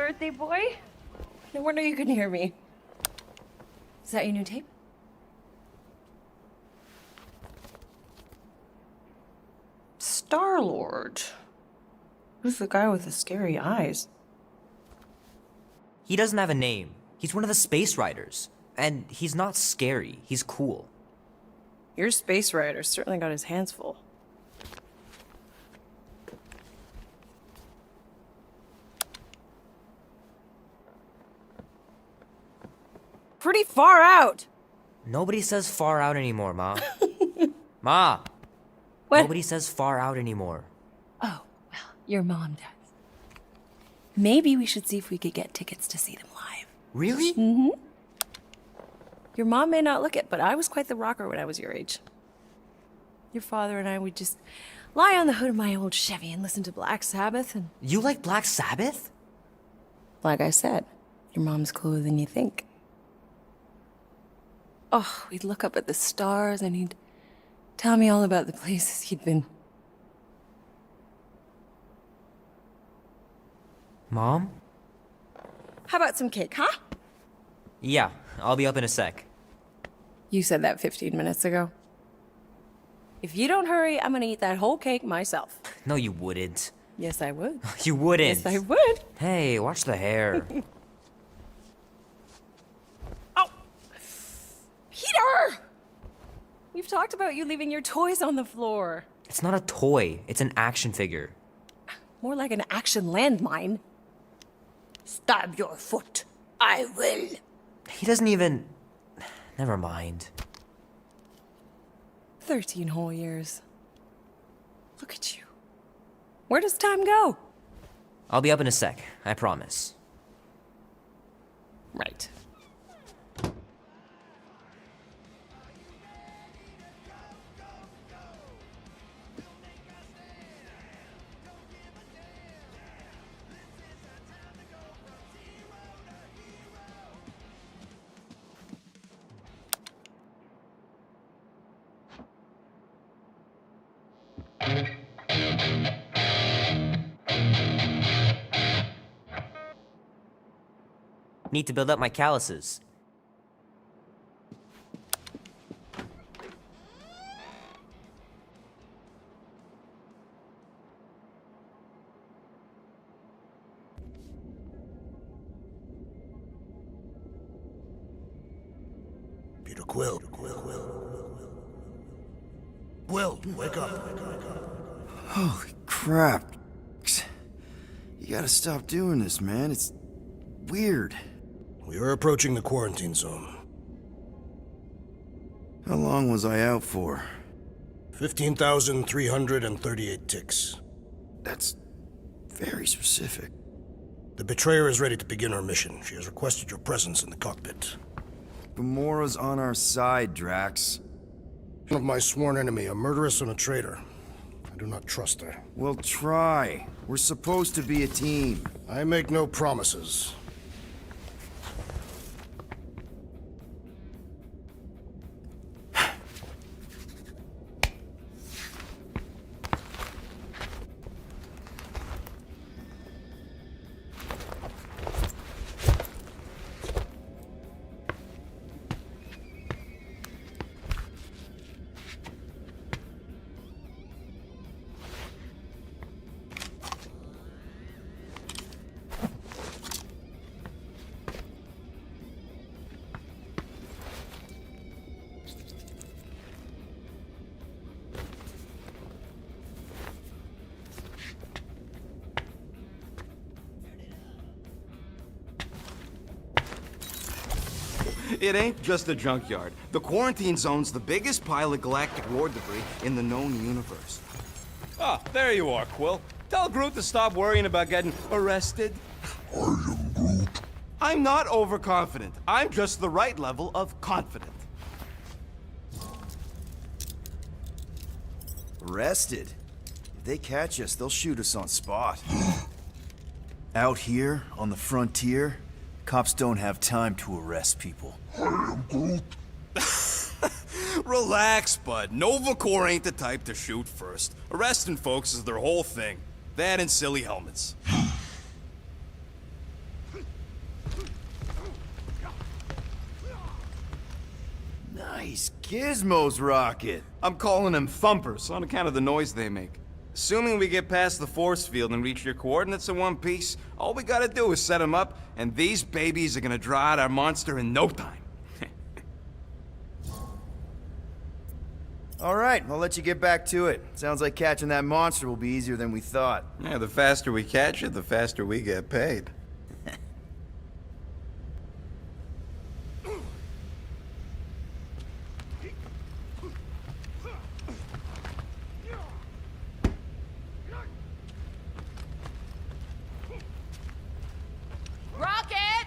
birthday boy. No wonder you couldn't hear me. Is that your new tape? Star-Lord. Who's the guy with the scary eyes? He doesn't have a name. He's one of the space riders. And he's not scary, he's cool. Your space rider certainly got his hands full. Pretty far out! Nobody says far out anymore, Ma. Ma! What? Nobody says far out anymore. Oh, well, your mom does. Maybe we should see if we could get tickets to see them live. Really? Mm-hmm. Your mom may not look it, but I was quite the rocker when I was your age. Your father and I would just lie on the hood of my old Chevy and listen to Black Sabbath and... You like Black Sabbath? Like I said, your mom's cooler than you think. Oh, we'd look up at the stars and he'd tell me all about the places he'd been. Mom? How about some cake, huh? Yeah, I'll be up in a sec. You said that 15 minutes ago. If you don't hurry, I'm gonna eat that whole cake myself. No, you wouldn't. Yes, I would. You wouldn't. Yes, I would. Hey, watch the hair. Oh! Peter! We've talked about you leaving your toys on the floor. It's not a toy, it's an action figure. More like an action landmine. Stab your foot. I will. He doesn't even... Never mind. 13 whole years. Look at you. Where does time go? I'll be up in a sec, I promise. Right. Need to build up my calluses. Peter Quill. Quill, wake up. Holy crap. You gotta stop doing this, man. It's weird. We are approaching the quarantine zone. How long was I out for? 15,338 ticks. That's very specific. The betrayer is ready to begin her mission. She has requested your presence in the cockpit. Gamora's on our side, Drax. One of my sworn enemy, a murderess and a traitor. I do not trust her. Well, try. We're supposed to be a team. I make no promises. It ain't just a junkyard. The quarantine zone's the biggest pile of galactic war debris in the known universe. Ah, there you are, Quill. Tell Groot to stop worrying about getting arrested. I am Groot. I'm not overconfident. I'm just the right level of confident. Arrested? If they catch us, they'll shoot us on spot. Out here, on the frontier, cops don't have time to arrest people. I am Groot. Relax, bud. Nova Corps ain't the type to shoot first. Arresting folks is their whole thing. That and silly helmets. Nice gizmos, Rocket. I'm calling them thumpers on account of the noise they make. Assuming we get past the force field and reach your coordinates in one piece, all we gotta do is set them up, and these babies are gonna draw out our monster in no time. All right, I'll let you get back to it. Sounds like catching that monster will be easier than we thought. Yeah, the faster we catch it, the faster we get paid. Rocket!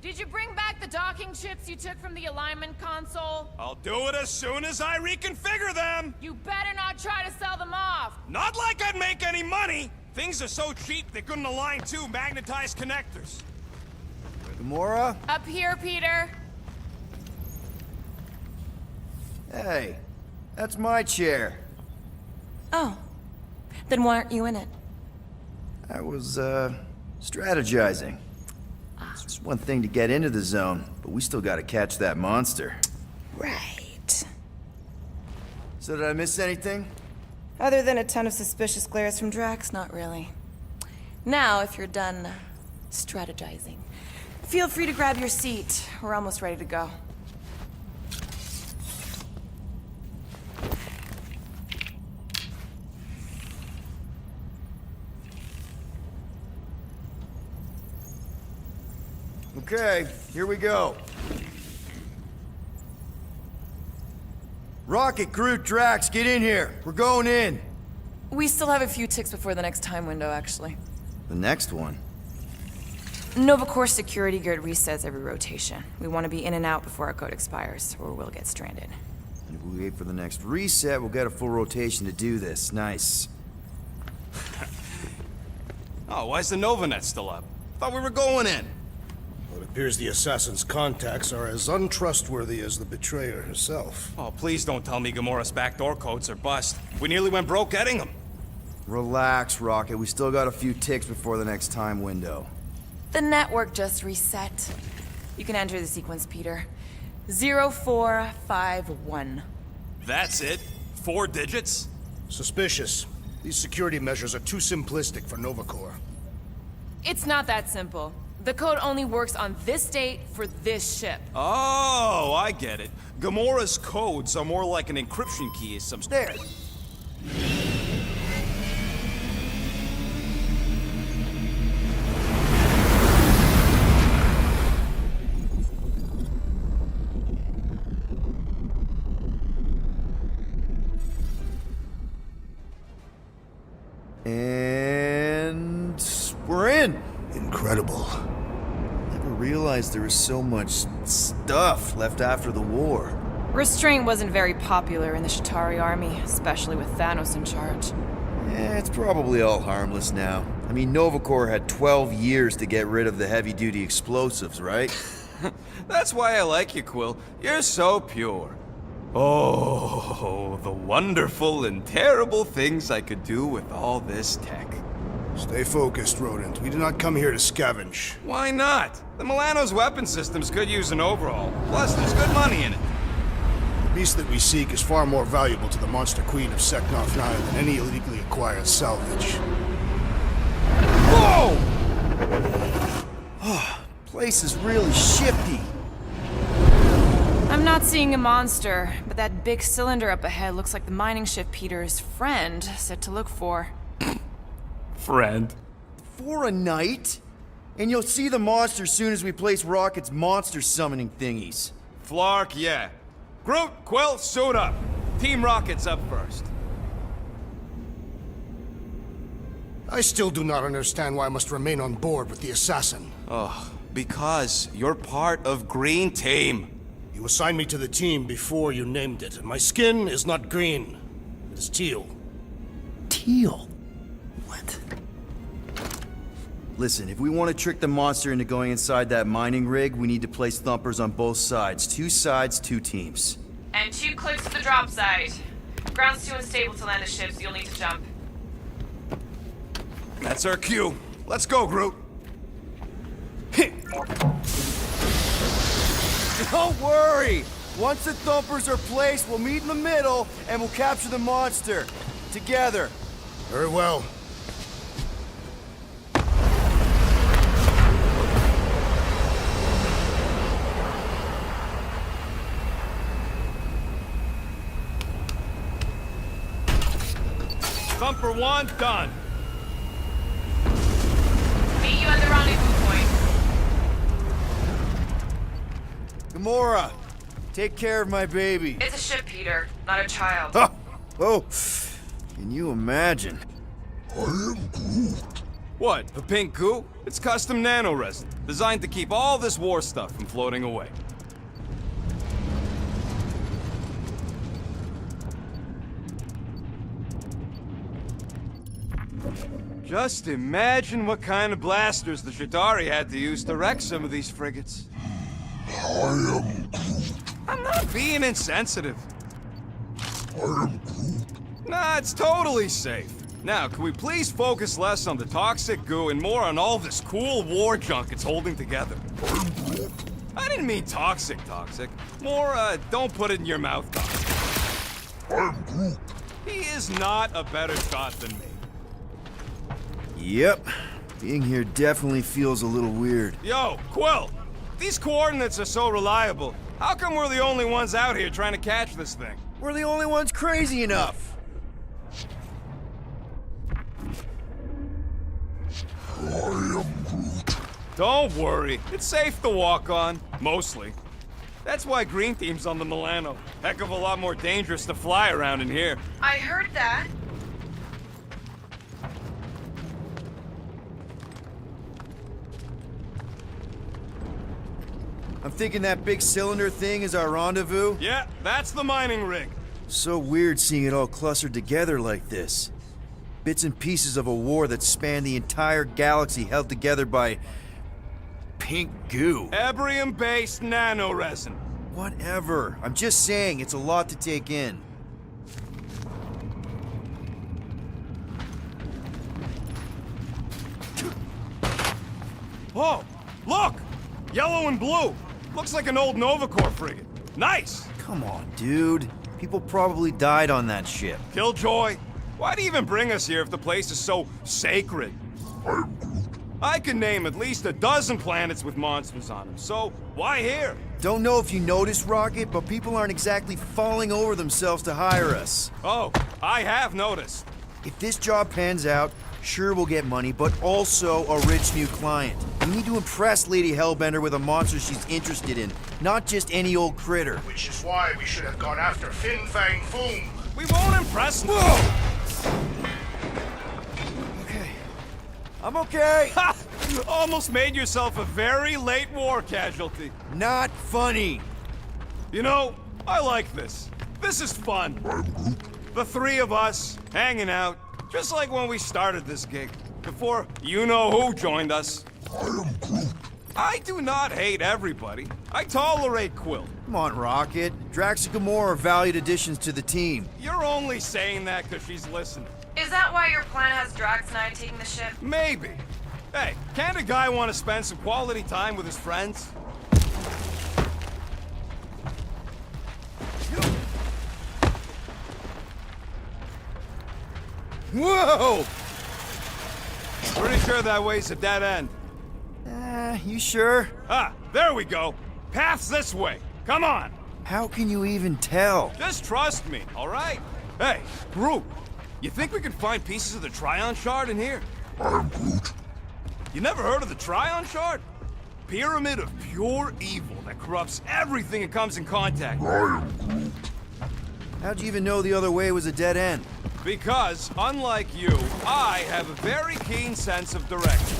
Did you bring back the docking chips you took from the alignment console? I'll do it as soon as I reconfigure them! You better not try to sell them off! Not like I'd make any money! Things are so cheap they couldn't align two magnetized connectors. Gamora? Up here, Peter. Hey, that's my chair. Oh. Then why aren't you in it? I was, strategizing. It's one thing to get into the zone, but we still gotta catch that monster. Right. So did I miss anything? Other than a ton of suspicious glares from Drax, not really. Now, if you're done strategizing, feel free to grab your seat. We're almost ready to go. Okay, here we go. Rocket, Groot, Drax, get in here. We're going in. We still have a few ticks before the next time window, actually. The next one? Nova Corps security grid resets every rotation. We want to be in and out before our code expires, or we'll get stranded. And if we wait for the next reset, we'll get a full rotation to do this. Nice. Oh, why's the Novanet still up? Thought we were going in. Well, it appears the assassin's contacts are as untrustworthy as the betrayer herself. Oh, please don't tell me Gamora's backdoor codes are bust. We nearly went broke getting them. Relax, Rocket. We still got a few ticks before the next time window. The network just reset. You can enter the sequence, Peter. 0451. That's it? 4 digits? Suspicious. These security measures are too simplistic for Nova Corps. It's not that simple. The code only works on this date for this ship. Oh, I get it. Gamora's codes are more like an encryption key as some... There. And we're in. Incredible. Never realized there was so much stuff left after the war. Restraint wasn't very popular in the Shatari army, especially with Thanos in charge. It's probably all harmless now. I mean, Nova Corps had 12 years to get rid of the heavy-duty explosives, right? That's why I like you, Quill. You're so pure. Oh, the wonderful and terrible things I could do with all this tech. Stay focused, Rodent. We did not come here to scavenge. Why not? The Milano's weapon systems could use an overhaul. Plus, there's good money in it. The beast that we seek is far more valuable to the Monster Queen of Seknarf 9 than any illegally acquired salvage. Whoa! Place is really shifty. I'm not seeing a monster, but that big cylinder up ahead looks like the mining ship Peter's friend said to look for. Friend. For a night? And you'll see the monster soon as we place Rocket's monster summoning thingies. Flark, yeah. Groot, Quill, suit up. Team Rocket's up first. I still do not understand why I must remain on board with the assassin. Because you're part of Green Team. You assigned me to the team before you named it, and my skin is not green. It is teal. Teal? What? Listen, if we want to trick the monster into going inside that mining rig, we need to place thumpers on both sides. 2 sides, 2 teams. And 2 clicks to the drop site. Ground's too unstable to land the ship, so you'll need to jump. That's our cue. Let's go, Groot. Don't worry! Once the thumpers are placed, we'll meet in the middle, and we'll capture the monster. Together. Very well. Thumper 1, done. Meet you at the rendezvous point. Gamora, take care of my baby. It's a ship, Peter, not a child. Oh, can you imagine? What, the pink goo? It's custom nanoresin, designed to keep all this war stuff from floating away. Just imagine what kind of blasters the Chitauri had to use to wreck some of these frigates. I'm not being insensitive. Nah, it's totally safe. Now, can we please focus less on the toxic goo and more on all this cool war junk it's holding together? I didn't mean toxic. More, don't put it in your mouth toxic. He is not a better shot than me. Yep. Being here definitely feels a little weird. Yo, Quill! These coordinates are so reliable. How come we're the only ones out here trying to catch this thing? We're the only ones crazy enough. Don't worry, it's safe to walk on, mostly. That's why Green Team's on the Milano. Heck of a lot more dangerous to fly around in here. I heard that. I'm thinking that big cylinder thing is our rendezvous. Yeah, that's the mining rig. So weird seeing it all clustered together like this. Bits and pieces of a war that spanned the entire galaxy held together by pink goo. Ebrium-based nanoresin. Whatever. I'm just saying, it's a lot to take in. Oh, look! Yellow and blue. Looks like an old Nova Corps frigate. Nice! Come on, dude. People probably died on that ship. Killjoy, why'd he even bring us here if the place is so sacred? I can name at least a dozen planets with monsters on them, so why here? Don't know if you noticed, Rocket, but people aren't exactly falling over themselves to hire us. Oh, I have noticed. If this job pans out, sure we'll get money, but also a rich new client. We need to impress Lady Hellbender with a monster she's interested in, not just any old critter. Which is why we should have gone after Fin Fang Foom. We won't impress them. Okay. I'm okay. Ha! You almost made yourself a very late war casualty. Not funny. You know, I like this. This is fun. The three of us, hanging out, just like when we started this gig, before you-know-who joined us. I do not hate everybody. I tolerate Quill. Come on, Rocket. Drax and Gamora are valued additions to the team. You're only saying that because she's listening. Is that why your plan has Drax and I taking the ship? Maybe. Hey, can't a guy want to spend some quality time with his friends? Whoa! Pretty sure that way's a dead end. You sure? Ah, there we go. Path's this way. Come on. How can you even tell? Just trust me, all right? Hey, Groot, you think we can find pieces of the Trion Shard in here? I'm Groot. You never heard of the Trion Shard? Pyramid of pure evil that corrupts everything it comes in contact with. I am Groot. How'd you even know the other way was a dead end? Because, unlike you, I have a very keen sense of direction.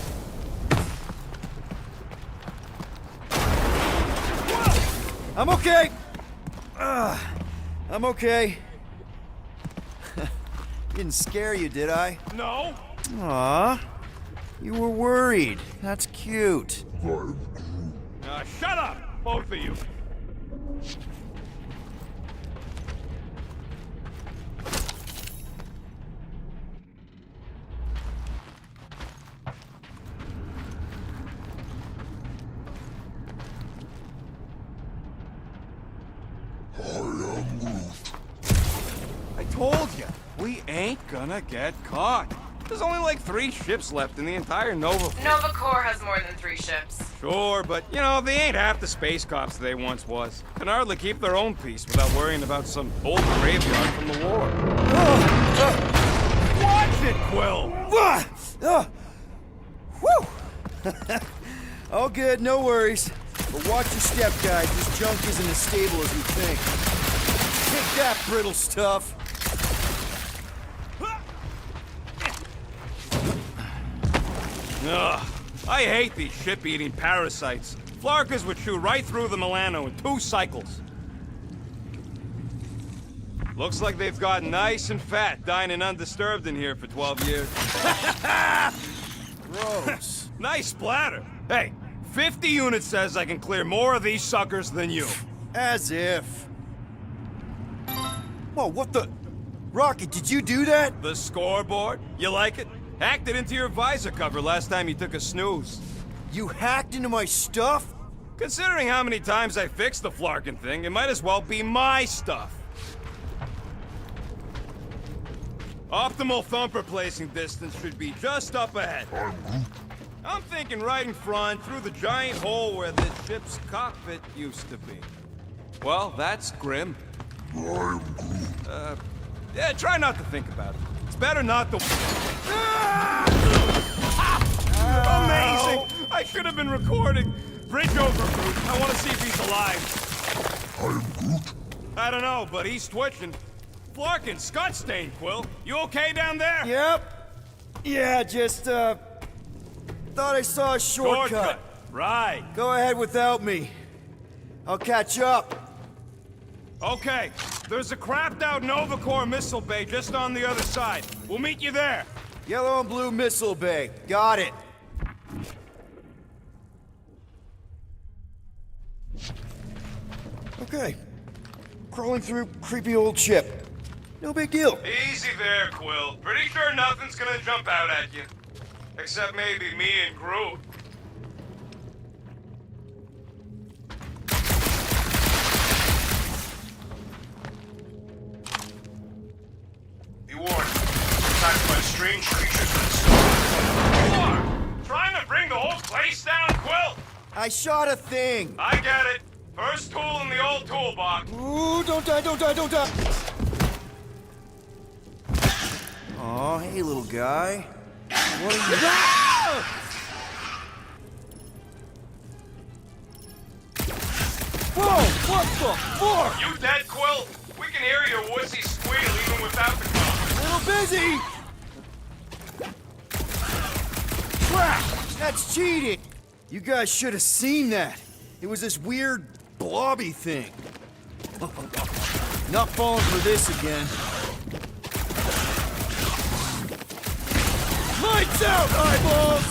I'm okay. I'm okay. Didn't scare you, did I? No? Aw. You were worried. That's cute. Shut up, both of you. told you, we ain't gonna get caught. There's only like 3 ships left in the entire Nova fleet. Nova Corps has more than 3 ships. Sure, but, you know, they ain't half the space cops they once was. Can hardly keep their own peace without worrying about some old graveyard from the war. Watch it, Quill! Whew! All good, no worries. But watch your step, guys. This junk isn't as stable as we think. Take that, brittle stuff. Ugh, I hate these ship-eating parasites. Flarkas would chew right through the Milano in 2 cycles. Looks like they've gotten nice and fat, dining undisturbed in here for 12 years. Gross. Nice splatter. Hey, 50 units says I can clear more of these suckers than you. As if. Whoa, what the? Rocket, did you do that? The scoreboard? You like it? Hacked it into your visor cover last time you took a snooze. You hacked into my stuff? Considering how many times I fixed the Flarkin thing, it might as well be my stuff. Optimal thumper placing distance should be just up ahead. I'm thinking right in front, through the giant hole where this ship's cockpit used to be. Well, that's grim. Yeah, try not to think about it. It's better not to... Amazing! I should have been recording. Bridge over, Groot. I want to see if he's alive. I'm Groot? I don't know, but he's twitching. Flarkin, Scott stain, Quill. You okay down there? Yep. Yeah, just, thought I saw a shortcut. Right. Go ahead without me. I'll catch up. Okay. There's a crapped-out Nova Corps missile bay just on the other side. We'll meet you there. Yellow and blue missile bay. Got it. Okay. Crawling through creepy old ship. No big deal. Easy there, Quill. Pretty sure nothing's gonna jump out at you. Except maybe me and Groot. Be warned. Attacked by strange creatures that War! Trying to bring the whole place down, Quill? I shot a thing. I get it. First tool in the old toolbox. Ooh, don't die, don't die, don't die. Aw, hey, little guy. What are you... Whoa, what the fuck? You dead, Quill? We can hear your wussy squeal even without the car. Little busy! Crap! That's cheating! You guys should have seen that. It was this weird, blobby thing. Not falling for this again. Lights out, eyeballs!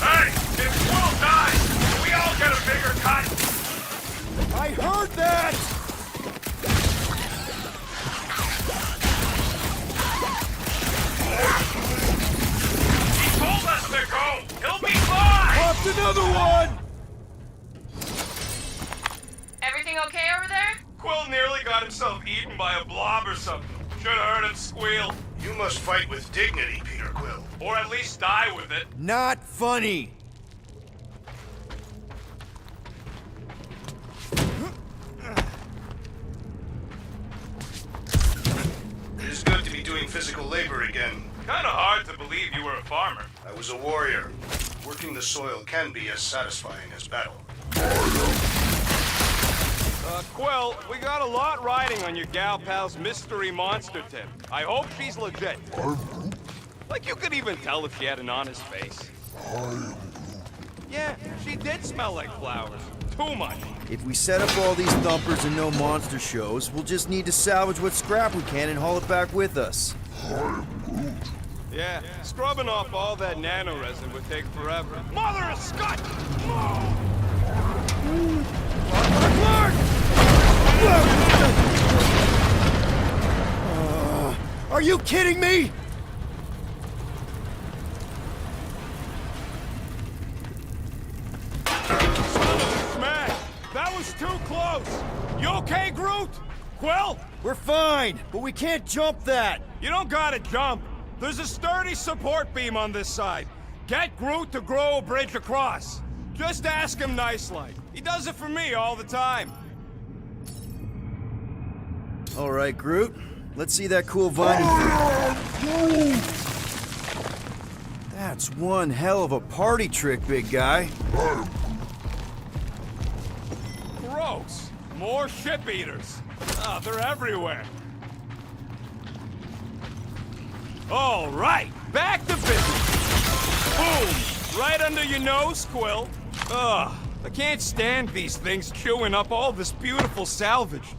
Hey, if Quill dies, we all get a bigger cut. I heard that! He told us to go. He'll be fine. Popped another one! Everything okay over there? Quill nearly got himself eaten by a blob or something. Should have heard him squeal. You must fight with dignity, Peter Quill. Or at least die with it. Not funny. It is good to be doing physical labor again. Kinda hard to believe you were a farmer. I was a warrior. Working the soil can be as satisfying as battle. Quill, we got a lot riding on your gal pal's mystery monster tip. I hope she's legit. Like you could even tell if she had an honest face. Yeah, she did smell like flowers. Too much. If we set up all these thumpers and no monster shows, we'll just need to salvage what scrap we can and haul it back with us. Yeah, scrubbing off all that nano resin would take forever. Mother of Scott! No! Are you kidding me? Smash! That was That's too close! You okay, Groot? Quill? We're fine, but we can't jump that. You don't gotta jump. There's a sturdy support beam on this side. Get Groot to grow a bridge across. Just ask him nice-like. He does it for me all the time. All right, Groot. Let's see that cool vine. That's one hell of a party trick, big guy. Gross. More ship eaters. Oh, they're everywhere. All right, back to business. Boom! Right under your nose, Quill. Ugh, I can't stand these things chewing up all this beautiful salvage.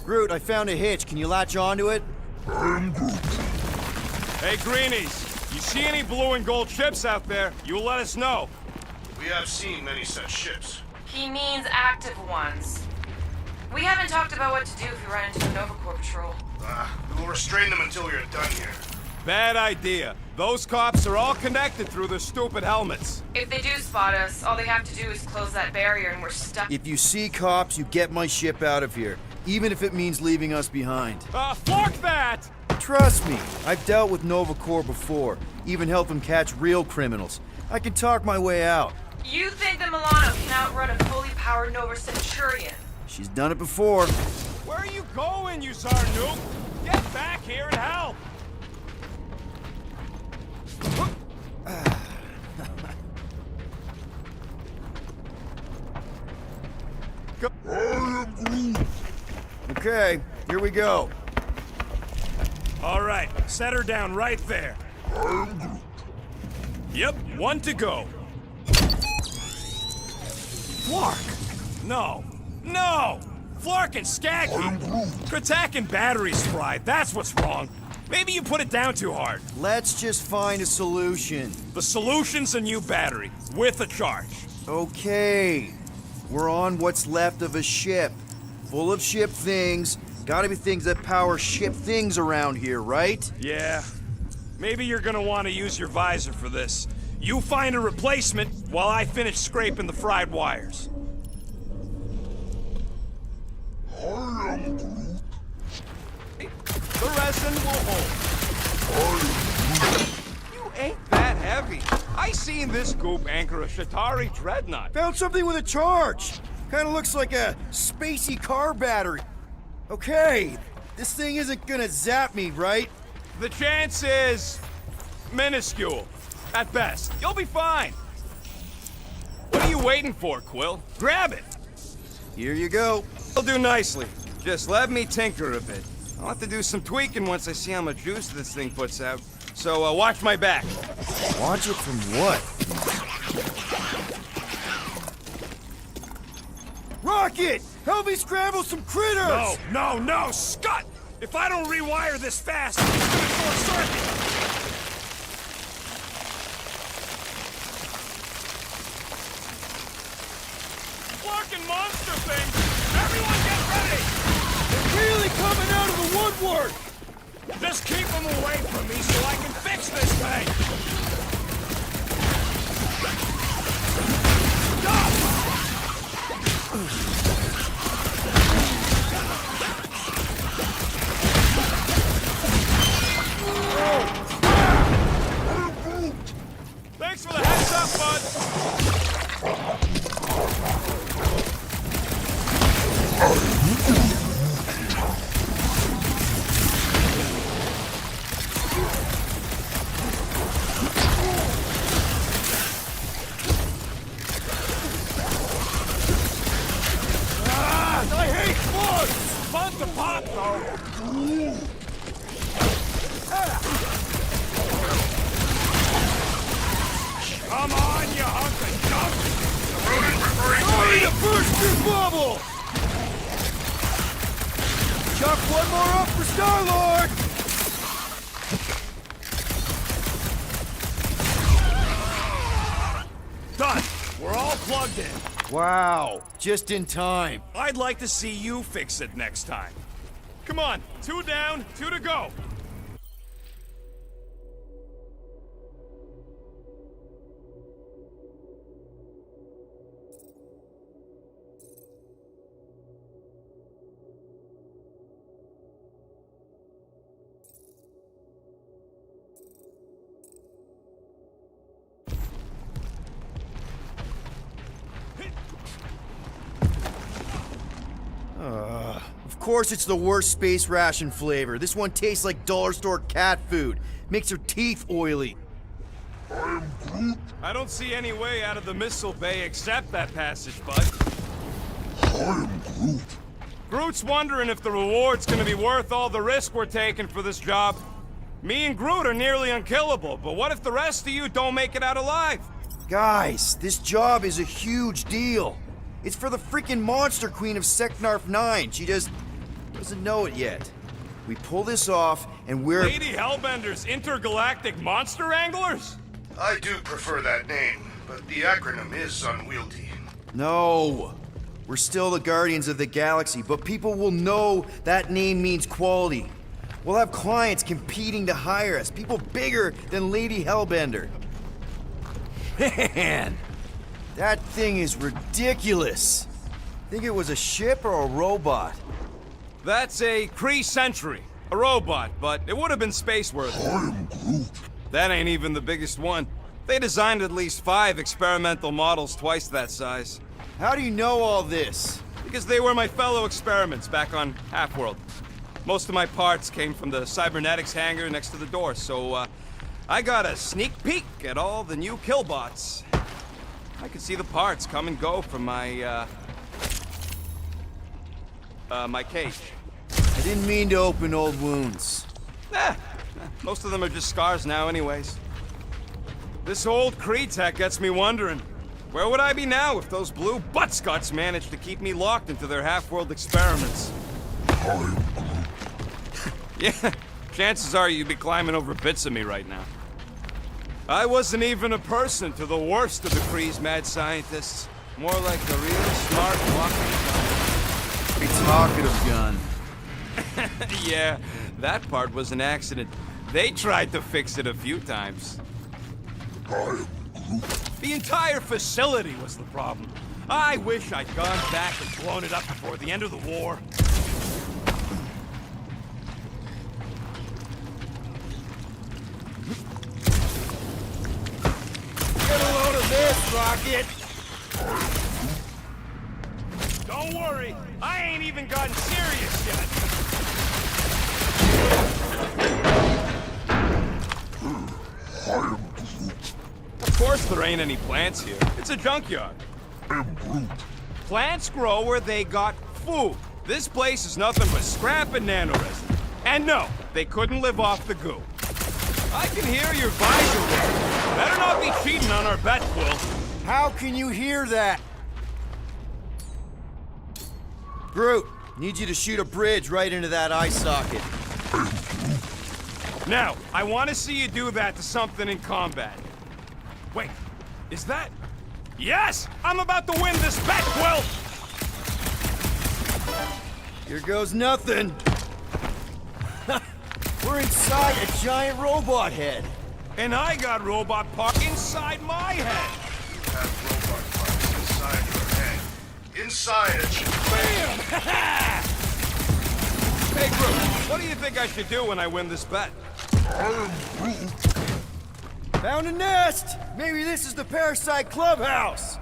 Groot, I found a hitch. Can you latch onto it? Hey, Greenies, you see any blue and gold ships out there, you let us know. We have seen many such ships. He means active ones. We haven't talked about what to do if we run into a Nova Corps patrol. We'll restrain them until we are done here. Bad idea. Those cops are all connected through their stupid helmets. If they do spot us, all they have to do is close that barrier and we're stuck. If you see cops, you get my ship out of here, even if it means leaving us behind. Fuck that! Trust me, I've dealt with Nova Corps before, even helped them catch real criminals. I can talk my way out. You think that Milano can outrun a fully powered Nova Centurion? She's done it before. Where are you going, you Zarnoop? Get back here and help! Okay, here we go. All right, set her down right there. Yep, one to go. Flark! No! No! Flark and Skaggy! Kratak and batteries fried, that's what's wrong. Maybe you put it down too hard. Let's just find a solution. The solution's a new battery, with a charge. Okay, we're on what's left of a ship. Full of ship things. Gotta be things that power ship things around here, right? Yeah. Maybe you're gonna want to use your visor for this. You find a replacement while I finish scraping the fried wires. The resin will hold. You ain't that heavy. I seen this goop anchor a Shatari dreadnought. Found something with a charge. Kinda looks like a spacey car battery. Okay, this thing isn't gonna zap me, right? The chance is minuscule, at best. You'll be fine. What are you waiting for, Quill? Grab it. Here you go. You'll do nicely. Just let me tinker a bit. I'll have to do some tweaking once I see how much juice this thing puts out. So watch my back. Watch it from what? Rocket! Help me scramble some critters! No, Scott! If I don't rewire this fast, it's gonna short circuit! Flarkin' monster thing! Everyone get ready! They're really coming out of the woodwork! Just keep them away from me so I can fix this thing! Thanks for the heads up, bud! I hate fun! Fun to pop, though! Come on, you hunk of junk! Sorry to burst your bubble! Chuck one more up for Star-Lord! Done! We're all plugged in. Wow, just in time. I'd like to see you fix it next time. Come on, 2 down, 2 to go. Of course it's the worst space ration flavor. This one tastes like dollar store cat food. Makes your teeth oily. I don't see any way out of the missile bay except that passage, bud. Groot's wondering if the reward's gonna be worth all the risk we're taking for this job. Me and Groot are nearly unkillable, but what if the rest of you don't make it out alive? Guys, this job is a huge deal. It's for the freaking Monster Queen of Seknarf 9. She just doesn't know it yet. We pull this off, and we're... Lady Hellbender's intergalactic monster anglers? I do prefer that name, but the acronym is unwieldy. No. We're still the Guardians of the Galaxy, but people will know that name means quality. We'll have clients competing to hire us, people bigger than Lady Hellbender. Man, that thing is ridiculous. Think it was a ship or a robot? That's a Kree Sentry, a robot, but it would have been space-worthy. That ain't even the biggest one. They designed at least 5 experimental models twice that size. How do you know all this? Because they were my fellow experiments back on Half-World. Most of my parts came from the cybernetics hangar next to the door, so I got a sneak peek at all the new killbots. I could see the parts come and go from my cage. I didn't mean to open old wounds. Most of them are just scars now anyways. This old Kree tech gets me wondering, where would I be now if those blue butt-scuts managed to keep me locked into their half-world experiments? Yeah, chances are you'd be climbing over bits of me right now. I wasn't even a person to the worst of the Kree's mad scientists. More like a real smart walking gun. A talkative gun. Yeah, that part was an accident. They tried to fix it a few times. The entire facility was the problem. I wish I'd gone back and blown it up before the end of the war. Get a load of this, Rocket! Don't worry, I ain't even gotten serious yet. Of course there ain't any plants here. It's a junkyard. Plants grow where they got food. This place is nothing but scrap and nanoresin. And no, they couldn't live off the goo. I can hear your visor work. Better not be cheating on our bet, Quill. How can you hear that? Groot, need you to shoot a bridge right into that eye socket. Now, I want to see you do that to something in combat. Wait, is that... Yes! I'm about to win this bet, Quill! Here goes nothing. We're inside a giant robot head. And I got robot parts inside my head. You have robot parts inside your head. Inside it. Bam! Hey, Groot, what do you think I should do when I win this bet? Found a nest! Maybe this is the Parasite Clubhouse!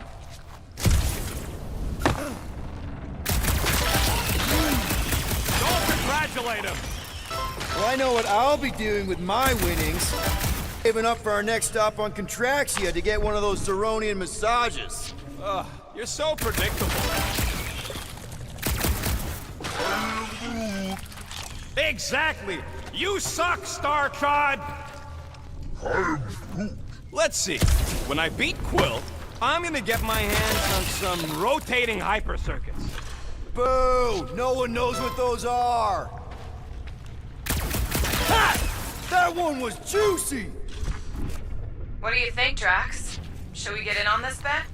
Don't congratulate him! Well, I know what I'll be doing with my winnings. Saving up for our next stop on Contraxia to get one of those Zeronian massages. Ugh, you're so predictable. Exactly! You suck, Star Chod! Let's see. When I beat Quill, I'm gonna get my hands on some rotating hyper circuits. Boo! No one knows what those are! Ha! That one was juicy! What do you think, Drax? Should we get in on this bet?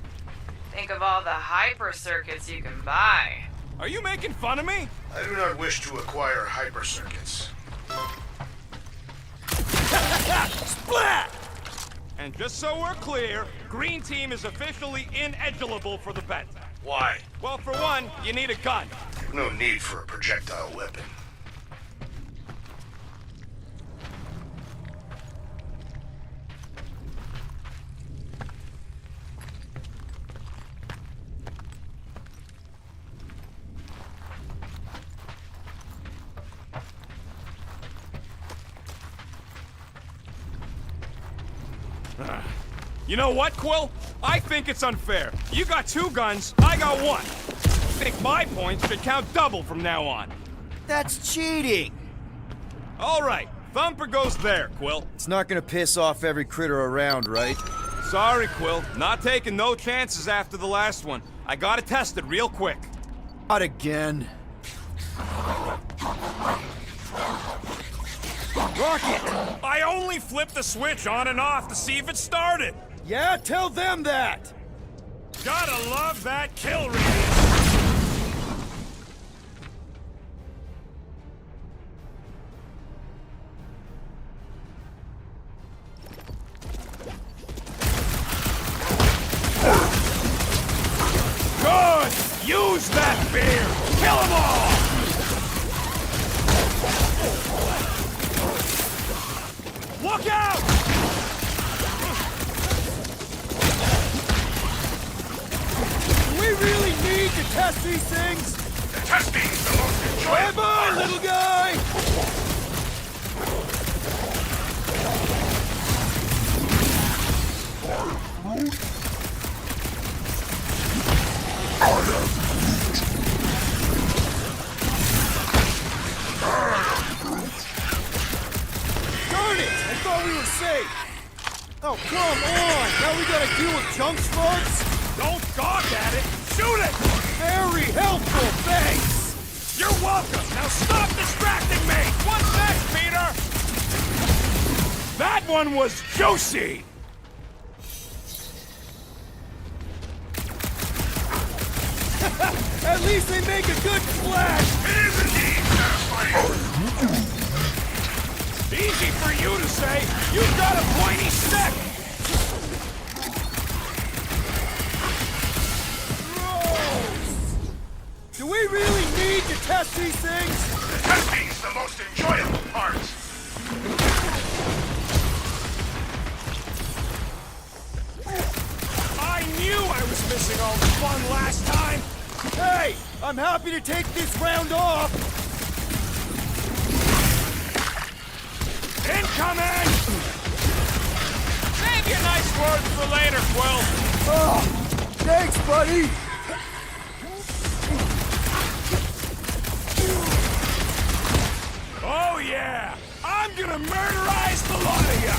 Think of all the hyper circuits you can buy. Are you making fun of me? I do not wish to acquire hypercircuits. Splat! And just so we're clear, Green Team is officially ineligible for the bet. Why? Well, for one, you need a gun. No need for a projectile weapon. You know what, Quill? I think it's unfair. You got 2 guns, I got 1. I think my points should count double from now on. That's cheating! All right, Thumper goes there, Quill. It's not gonna piss off every critter around, right? Sorry, Quill. Not taking no chances after the last one. I gotta test it real quick. Not again. Rocket! I only flipped the switch on and off to see if it started. Yeah, tell them that! Gotta love that kill radius. Good! Use that beer! Kill them all! Look out! Do we really need to test these things? Testing's the most enjoyable. Bye-bye, little guy! Darn it! I thought we were safe! Oh, come on! Now we gotta deal with junk slugs? Don't gawk at it! Shoot it! Very helpful, thanks! You're welcome! Now stop distracting me! What's next, Peter? That one was juicy! At least they make a good splash! It is indeed satisfying! Easy for you to say! You've got a pointy stick! Do we really need to test these things? Testing's the most enjoyable part! I knew I was missing all the fun last time! Hey! I'm happy to take this round off! Incoming! Save your nice words for later, Quill! Oh, thanks, buddy! Oh yeah! I'm gonna murderize the lot of you!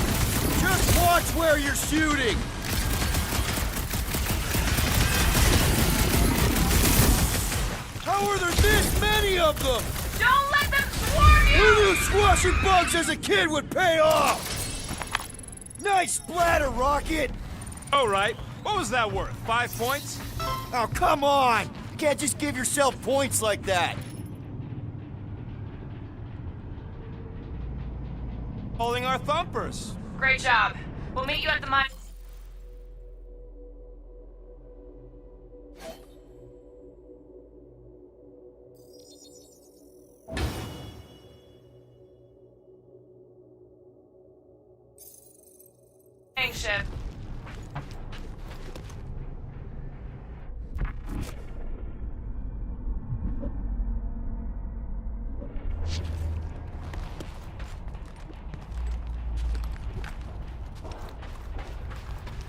Just watch where you're shooting! How are there this many of them? Don't let them swarm Who you! knew squashing bugs as a kid would pay off? Nice splatter, Rocket! All right, what was that worth? 5 points? Oh, come on! You can't just give yourself points like that! Holding our thumpers. Great job. We'll meet you at the mine. Ship.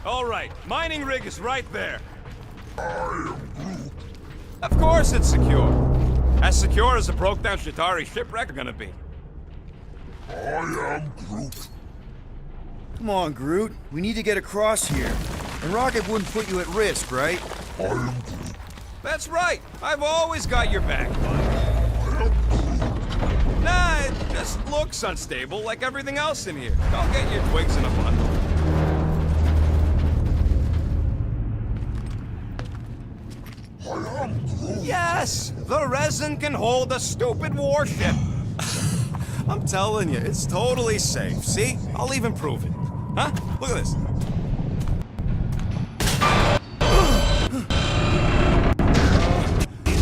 All right, mining rig is right there. Of course it's secure. As secure as a broke-down Shatari shipwreck are gonna be. Come on, Groot. We need to get across here. And Rocket wouldn't put you at risk, right? That's right. I've always got your back, bud. Nah, it just looks unstable like everything else in here. Go get your twigs in a bundle. Yes! The resin can hold a stupid warship. I'm telling you, it's totally safe. See? I'll even prove it. Huh? Look at this.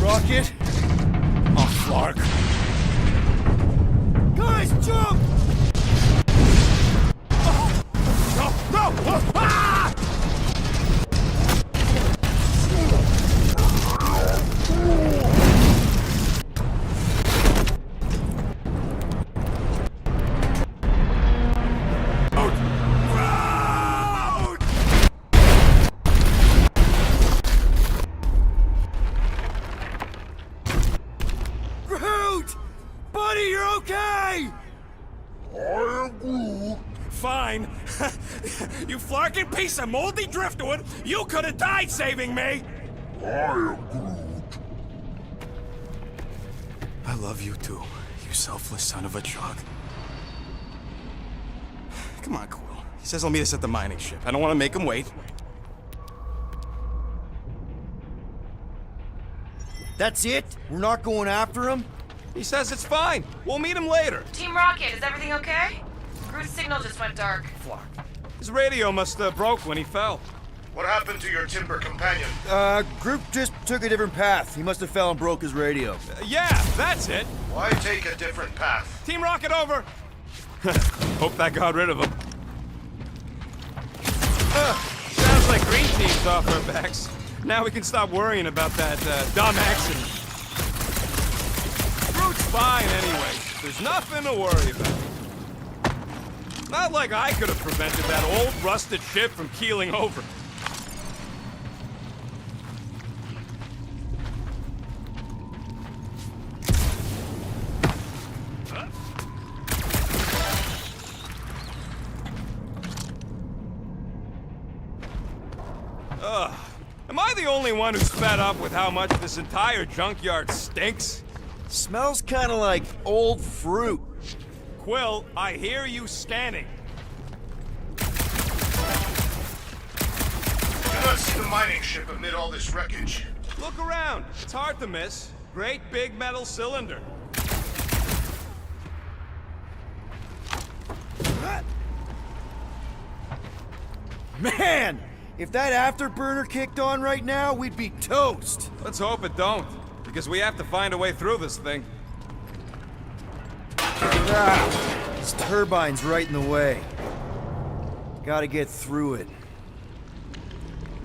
Rocket? Oh, Clark. Guys, jump! No! Ah! Buddy, you're okay! I am Groot. Fine. You flarking piece of moldy driftwood! You could have died saving me! I am Groot. I love you too, you selfless son of a jug. Come on, Quill. He says he'll meet us at the mining ship. I don't want to make him wait. That's it? We're not going after him? He says it's fine. We'll meet him later. Team Rocket, is everything okay? Groot's signal just went dark. Flark. His radio must have broke when he fell. What happened to your timber companion? Groot just took a different path. He must have fell and broke his radio. Yeah, that's it. Why take a different path? Team Rocket over. Hope that got rid of him. Sounds like Green Team's off our backs. Now we can stop worrying about that dumb accident. Groot's fine anyway. There's nothing to worry about. Not like I could have prevented that old rusted ship from keeling over. Am I the only one who's fed up with how much this entire junkyard stinks? Smells kind of like old fruit. Quill, I hear you scanning. I do not see the mining ship amid all this wreckage. Look around. It's hard to miss. Great big metal cylinder. Man! If that afterburner kicked on right now, we'd be toast. Let's hope it don't, because we have to find a way through this thing. This turbine's right in the way. Gotta get through it.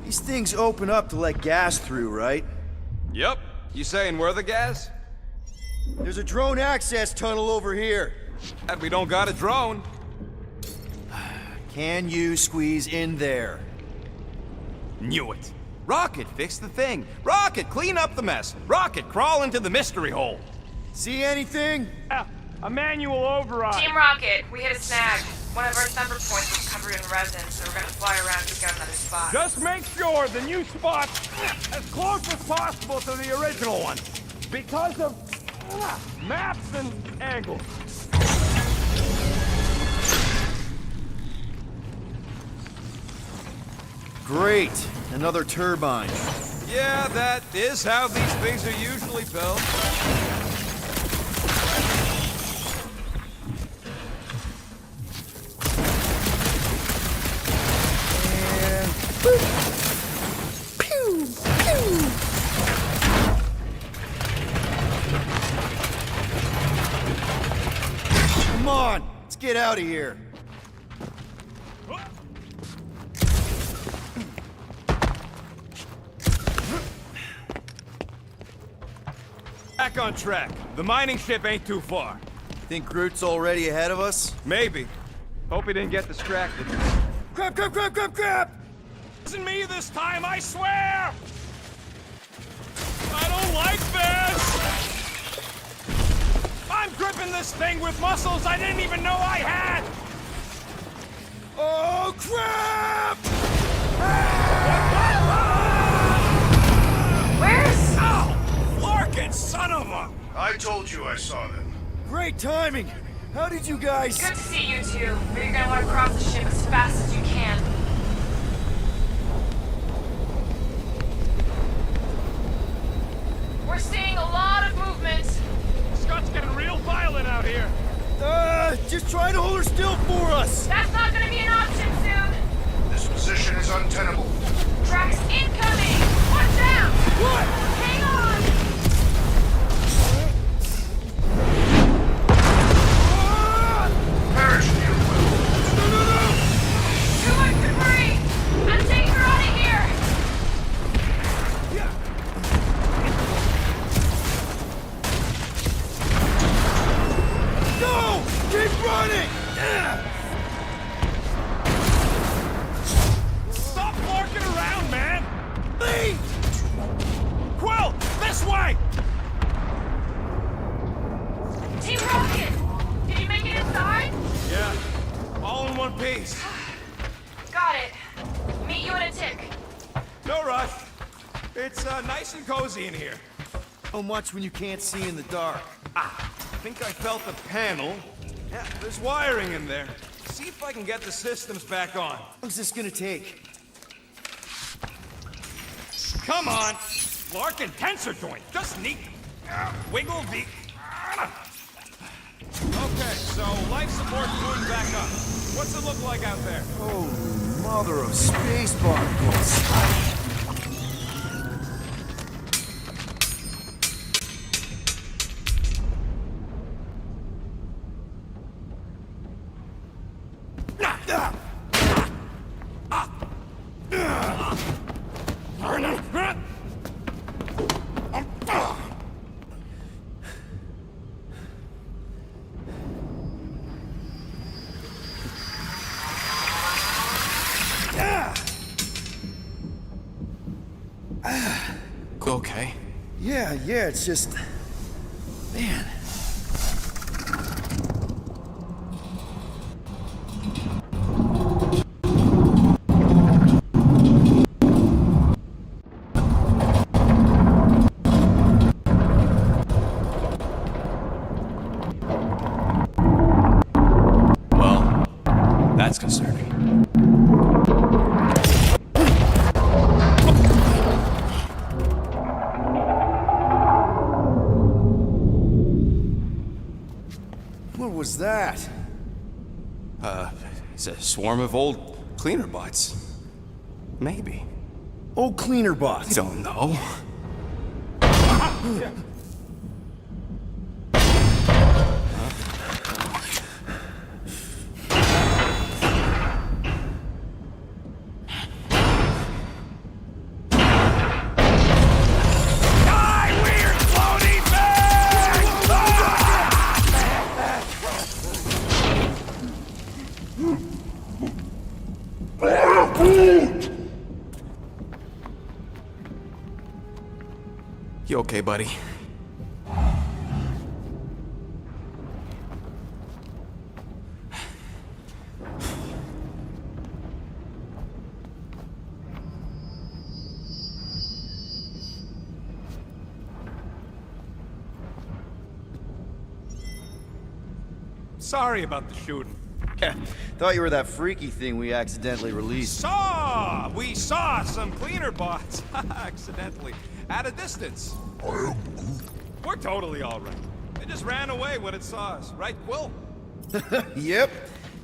These things open up to let gas through, right? Yep. You saying we're the gas? There's a drone access tunnel over here. And we don't got a drone. Can you squeeze in there? Knew it. Rocket, fix the thing. Rocket, clean up the mess. Rocket, crawl into the mystery hole. See anything? A manual override. Team Rocket, we hit a snag. One of our thumper points was covered in resin, so we're gonna fly around to get another spot. Just make sure the new spot's as close as possible to the original one. Because of maps and angles. Great. Another turbine. Yeah, that is how these things are usually built. And... boop. Pew! Pew! Come on! Let's get out of here. Back on track. The mining ship ain't too far. Think Groot's already ahead of us? Maybe. Hope he didn't get distracted. Crap, crap, crap, crap, crap! Isn't me this time, I swear! I don't like this! I'm gripping this thing with muscles I didn't even know I had! Oh, crap! Where's... Ow! Larkin, son of a... I told you I saw them. Great timing! How did you guys... Good to see you two, but you're gonna want to cross the ship as fast as you can. We're seeing a lot of movement. Scott's getting real violent out here. Just try to hold her still for us! That's not gonna be an option soon. This position is untenable. Tracks incoming! Watch out! What? Hang on! Perish, you will. Too much debris! I'm taking her out of here! Go! Keep running! Stop larking around, man! Leave! Quill, It's nice and cozy in here. How much when you can't see in the dark? I think I felt the panel. Yeah, there's wiring in there. See if I can get the systems back on. How's this gonna take? Come on! Larkin tensor joint, just neat. Wiggle the... Okay, so life support's moving back up. What's it look like out there? Oh, mother of space barnacles. Okay. Yeah, it's just... Man. Well, that's concerning. What was that? It's a swarm of old cleaner bots. Maybe. Old cleaner bots. I don't know. You okay, buddy? Sorry about the shooting. Thought you were that freaky thing we accidentally released. We saw some cleaner bots, accidentally, at a distance. We're totally all right. They just ran away when it saw us, right, Quill? Yep.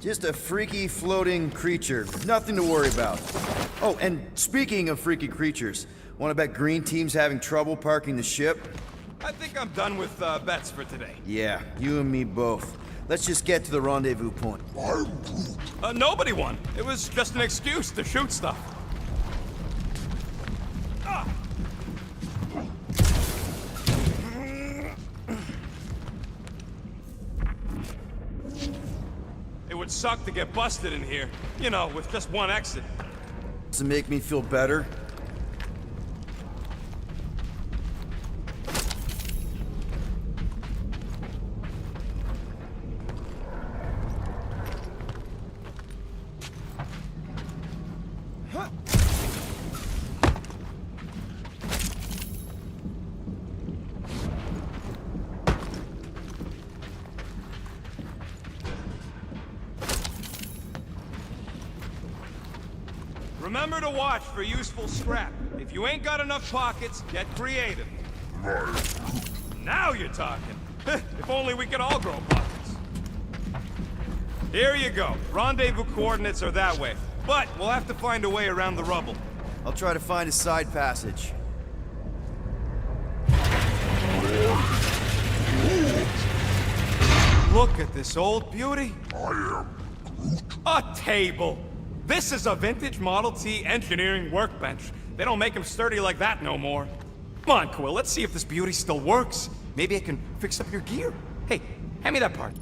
Just a freaky floating creature. Nothing to worry about. Oh, and speaking of freaky creatures, wanna bet Green Team's having trouble parking the ship? I think I'm done with bets for today. Yeah, you and me both. Let's just get to the rendezvous point. Nobody won. It was just an excuse to shoot stuff. Ah! It would suck to get busted in here. You know, with just one exit. Does it make me feel better? Remember to watch for useful scrap. If you ain't got enough pockets, get creative. Now you're talking. If only we could all grow pockets. Here you go. Rendezvous coordinates are that way. But we'll have to find a way around the rubble. I'll try to find a side passage. Look at this old beauty. A table. This is a vintage Model T engineering workbench. They don't make them sturdy like that no more. Come on, Quill, let's see if this beauty still works. Maybe I can fix up your gear. Hey, hand me that part.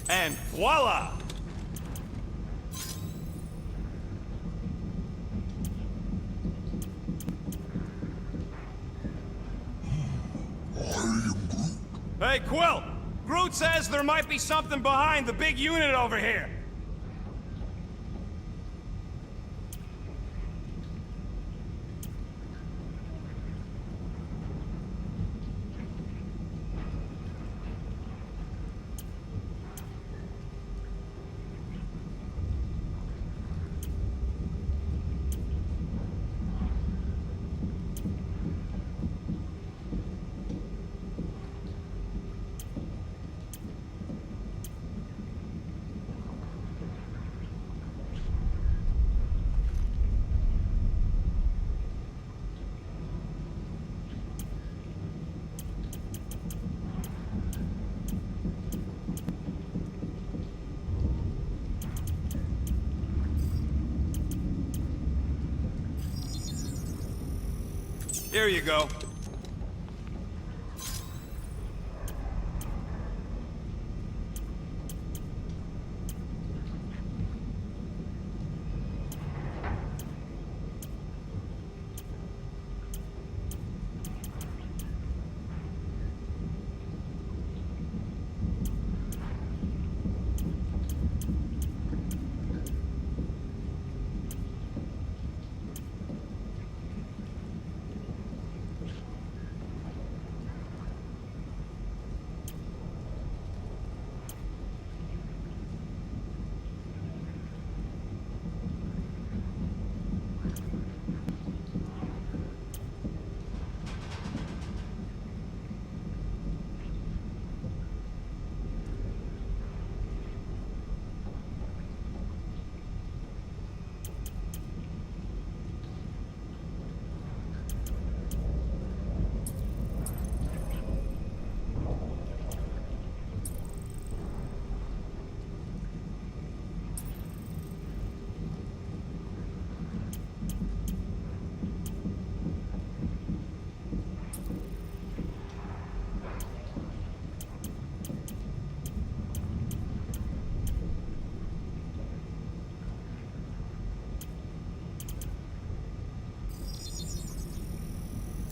And voila! Hey, Quill! Groot says there might be something behind the big unit over here. Here you go.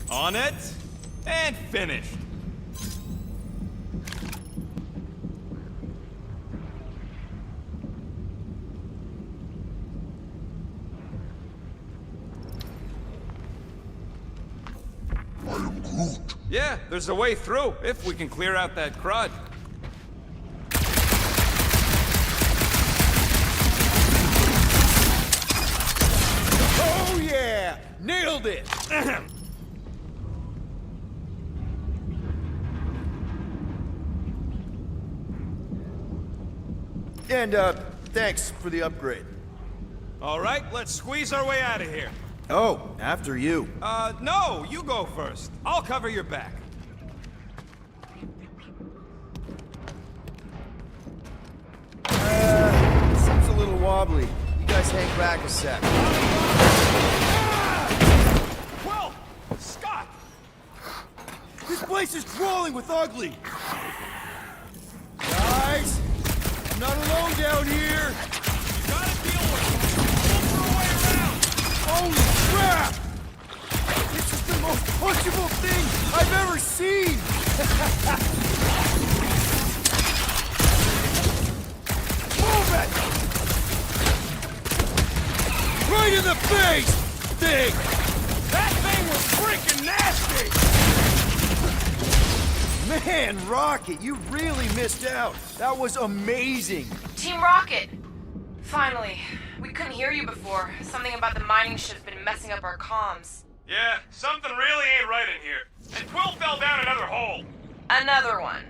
On it, and finished. I am Groot. Yeah, there's a way through, if we can clear out that crud. Oh yeah! Nailed it! And, thanks for the upgrade. All right, let's squeeze our way out of here. Oh, after you. No, you go first. I'll cover your back. Seems a little wobbly. You guys hang back a sec. Well, Scott! This place is crawling with ugly! Guys! I'm not alone down here! You gotta deal with it. Look for a way around. Holy crap! This is the most punchable thing I've ever seen! Move it! Right in the face! Thing! That thing was freaking nasty! Man, Rocket, you really missed out. That was amazing. Team Rocket! Finally. We couldn't hear you before. Something about the mining ship's been messing up our comms. Yeah, something really ain't right in here. And Quill fell down another hole. Another one.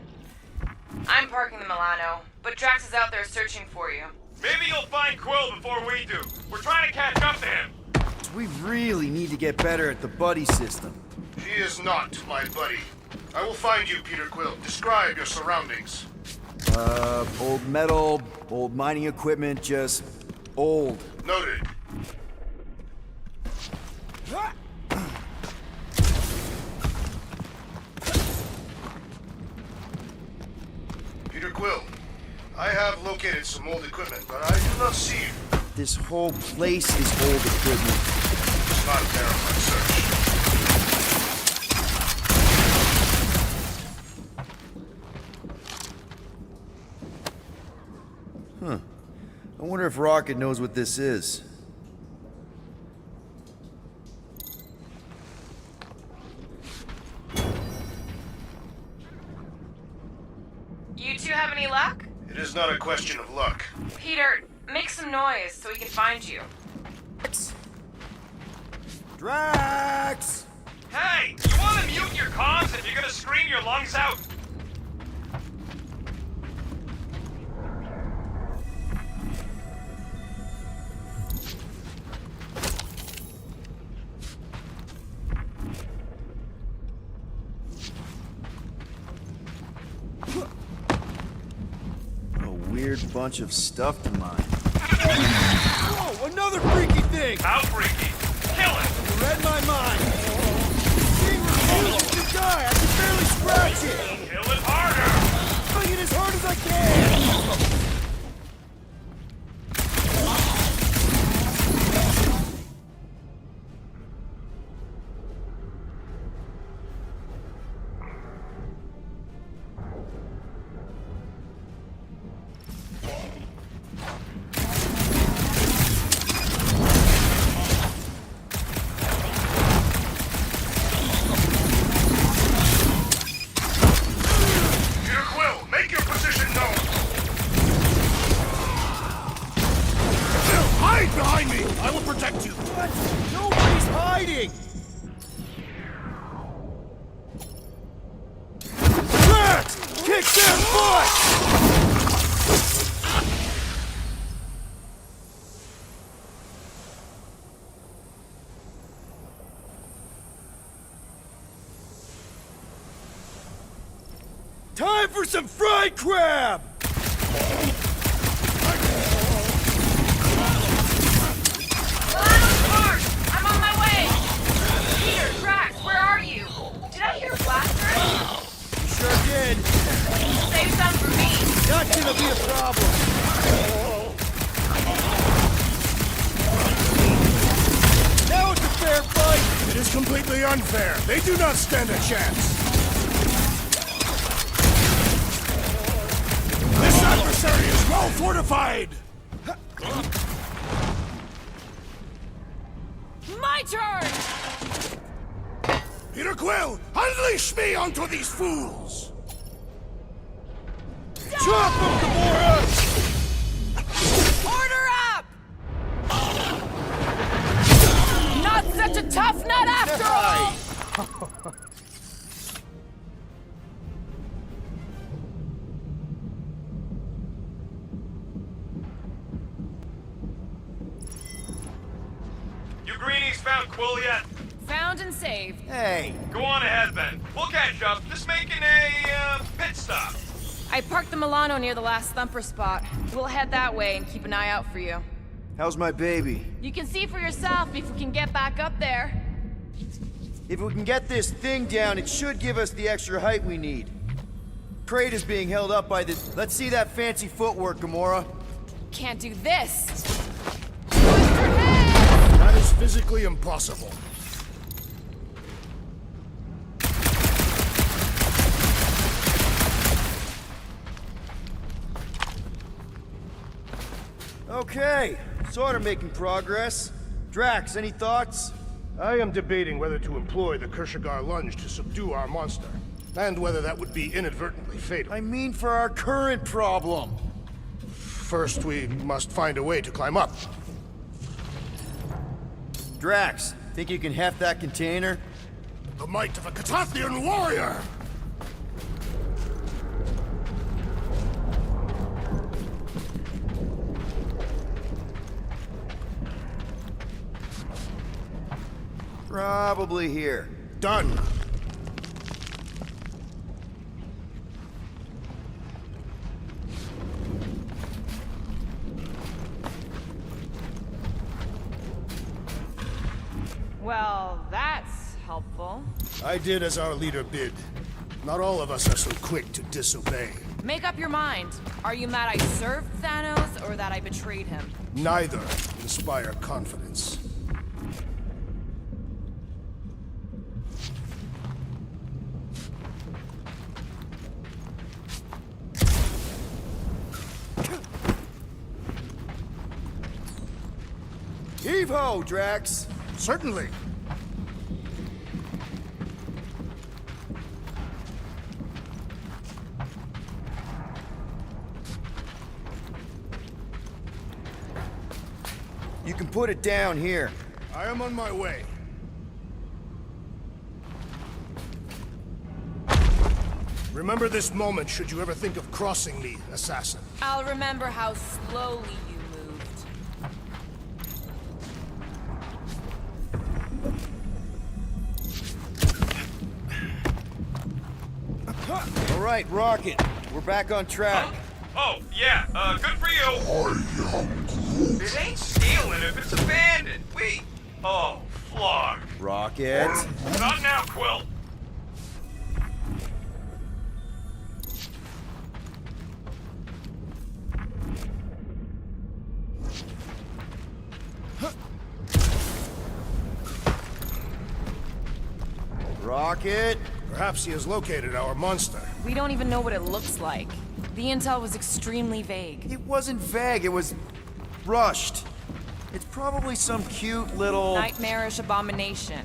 I'm parking the Milano, but Drax is out there searching for you. Maybe you'll find Quill before we do. We're trying to catch up to him. We really need to get better at the buddy system. He is not my buddy. I will find you, Peter Quill. Describe your surroundings. Old metal, old mining equipment, just old. Noted. Peter Quill, I have located some old equipment, but I do not see you. This whole place is old equipment. It's not there on my search. I wonder if Rocket knows what this is. You two have any luck? It is not a question of luck. Peter, make some noise so we can find you. Drax! Hey, you want to mute your comms if you're gonna scream your lungs out? A weird bunch of stuff to mine. Whoa, another freaky thing! How freaky. Kill it! You read my mind! Thing refuses to die! I can barely scratch it! Kill it harder! Killing it as hard as I can! Peter Quill, make your position known! Quill, hide behind me! I will protect you! What? Nobody's hiding! Drax! Kick their butt! Time for some fried crab! Milano's car! I'm on my way! Peter, Drax, where are you? Did I hear a blaster? You sure did. Save some for me. Not gonna be a problem. Now it's a fair fight! It is completely unfair. They do not stand a chance. This adversary is well fortified! My turn! Peter Quill, unleash me onto these fools! Chop him, Gamora! Order up! Not such a tough nut after all! You greenies found Quill yet? Found and saved. Hey, Go on ahead then. We'll catch up. Just making a, pit stop. I parked the Milano near the last thumper spot. We'll head that way and keep an eye out for you. how's my baby? You can see for yourself if we can get back up there. If we can get this thing down, it should give us the extra height we need. Crate is being held up by this. Let's see that fancy footwork, Gamora. Can't do this. That is physically impossible. Okay, sort of making progress. Drax, any thoughts? I am debating whether to employ the Kershagar lunge to subdue our monster, and whether that would be inadvertently fatal. I mean for our current problem. First, we must find a way to climb up. Drax, think you can heft that container? The might of a Catathian warrior! Probably here. Done. Well, that's helpful. I did as our leader bid. Not all of us are so quick to disobey. Make up your mind. Are you mad I served Thanos or that I betrayed him? Neither inspire confidence. Heave-ho, Drax! Certainly. You can put it down here. I am on my way. Remember this moment should you ever think of crossing me, assassin. I'll remember how slowly you moved. All right, Rocket. We're back on track. Oh, yeah, good for you. It ain't stealing if it's abandoned. Oh, Flark. Rocket. Not now, Quill. Rocket. Perhaps he has located our monster. We don't even know what it looks like. The intel was extremely vague. It wasn't vague, it was rushed. It's probably some cute little... Nightmarish abomination.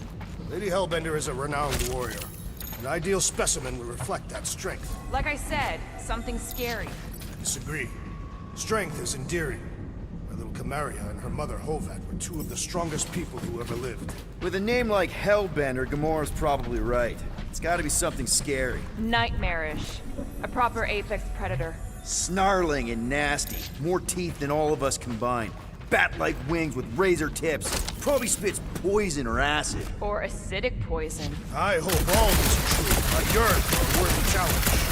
Lady Hellbender is a renowned warrior. An ideal specimen would reflect that strength. Like I said, something scary. I disagree. Strength is endearing. My little Camaria and her mother Hovat were two of the strongest people who ever lived. With a name like Hellbender, Gamora's probably right. It's gotta be something scary. Nightmarish. A proper apex predator. Snarling and nasty. More teeth than all of us combined. Bat-like wings with razor tips. Probably spits poison or acid. Or acidic poison. I hope all this is true. I yearn for a worthy challenge.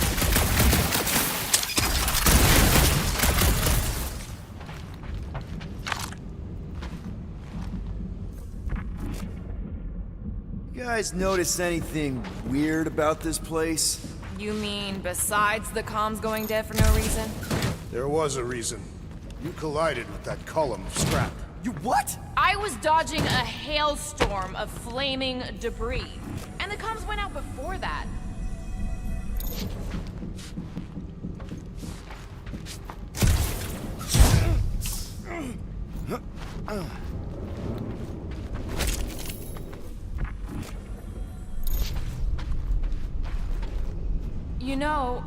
You guys notice anything weird about this place? You mean besides the comms going dead for no reason? There was a reason. You collided with that column of scrap. You what? I was dodging a hailstorm of flaming debris. And the comms went out before that. You know,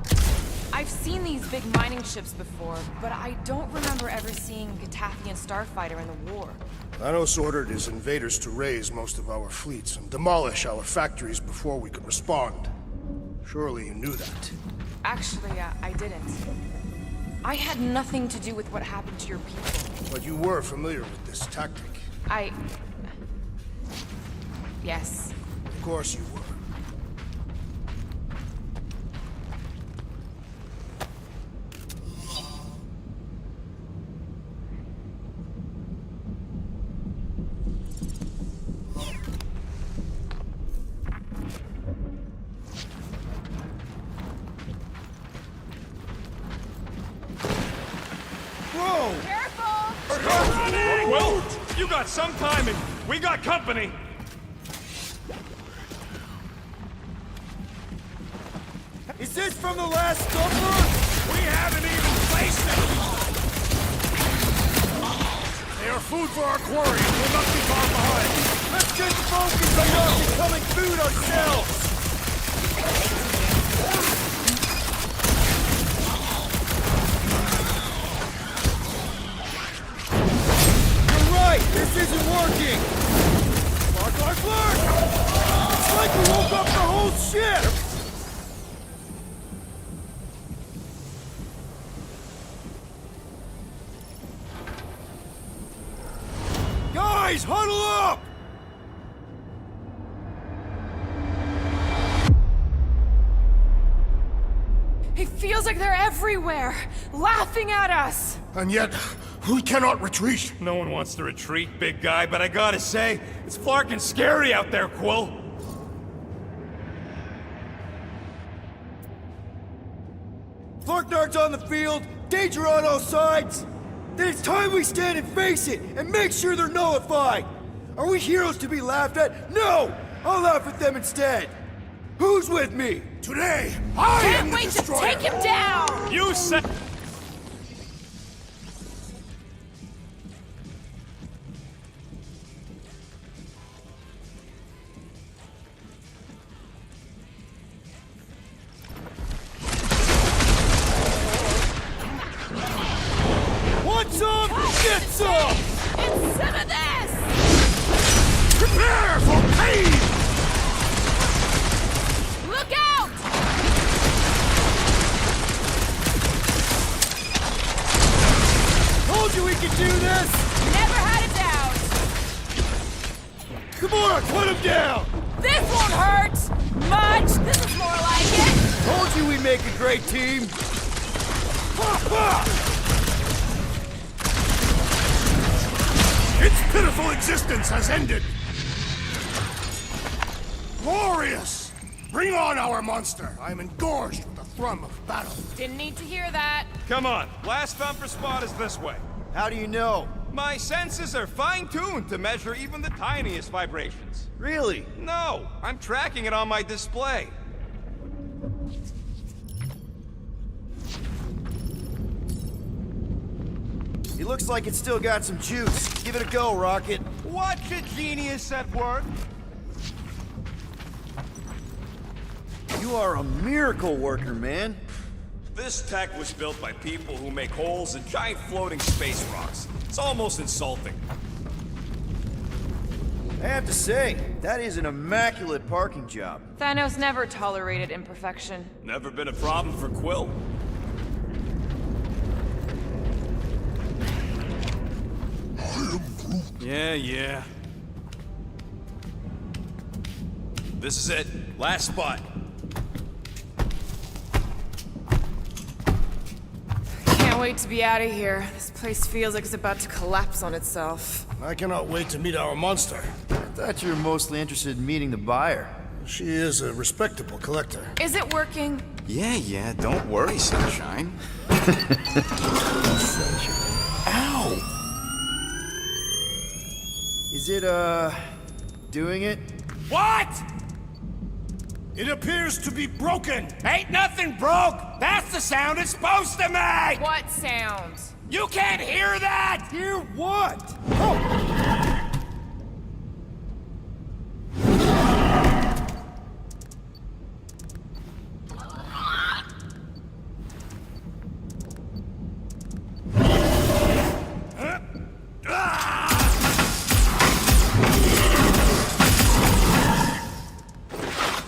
I've seen these big mining ships before, but I don't remember ever seeing a Gatafian starfighter in the war. Thanos ordered his invaders to raise most of our fleets and demolish our factories before we could respond. Surely you knew that. Actually, I didn't. I had nothing to do with what happened to your people. But you were familiar with this tactic. Yes. Of course you were. Quill, you got some timing. We got company. Is this from the last stumper? We haven't even placed it. They are food for our quarry and will not be far behind. Let's get focused on not becoming food ourselves! You're right! This isn't working! Flark! It's like we woke up the whole ship! Guys, huddle up! It feels like they're everywhere, laughing at us. And yet, we cannot retreat. No one wants to retreat, big guy, but I gotta say, it's flarkin' scary out there, Quill. Flarknard's on the field, danger on all sides! Then it's time we stand and face it, and make sure they're nullified! Are we heroes to be laughed at? No! I'll laugh at them instead! Who's with me? Today, I am Can't the wait to destroyer. take him down! You said... can do this! Never had a doubt. Come on, put him down! This won't hurt much. This is more like it. Told you we'd make a great team! Its pitiful existence has ended! Glorious! Bring on our monster! I am engorged with the thrum of battle. Didn't need to hear that. Come on, last thumper spot is this way. How do you know? My senses are fine-tuned to measure even the tiniest vibrations. Really? No, I'm tracking it on my display. It looks like it's still got some juice. Give it a go, Rocket. Watch a genius at work. You are a miracle worker, man. This tech was built by people who make holes in giant floating space rocks. It's almost insulting. I have to say, that is an immaculate parking job. Thanos never tolerated imperfection. Never been a problem for Quill. Yeah. This is it. Last spot. Can't wait to be out of here. This place feels like it's about to collapse on itself. I cannot wait to meet our monster. I thought you were mostly interested in meeting the buyer. She is a respectable collector. Is it working? Yeah, don't worry, Sunshine. Ow! Is it, doing it? What? It appears to be broken! Ain't nothing broke! That's the sound it's supposed to make! What sound? You can't hear that! Hear what?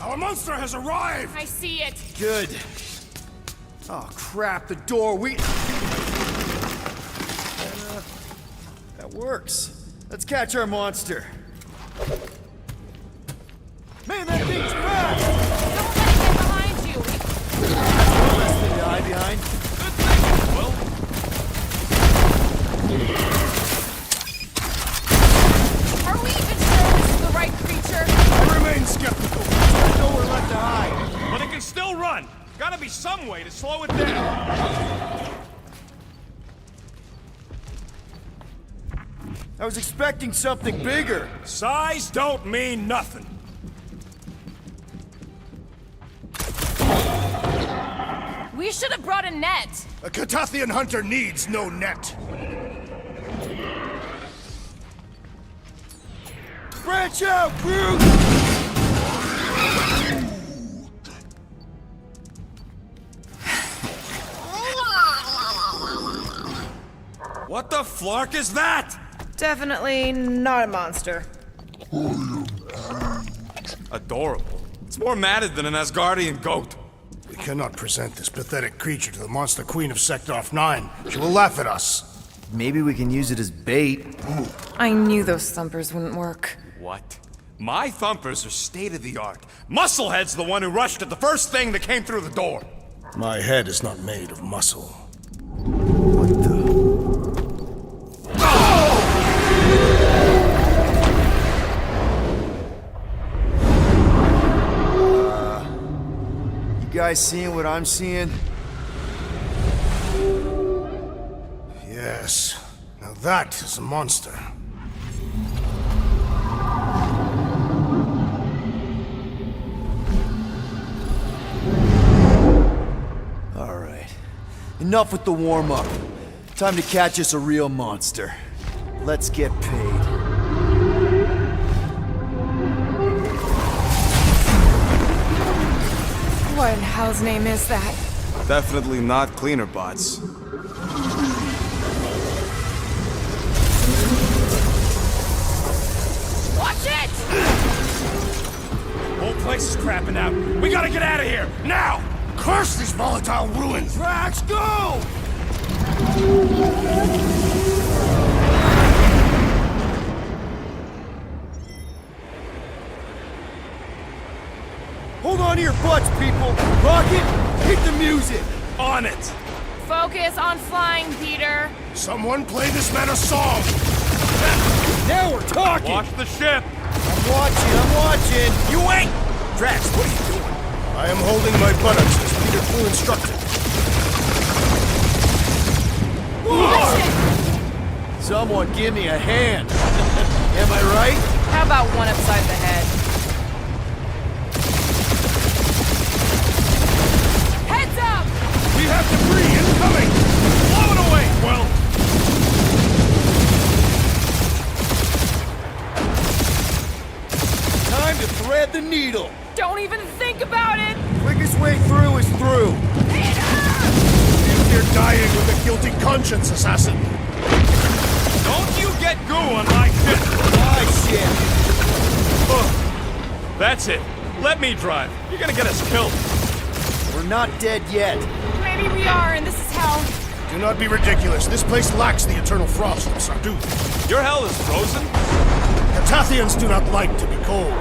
Our monster has arrived! I see it. Good. Oh, crap, the door, that works. Let's catch our monster. Man, that thing's fast! Don't let it get behind you. One less thing to hide behind. Good thinking, Quill. Are we even sure this is the right creature? I remain skeptical. There's nowhere left to hide. But it can still run. Gotta be some way to slow it down. I was expecting something bigger. Size don't mean nothing. We should have brought a net. A Catathian hunter needs no net. Branch out, Groot! What the flark is that? Definitely not a monster. Adorable. It's more matted than an Asgardian goat. We cannot present this pathetic creature to the monster queen of Sector 9. She will laugh at us. Maybe we can use it as bait. I knew those thumpers wouldn't work. What? My thumpers are state-of-the-art. Musclehead's the one who rushed at the first thing that came through the door. My head is not made of muscle. What the? You guys seeing what I'm seeing? Yes. Now that is a monster. All right. Enough with the warm-up. Time to catch us a real monster. Let's get paid. What in hell's name is that? Definitely not cleaner bots. Watch it! Whole place is crapping out. We gotta get out of here, now! Curse these volatile ruins! Drax, go! Hold on to your butts, people! Rocket, hit the music! On it! Focus on flying, Peter. Someone play this man a song! Now we're talking! Watch the ship! I'm watching! You wait! Drax, what are you doing? I am holding my buttocks as Peter Quill instructed. Someone give me a hand! Am I right? How about one upside the head? Heads up! We have debris incoming! Blow it away, Quill! Time to thread the needle! Don't even think about it! Quickest way through is through! You're dying with a guilty conscience, assassin! Don't you get goo on my ship! My shit! That's it. Let me drive. You're gonna get us killed. We're not dead yet. Maybe we are, and this is hell. Do not be ridiculous. This place lacks the eternal frost of Sarduth. Your hell is frozen? The Tathians do not like to be cold.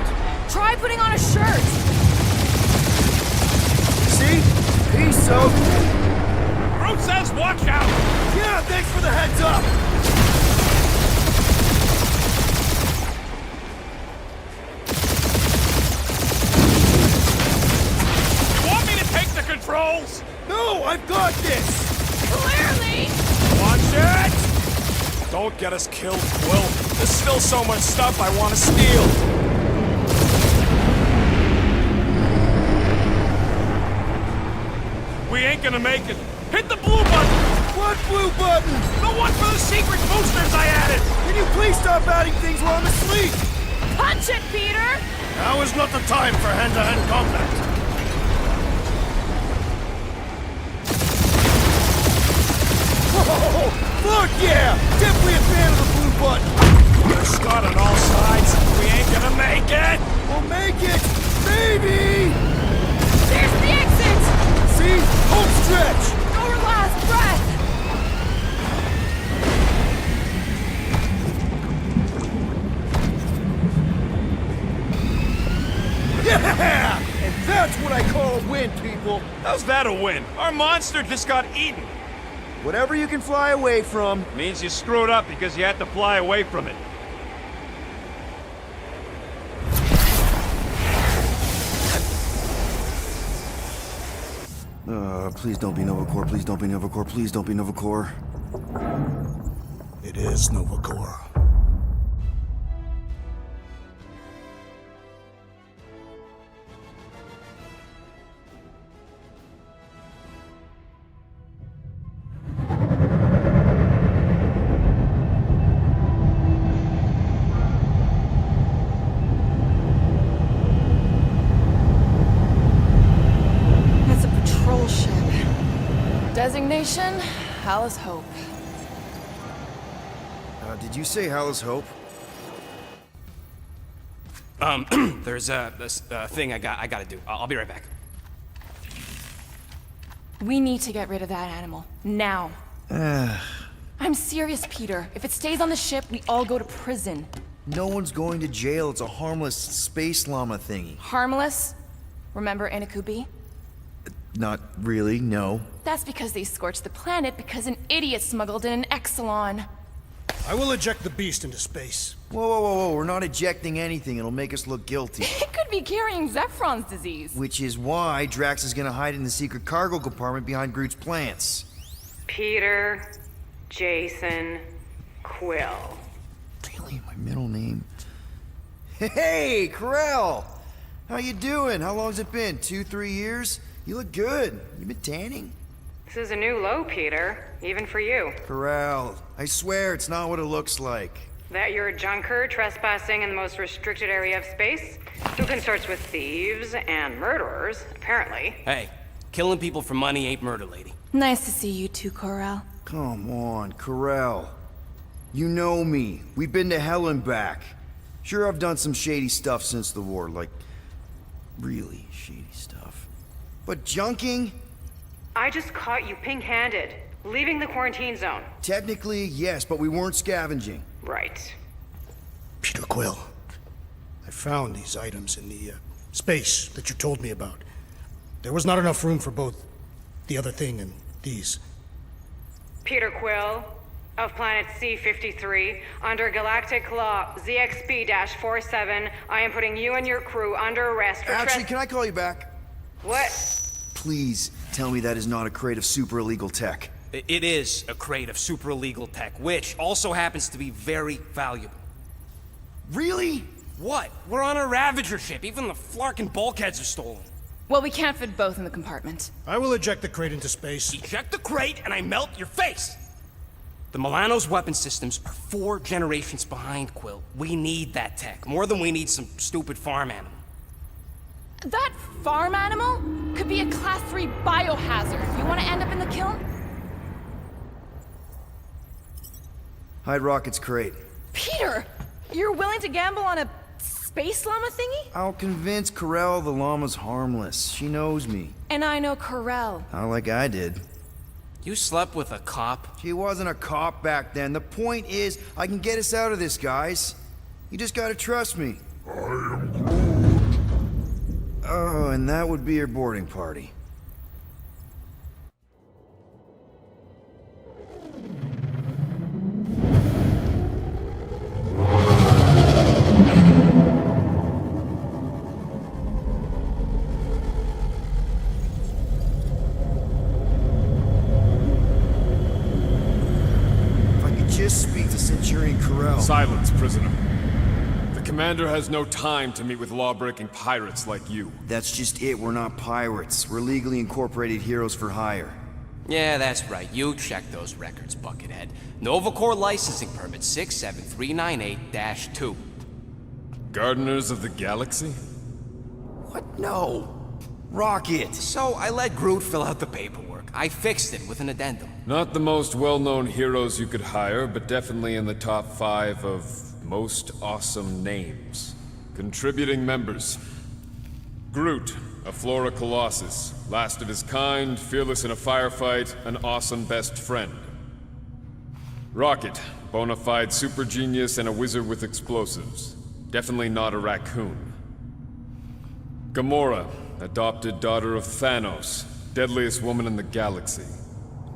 Try putting on a shirt. See? Peace out. Groot says watch out! Yeah, thanks for the heads up! You want me to take the controls? No, I've got this! Clearly! Watch it! Don't get us killed, Quill. There's still so much stuff I want to steal. We ain't gonna make it. Hit the blue button! What blue button? The one for the secret boosters I added! Can you please stop adding things while I'm asleep? Punch it, Peter! Now is not the time for hand-to-hand combat. Oh, fuck yeah! Definitely a fan of the blue button! We're Scott on all sides. We ain't gonna make it! We'll make it! Maybe! There's the exit! See? Home stretch! Our last breath! Yeah! And that's what I call a win, people! How's that a win? Our monster just got eaten. Whatever you can fly away from. Means you screwed up because you had to fly away from it. Please don't be Novacore, please don't be Novacore, please don't be Novacore. It is Novacore. That's a patrol ship. Designation, Hallis Hope. Did you say Hallis Hope? There's this thing I gotta do. I'll be right back. We need to get rid of that animal. Now. I'm serious, Peter. If it stays on the ship, we all go to prison. No one's going to jail. It's a harmless space llama thingy. Harmless? Remember Inakubi? Not really, no. That's because they scorched the planet because an idiot smuggled in an Exelon. I will eject the beast into space. Whoa. We're not ejecting anything. It'll make us look guilty. It could be carrying Zephron's disease. Which is why Drax is gonna hide in the secret cargo compartment behind Groot's plants. Peter, Jason, Quill. Really? My middle name? Hey, Corell! How you doing? How long's it been? 2-3 years? You look good. You been tanning? This is a new low, Peter, even for you. Corral, I swear it's not what it looks like. That you're a junker trespassing in the most restricted area of space, who consorts with thieves and murderers, apparently. Hey, killing people for money ain't murder, lady. Nice to see you too, Corral. Come on, Corral. You know me. We've been to hell and back. Sure, I've done some shady stuff since the war, like really shady stuff. But junking? I just caught you pink-handed, leaving the quarantine zone. Technically, yes, but we weren't scavenging. Right. Peter Quill. I found these items in the space that you told me about. There was not enough room for both the other thing and these. Peter Quill, of planet C-53, under Galactic Law ZXB-47, I am putting you and your crew under arrest for Actually, can I call you back? What? Please tell me that is not a crate of super illegal tech. It is a crate of super illegal tech, which also happens to be very valuable. Really? What? We're on a Ravager ship. Even the Flarkin bulkheads are stolen. Well, we can't fit both in the compartment. I will eject the crate into space. Eject the crate and I melt your face! The Milano's weapon systems are 4 generations behind, Quill. We need that tech, more than we need some stupid farm animal. That farm animal could be a Class 3 biohazard. You want to end up in the kiln? Hide Rocket's crate. Peter! You're willing to gamble on a space llama thingy? I'll convince Corell the llama's harmless. She knows me. And I know Corell. Not like I did. You slept with a cop? She wasn't a cop back then. The point is, I can get us out of this, guys. You just gotta trust me. I am Groot. Oh, and that would be your boarding party. Just speak to Centurion Corell. Silence, prisoner. The commander has no time to meet with law-breaking pirates like you. That's just it. We're not pirates. We're legally incorporated heroes for hire. Yeah, that's right. You check those records, Buckethead. Novacore licensing permit 67398-2. Gardeners of the Galaxy? What? No. Rocket. So I let Groot fill out the paperwork. I fixed it with an addendum. Not the most well-known heroes you could hire, but definitely in the top 5 of most awesome names. Contributing members. Groot, a Flora Colossus, last of his kind, fearless in a firefight, an awesome best friend. Rocket, bona fide super genius and a wizard with explosives. Definitely not a raccoon. Gamora, adopted daughter of Thanos, deadliest woman in the galaxy.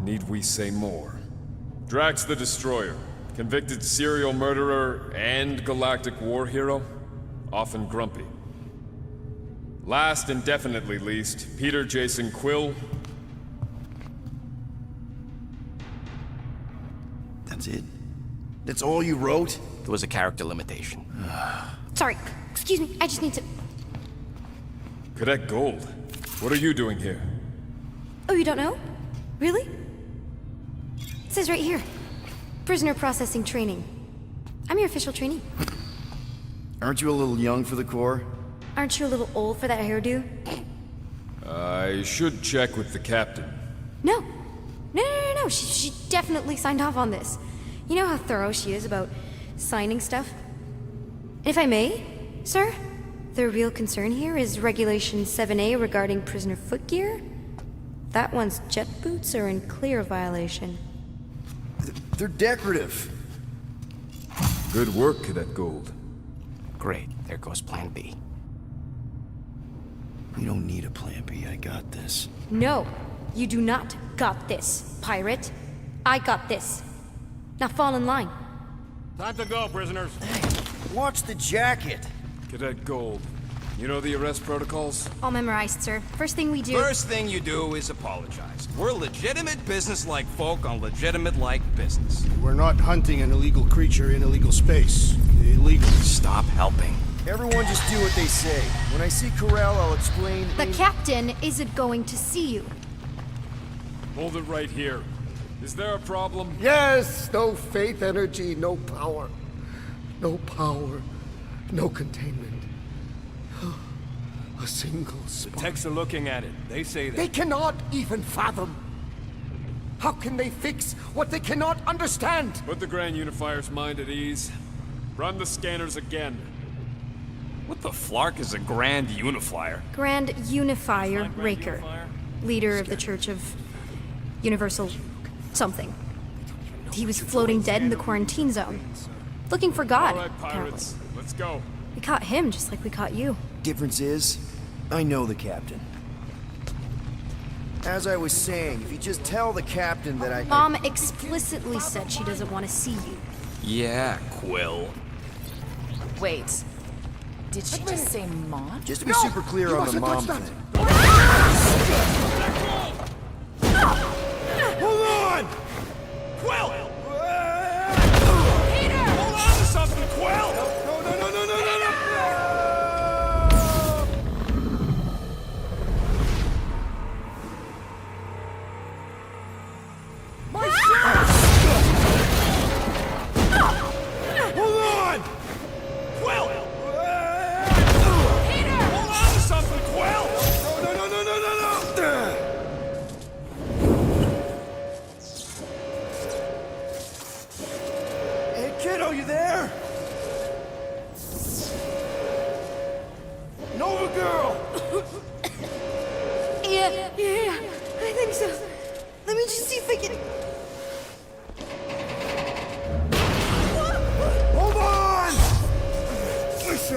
Need we say more? Drax the Destroyer, convicted serial murderer and galactic war hero, often grumpy. Last and definitely least, Peter Jason Quill. That's it? That's all you wrote? There was a character limitation. Sorry, excuse me, I just need to... Cadet Gold, what are you doing here? Oh, you don't know? Really? It says right here. Prisoner processing training. I'm your official trainee. Aren't you a little young for the Corps? Aren't you a little old for that hairdo? I should check with the captain. No. No. She definitely signed off on this. You know how thorough she is about signing stuff? If I may, sir, the real concern here is Regulation 7A regarding prisoner footgear. That one's jet boots are in clear violation. They're decorative. Good work, Cadet Gold. Great, there goes Plan B. We don't need a plan B, I got this. No, you do not got this, pirate. I got this. Now fall in line. Time to go, prisoners. Watch the jacket. Cadet Gold, you know the arrest protocols? All memorized, sir. First thing we do... First thing you do is apologize. We're legitimate business-like folk on legitimate-like business. We're not hunting an illegal creature in illegal space. Illegal. Stop helping. Everyone just do what they say. When I see Corell, I'll explain... The captain isn't going to see you. Hold it right here. Is there a problem? Yes! No faith energy, no power. No power, no containment. A single spark. The techs are looking at it. They say that. They cannot even fathom. How can they fix what they cannot understand? Put the Grand Unifier's mind at ease. Run the scanners again. What the flark is a Grand Unifier? Grand Unifier Raker. Leader of the Church of Universal something. He was floating dead in the quarantine zone. Looking for God, All right, pirates. Let's go. We caught him just like we caught you. Difference is, I know the captain. As I was saying, if you just tell the captain that I... Mom explicitly said she doesn't want to see you. Yeah, Quill. Wait. Did she just say mom? Just to be super clear on the mom thing. Hold on! Quill! Peter! Hold on to something, Quill! No. Hold on! Quill! Peter! Hold on to something, Quill! No. Hey, kiddo, you there? Nova girl! Yeah, I think so. Let me just see if I can... Hold on! Wish I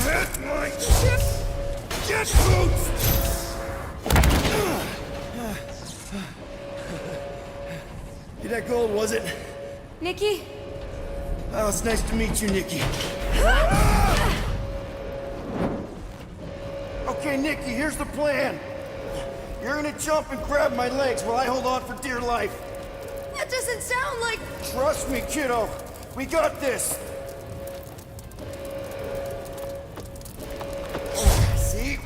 had my jet boots! Get that gold, was it? Nikki? Oh, it's nice to meet you, Nikki. Okay, Nikki, here's the plan. You're gonna jump and grab my legs while I hold on for dear life. That doesn't sound like... Trust me, kiddo. We got this. See?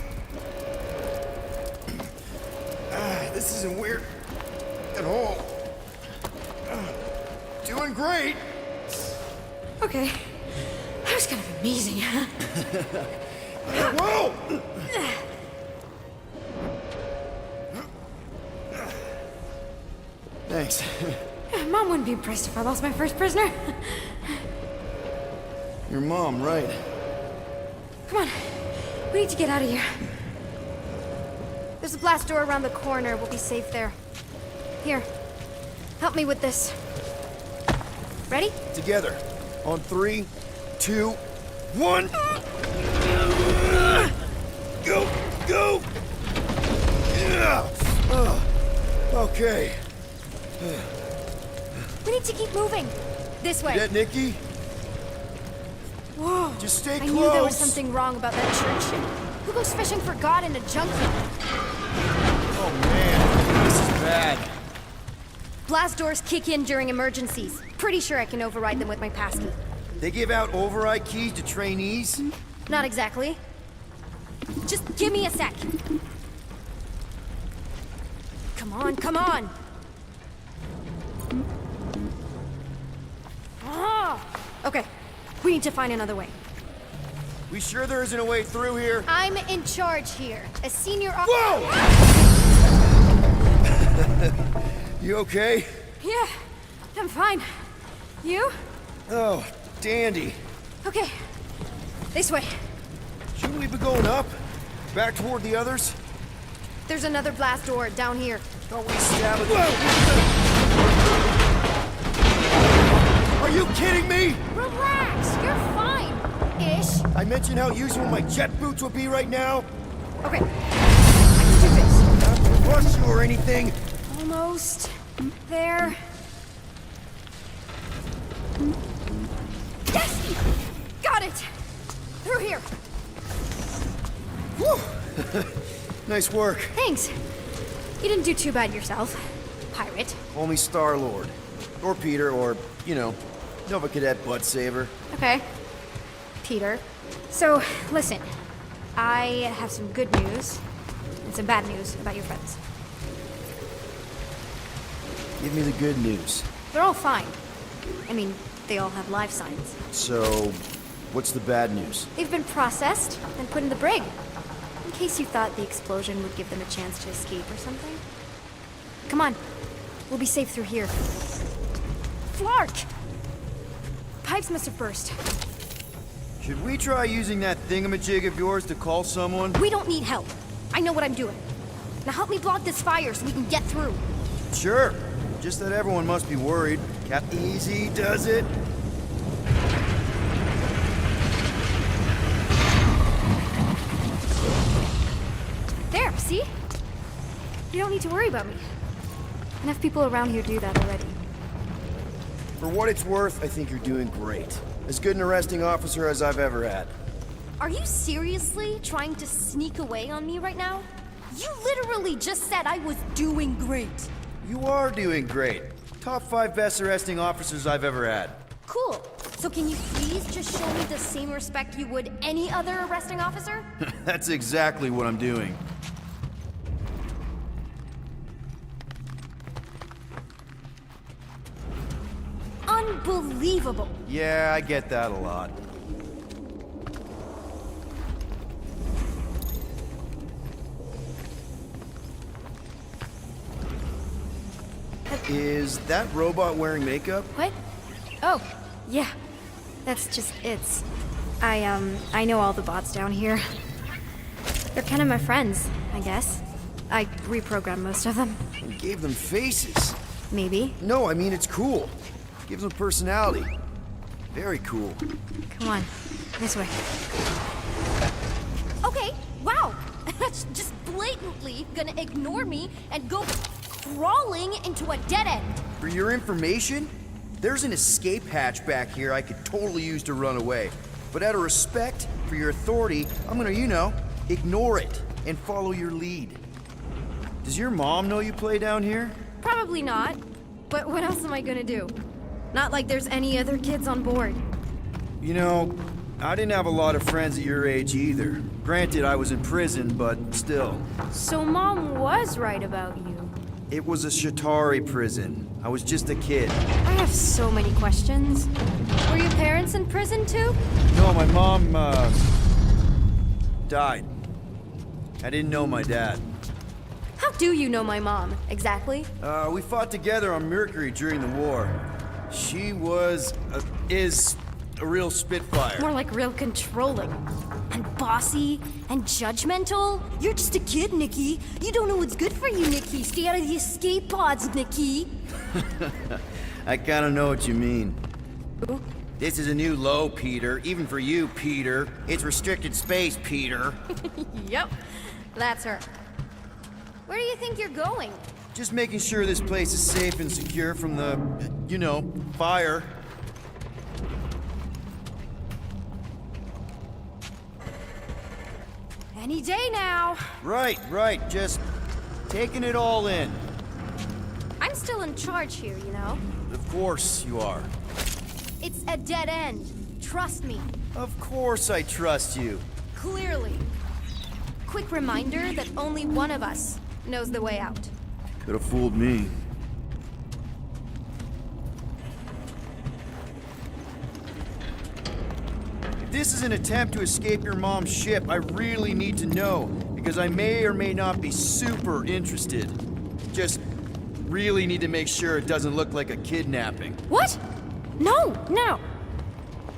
This isn't weird at all. Doing great. Okay. That was kind of amazing. Whoa! Thanks. Mom wouldn't be impressed if I lost my first prisoner. Your mom, right? Come on. We need to get out of here. There's a blast door around the corner. We'll be safe there. Here. Help me with this. Ready? Together. On 3, 2, 1. Go! Yeah. Okay. We need to keep moving. This way. You dead, Nikki? Whoa. Just stay I close. knew there was something wrong about that church. Who goes fishing for God in a junkyard? Oh man, this is bad. Blast doors kick in during emergencies. Pretty sure I can override them with my passkey. They give out override keys to trainees? Not exactly. Just give me a sec. Come on. Ah! Okay, we need to find another way. We sure there isn't a way through here? I'm in charge here. As senior Whoa! You okay? Yeah, I'm fine. You? Oh, dandy. Okay, this way. Shouldn't we be going up? Back toward the others? There's another blast door down here. Don't we stab it? Are you kidding me? Relax, you're fine. Ish. I mentioned how useful my jet boots will be right now. Okay, I can do this. Not to rush you or anything. Almost there. Yes! Got it! Through here. Whew. Nice work. Thanks. You didn't do too bad yourself, pirate. Only Star-Lord. Or Peter, or, you know, Nova Cadet Butt Saver. Okay. Peter. So, listen. I have some good news and some bad news about your friends. Give me the good news. They're all fine. I mean, they all have life signs. So, what's the bad news? They've been processed and put in the brig. In case you thought the explosion would give them a chance to escape or something. Come on. We'll be safe through here. Flark! Pipes must have burst. Should we try using that thingamajig of yours to call someone? We don't need help. I know what I'm doing. Now help me block this fire so we can get through. Sure. Just that everyone must be worried. Cap Easy does it. See? You don't need to worry about me. Enough people around here do that already. For what it's worth, I think you're doing great. As good an arresting officer as I've ever had. Are you seriously trying to sneak away on me right now? You literally just said I was doing great. You are doing great. Top 5 best arresting officers I've ever had. Cool. So can you please just show me the same respect you would any other arresting officer? That's exactly what I'm doing. Unbelievable. Yeah, I get that a lot. Is that robot wearing makeup? What? Oh, yeah. That's just it's. I know all the bots down here. They're kind of my friends, I guess. I reprogrammed most of them. You gave them faces. Maybe. No, I mean it's cool. Gives them personality. Very cool. Come on, this way. Okay, wow! That's just blatantly gonna ignore me and go crawling into a dead end. For your information, there's an escape hatch back here I could totally use to run away. But out of respect for your authority, I'm gonna, ignore it and follow your lead. Does your mom know you play down here? Probably not. But what else am I gonna do? Not like there's any other kids on board. You know, I didn't have a lot of friends at your age either. Granted, I was in prison, but still. So Mom was right about you. It was a Shatari prison. I was just a kid. I have so many questions. Were your parents in prison too? No, my mom, died. I didn't know my dad. How do you know my mom, exactly? We fought together on Mercury during the war. She is a real spitfire. More like real controlling. And bossy and judgmental. You're just a kid, Nikki. You don't know what's good for you, Nikki. Stay out of the escape pods, Nikki. I kinda know what you mean. Ooh. This is a new low, Peter. Even for you, Peter. It's restricted space, Peter. Yep, that's her. Where do you think you're going? Just making sure this place is safe and secure from the, fire. Any day now. Right. Just taking it all in. I'm still in charge here, you know? Of course you are. It's a dead end. Trust me. Of course I trust you. Clearly. Quick reminder that only one of us knows the way out. Could have fooled me. If this is an attempt to escape your mom's ship, I really need to know, because I may or may not be super interested. Just really need to make sure it doesn't look like a kidnapping. What? No.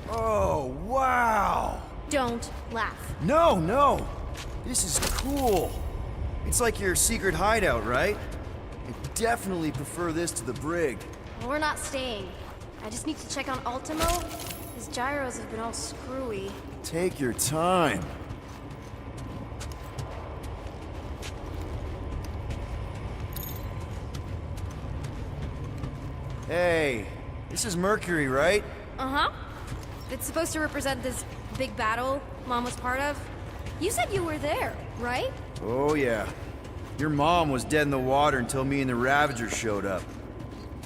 Oh, wow! Don't laugh. No! This is cool. It's like your secret hideout, right? I definitely prefer this to the brig. We're not staying. I just need to check on Ultimo. His gyros have been all screwy. Take your time. Hey, this is Mercury, right? Uh-huh. It's supposed to represent this big battle Mom was part of. You said you were there, right? Oh, yeah. Your mom was dead in the water until me and the Ravagers showed up.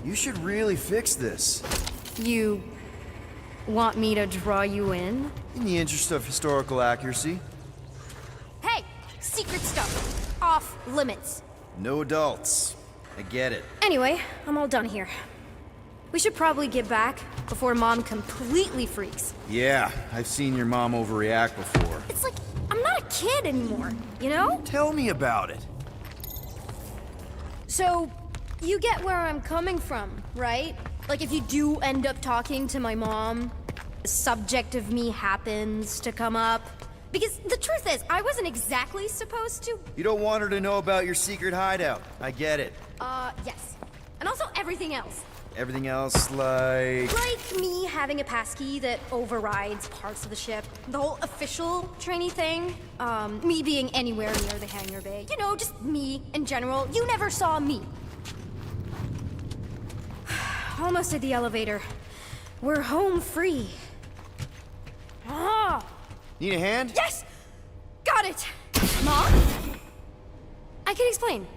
You should really fix this. You want me to draw you in? In the interest of historical accuracy. Hey! Secret stuff. Off limits. No adults. I get it. Anyway, I'm all done here. We should probably get back before Mom completely freaks. Yeah, I've seen your mom overreact before. It's like, I'm not a kid anymore, you know? Tell me about it. So, you get where I'm coming from, right? Like if you do end up talking to my mom, the subject of me happens to come up. Because the truth is, I wasn't exactly supposed to. You don't want her to know about your secret hideout. I get it. Yes. And also everything else. Everything else, like... Like me having a passkey that overrides parts of the ship. The whole official trainee thing. Me being anywhere near the hangar bay. You know, just me in general. You never saw me. Almost at the elevator. We're home free. Ah! Need a hand? Yes! Got it! Mom? I can explain.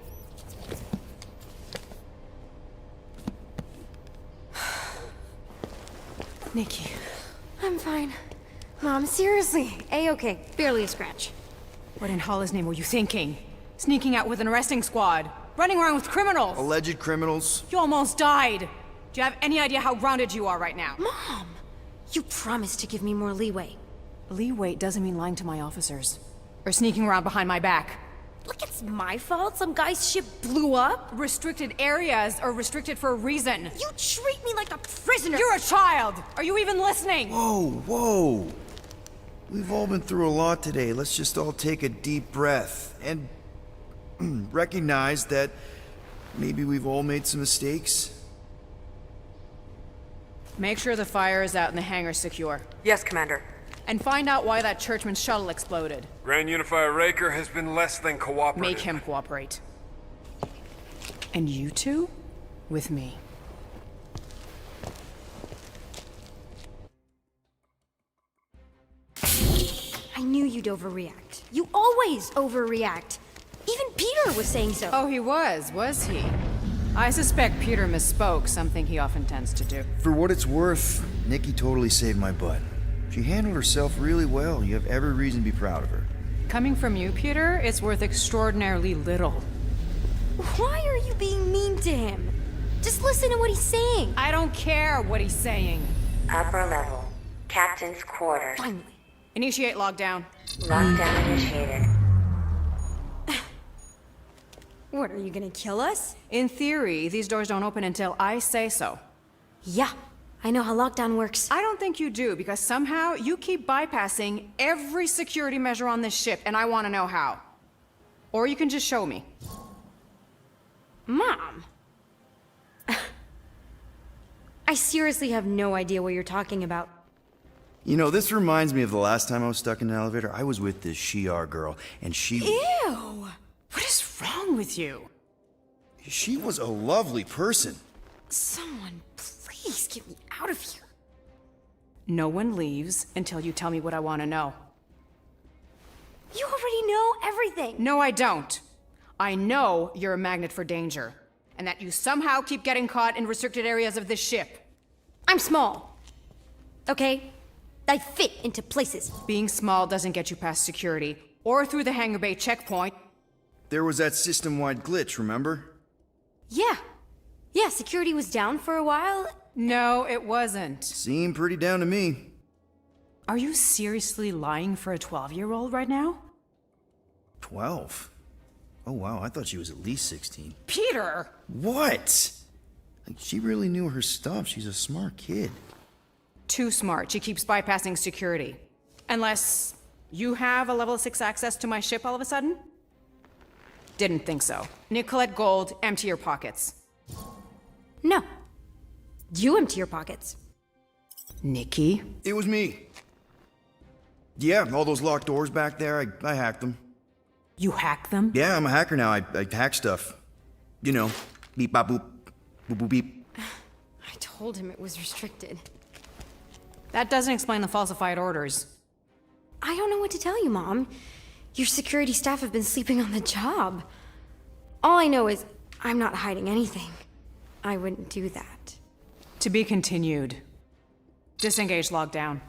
Nikki. I'm fine. Mom, seriously. A-okay. Barely a scratch. What in Hollis' name were you thinking? Sneaking out with an arresting squad? Running around with criminals? Alleged criminals? You almost died! Do you have any idea how grounded you are right now? Mom! You promised to give me more leeway. Leeway doesn't mean lying to my officers. Or sneaking around behind my back. Like it's my fault some guy's ship blew up? Restricted areas are restricted for a reason. You treat me like a prisoner! You're a child! Are you even listening? Whoa, whoa. We've all been through a lot today. Let's just all take a deep breath and recognize that maybe we've all made some mistakes. Make sure the fire is out and the hangar secure. Yes, Commander. And find out why that churchman's shuttle exploded. Grand Unifier Raker has been less than cooperative. Make him cooperate. And you two? With me. I knew you'd overreact. You always overreact. Even Peter was saying so. Oh, he was he? I suspect Peter misspoke, something he often tends to do. For what it's worth, Nikki totally saved my butt. She handled herself really well. You have every reason to be proud of her. Coming from you, Peter, it's worth extraordinarily little. Why are you being mean to him? Just listen to what he's saying. I don't care what he's saying. Upper level. Captain's quarters. Finally. Initiate lockdown. Lockdown initiated. What, are you gonna kill us? In theory, these doors don't open until I say so. Yeah, I know how lockdown works. I don't think you do, because somehow you keep bypassing every security measure on this ship, and I want to know how. Or you can just show me. Mom! I seriously have no idea what you're talking about. You know, this reminds me of the last time I was stuck in an elevator. I was with this Shi'ar girl, and she... Ew! What is wrong with you? She was a lovely person. Someone, please get me out of here. No one leaves until you tell me what I want to know. You already know everything. No, I don't. I know you're a magnet for danger, and that you somehow keep getting caught in restricted areas of this ship. I'm small. Okay? I fit into places. Being small doesn't get you past security, or through the hangar bay checkpoint. There was that system-wide glitch, remember? Yeah. Yeah, security was down for a while. No, it wasn't. Seemed pretty down to me. Are you seriously lying for a 12-year-old right now? 12? Oh wow, I thought she was at least 16. Peter! What? Like, she really knew her stuff. She's a smart kid. Too smart. She keeps bypassing security. Unless you have a level 6 access to my ship all of a sudden? Didn't think so. Nicolette Gold, empty your pockets. No. You empty your pockets. Nikki? It was me. Yeah, all those locked doors back there, I hacked them. You hacked them? Yeah, I'm a hacker now. I hack stuff. You know, beep bop boop, boop boop beep. I told him it was restricted. That doesn't explain the falsified orders. I don't know what to tell you, Mom. Your security staff have been sleeping on the job. All I know is I'm not hiding anything. I wouldn't do that. To be continued. Disengage lockdown.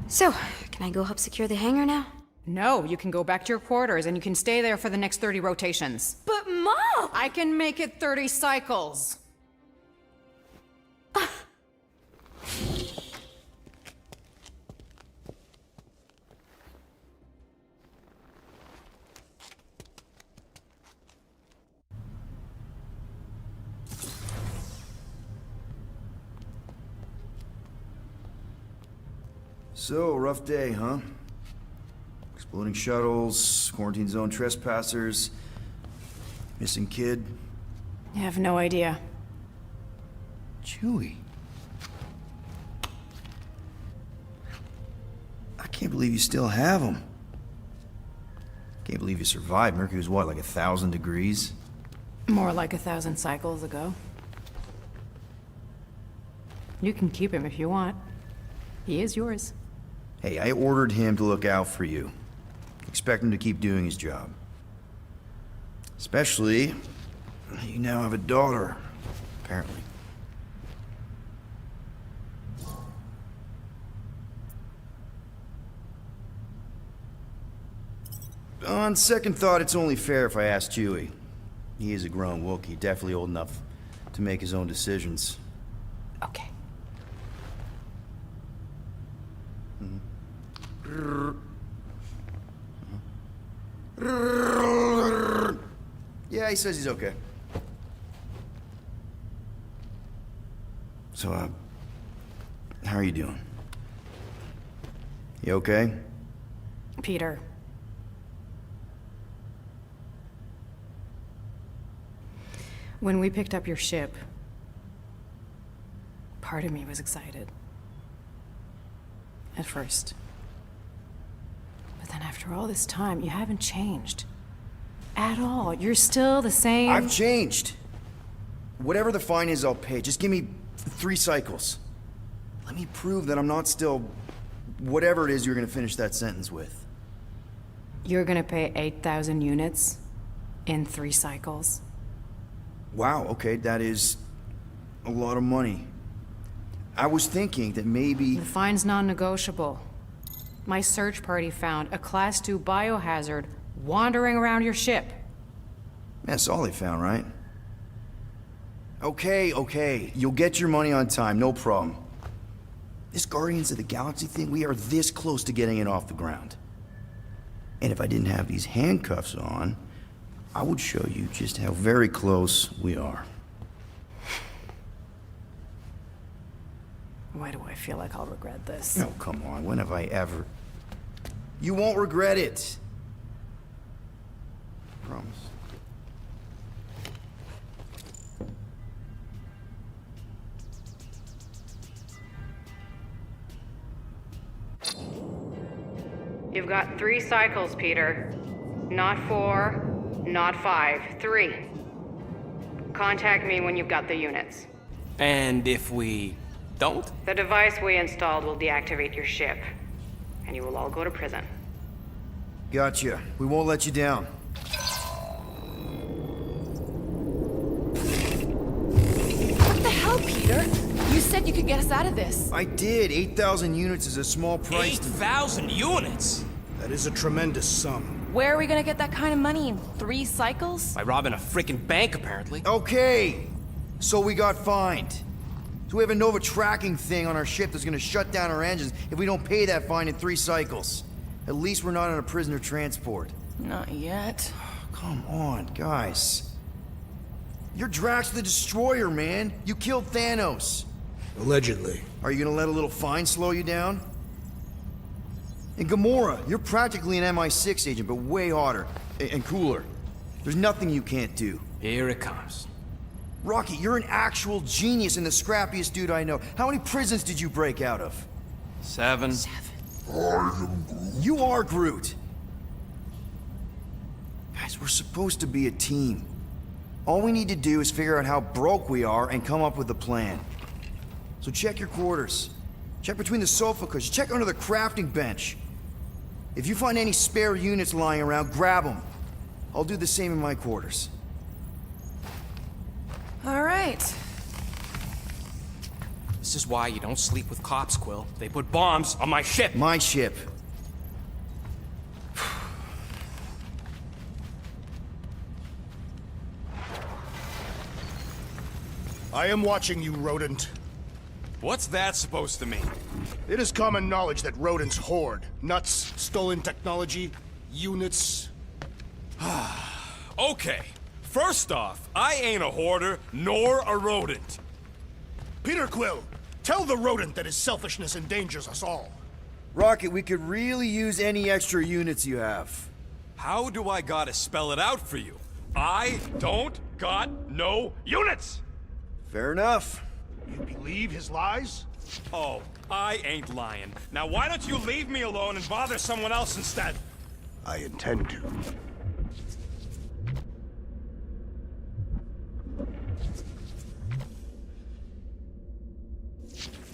So, can I go help secure the hangar now? No, you can go back to your quarters and you can stay there for the next 30 rotations. But Mom! I can make it 30 cycles. So, rough day, huh? Exploding shuttles, quarantine zone trespassers, missing kid. I have no idea. Chewie. I can't believe you still have them. Can't believe you survived. Mercury was what, like 1,000 degrees? More like 1,000 cycles ago. You can keep him if you want. He is yours. Hey, I ordered him to look out for you. Expect him to keep doing his job. Especially, you now have a daughter, apparently. On second thought, it's only fair if I ask Chewie. He is a grown Wookiee, definitely old enough to make his own decisions. Okay. Yeah, he says he's okay. So, how are you doing? You okay? Peter. When we picked up your ship, part of me was excited. At first. But then after all this time, you haven't changed. At all. You're still the same. I've changed. Whatever the fine is, I'll pay. Just give me 3 cycles. Let me prove that I'm not still... whatever it is you're gonna finish that sentence with. You're gonna pay 8,000 units in 3 cycles. Wow, okay, that is a lot of money. I was thinking that maybe... The fine's non-negotiable. My search party found a Class 2 biohazard wandering around your ship. That's all they found, right? Okay. You'll get your money on time, no problem. This Guardians of the Galaxy thing, we are this close to getting it off the ground. And if I didn't have these handcuffs on, I would show you just how very close we are. Why do I feel like I'll regret this? Oh, come on, when have I ever... You won't regret it. Promise. You've got 3 cycles, Peter. Not 4, not 5, 3. Contact me when you've got the units. And if we don't? The device we installed will deactivate your ship, and you will all go to prison. Gotcha. We won't let you down. What the hell, Peter? You said you could get us out of this. I did. 8,000 units is a small price. 8,000 units? That is a tremendous sum. Where are we gonna get that kind of money in 3 cycles? By robbing a freaking bank, apparently. Okay. So we got fined. So we have a Nova tracking thing on our ship that's gonna shut down our engines if we don't pay that fine in 3 cycles. At least we're not on a prisoner transport. Not yet. Come on, guys. You're Drax the Destroyer, man. You killed Thanos. Allegedly. Are you gonna let a little fine slow you down? And Gamora, you're practically an MI6 agent, but way hotter. And cooler. There's nothing you can't do. Here it comes. Rocky, you're an actual genius and the scrappiest dude I know. How many prisons did you break out of? 7. You are Groot. Guys, we're supposed to be a team. All we need to do is figure out how broke we are and come up with a plan. So check your quarters. Check between the sofa cushions. Check under the crafting bench. If you find any spare units lying around, grab them. I'll do the same in my quarters. All right. This is why you don't sleep with cops, Quill. They put bombs on my ship. My ship. I am watching you, rodent. What's that supposed to mean? It is common knowledge that rodents hoard nuts, stolen technology, units. Okay, first off, I ain't a hoarder nor a rodent. Peter Quill, tell the rodent that his selfishness endangers us all. Rocket, we could really use any extra units you have. How do I gotta spell it out for you? I don't got no units! Fair enough. You believe his lies? Oh, I ain't lying. Now why don't you leave me alone and bother someone else instead? I intend to.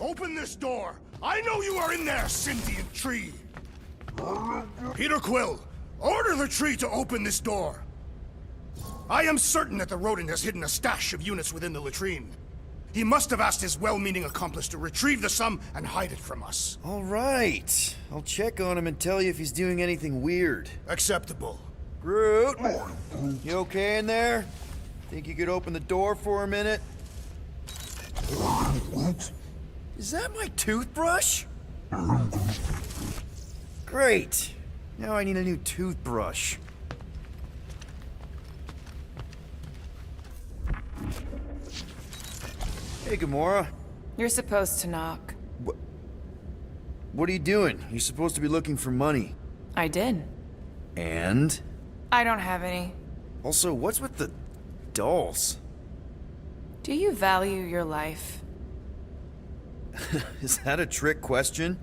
Open this door! I know you are in there, sentient tree! Peter Quill, order the tree to open this door! I am certain that the rodent has hidden a stash of units within the latrine. He must have asked his well-meaning accomplice to retrieve the sum and hide it from us. All right. I'll check on him and tell you if he's doing anything weird. Acceptable. Groot, you okay in there? Think you could open the door for a minute? Is that my toothbrush? Great. Now I need a new toothbrush. Hey, Gamora. You're supposed to knock. What are you doing? You're supposed to be looking for money. I did. And? I don't have any. Also, what's with the dolls? Do you value your life? Is that a trick question?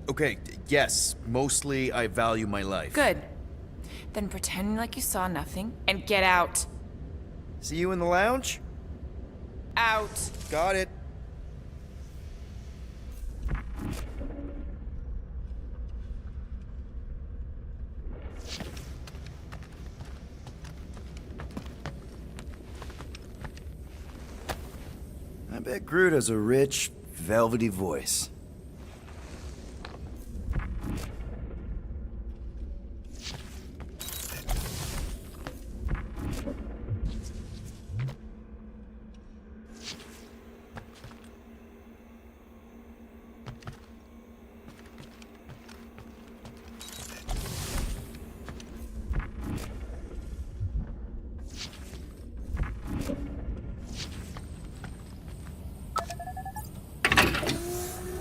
Okay, yes, mostly I value my life. Good. Then pretend like you saw nothing and get out. See you in the lounge? Out. Got it. I bet Groot has a rich, velvety voice.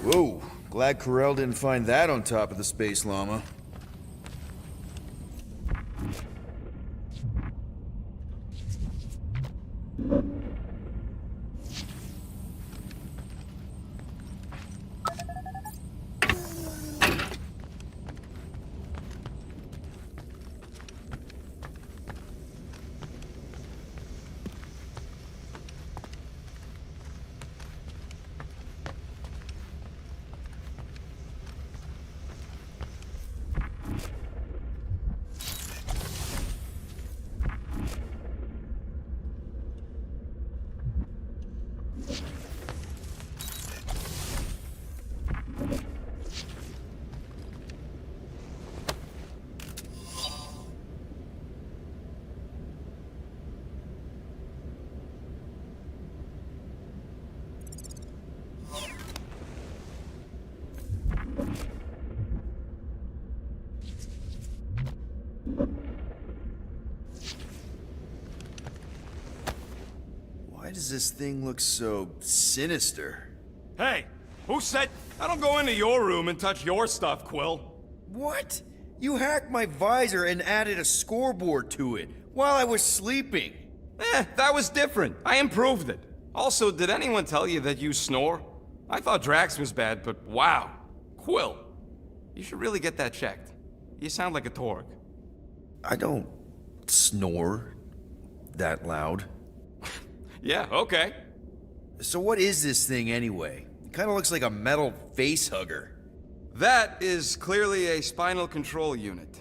Whoa, glad Corel didn't find that on top of the space llama. Why does this thing look so sinister? Hey, who said... I don't go into your room and touch your stuff, Quill. What? You hacked my visor and added a scoreboard to it while I was sleeping. That was different. I improved it. Also, did anyone tell you that you snore? I thought Drax was bad, but wow. Quill, you should really get that checked. You sound like a Torg. I don't snore that loud. Yeah, okay. So what is this thing anyway? It kind of looks like a metal face hugger. That is clearly a spinal control unit.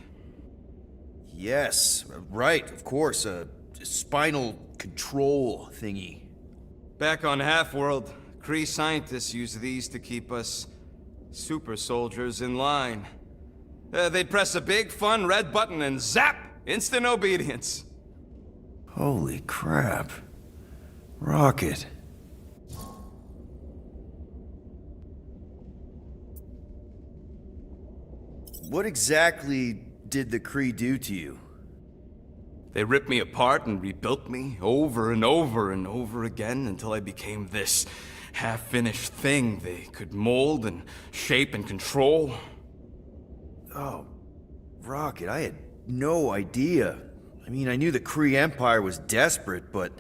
Yes, right, of course, a spinal control thingy. Back on Half-World, Kree scientists use these to keep us super soldiers in line. They'd press a big, fun red button and zap! Instant obedience. Holy crap. Rocket. What exactly did the Kree do to you? They ripped me apart and rebuilt me over and over and over again until I became this half-finished thing they could mold and shape and control. Oh, Rocket, I had no idea. I mean, I knew the Kree Empire was desperate, but...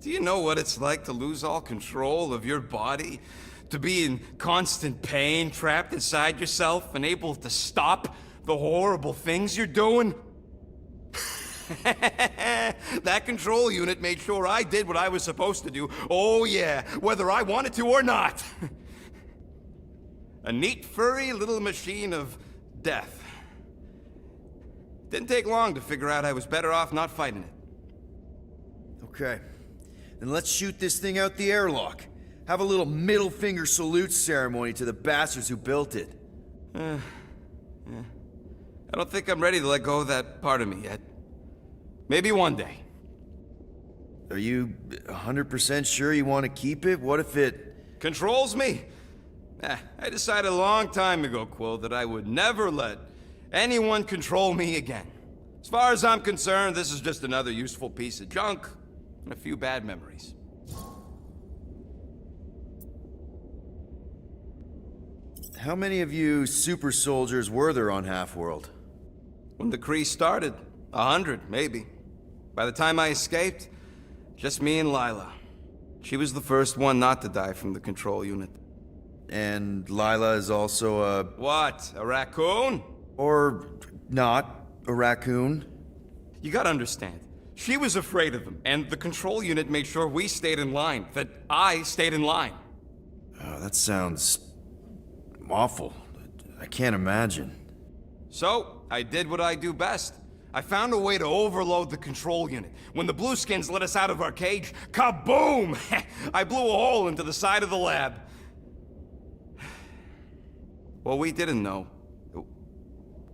Do you know what it's like to lose all control of your body? To be in constant pain, trapped inside yourself, unable to stop the horrible things you're doing? That control unit made sure I did what I was supposed to do. Oh yeah, whether I wanted to or not. A neat, furry little machine of death. Didn't take long to figure out I was better off not fighting it. Okay. Then let's shoot this thing out the airlock. Have a little middle finger salute ceremony to the bastards who built it. Yeah. I don't think I'm ready to let go of that part of me yet. Maybe one day. Are you 100% sure you want to keep it? What if it... Controls me? I decided a long time ago, Quill, that I would never let anyone control me again. As far as I'm concerned, this is just another useful piece of junk and a few bad memories. How many of you super soldiers were there on Half-World? When the Kree started, 100, maybe. By the time I escaped, just me and Lila. She was the first one not to die from the control unit. And Lila is also a... What? A raccoon? Or not a raccoon? You gotta understand. She was afraid of them, and the control unit made sure we stayed in line, that I stayed in line. Oh, that sounds... awful. I can't imagine. So, I did what I do best. I found a way to overload the control unit. When the Blueskins let us out of our cage, kaboom! I blew a hole into the side of the lab. What we didn't know,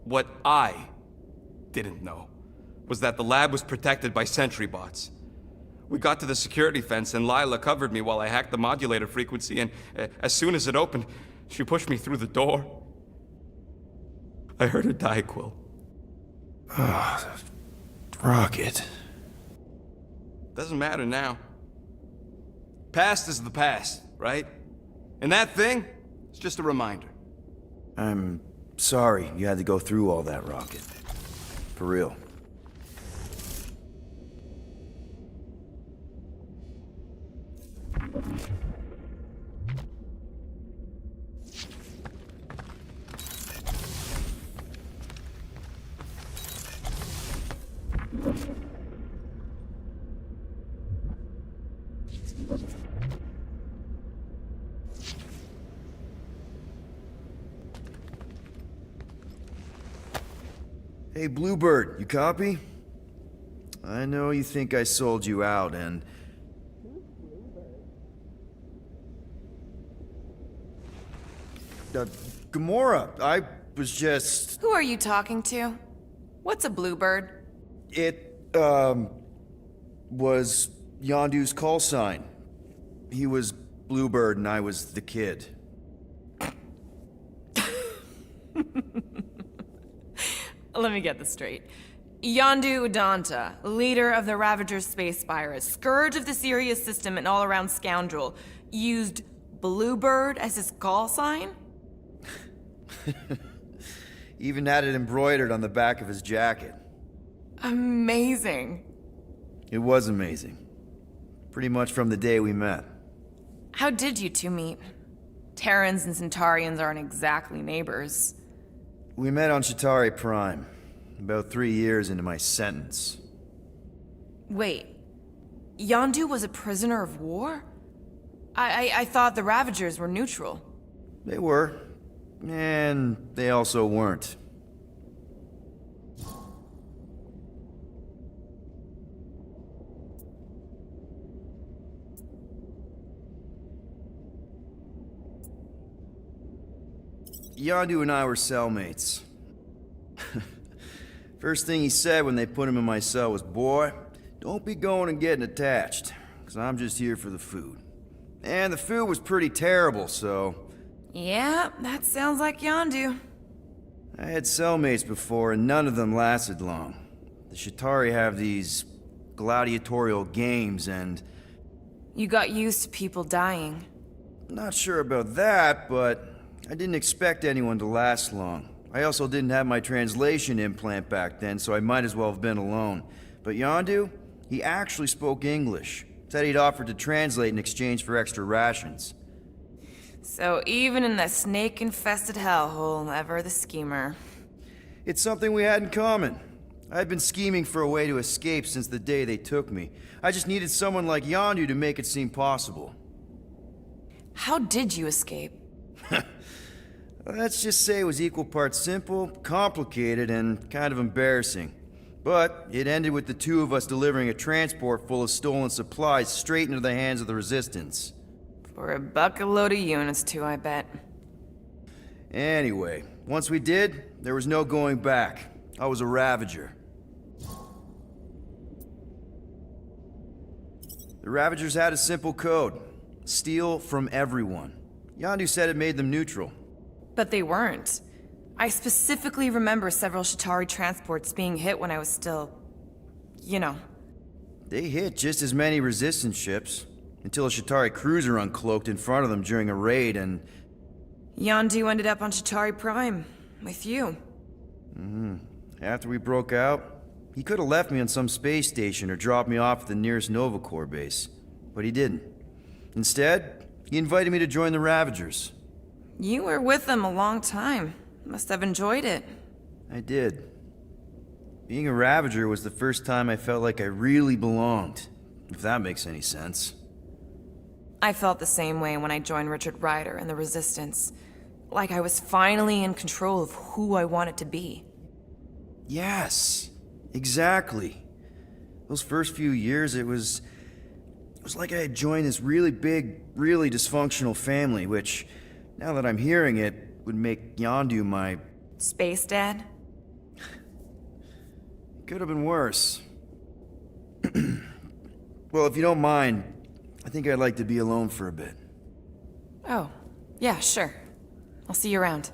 what I didn't know, was that the lab was protected by sentry bots. We got to the security fence and Lila covered me while I hacked the modulator frequency, and as soon as it opened, she pushed me through the door. I heard her die, Quill. Ah, Rocket. Doesn't matter now. Past is the past, right? And that thing, it's just a reminder. I'm sorry you had to go through all that, Rocket. For real. Hey, Bluebird, you copy? I know you think I sold you out, and... Gamora, I was just... Who are you talking to? What's a bluebird? It, was Yondu's call sign. He was Bluebird and I was the kid. Let me get this straight. Yondu Udanta, leader of the Ravager's space virus, scourge of the Sirius system and all-around scoundrel, used Bluebird as his call sign? Even had it embroidered on the back of his jacket. Amazing. It was amazing. Pretty much from the day we met. How did you two meet? Terrans and Centaurians aren't exactly neighbors. We met on Chitauri Prime, about 3 years into my sentence. Wait, Yondu was a prisoner of war? I thought the Ravagers were neutral. They were, and they also weren't. Yondu and I were cellmates. First thing he said when they put him in my cell was, "Boy, don't be going and getting attached, because I'm just here for the food." And the food was pretty terrible, so... Yeah, that sounds like Yondu. I had cellmates before, and none of them lasted long. The Chitauri have these gladiatorial games, and... You got used to people dying. Not sure about that, but I didn't expect anyone to last long. I also didn't have my translation implant back then, so I might as well have been alone. But Yondu, he actually spoke English. Said he'd offered to translate in exchange for extra rations. So even in that snake-infested hellhole, ever the schemer. It's something we had in common. I'd been scheming for a way to escape since the day they took me. I just needed someone like Yondu to make it seem possible. How did you escape? Let's just say it was equal parts simple, complicated, and kind of embarrassing. But it ended with the two of us delivering a transport full of stolen supplies straight into the hands of the Resistance. For a bucket load of units, too, I bet. Anyway, once we did, there was no going back. I was a Ravager. The Ravagers had a simple code. Steal from everyone. Yondu said it made them neutral. But they weren't. I specifically remember several Shatari transports being hit when I was still... you know. They hit just as many Resistance ships, until a Shatari cruiser uncloaked in front of them during a raid and... Yondu ended up on Shatari Prime, with you. After we broke out, he could have left me on some space station or dropped me off at the nearest Nova Corps base. But he didn't. Instead, he invited me to join the Ravagers. You were with them a long time. Must have enjoyed it. I did. Being a Ravager was the first time I felt like I really belonged, if that makes any sense. I felt the same way when I joined Richard Ryder and the Resistance. Like I was finally in control of who I wanted to be. Yes, exactly. Those first few years, it was like I had joined this really big, really dysfunctional family, which, now that I'm hearing it, would make Yondu my... Space Dad? Could have been worse. Well, if you don't mind, I think I'd like to be alone for a bit. Oh, yeah, sure. I'll see you around.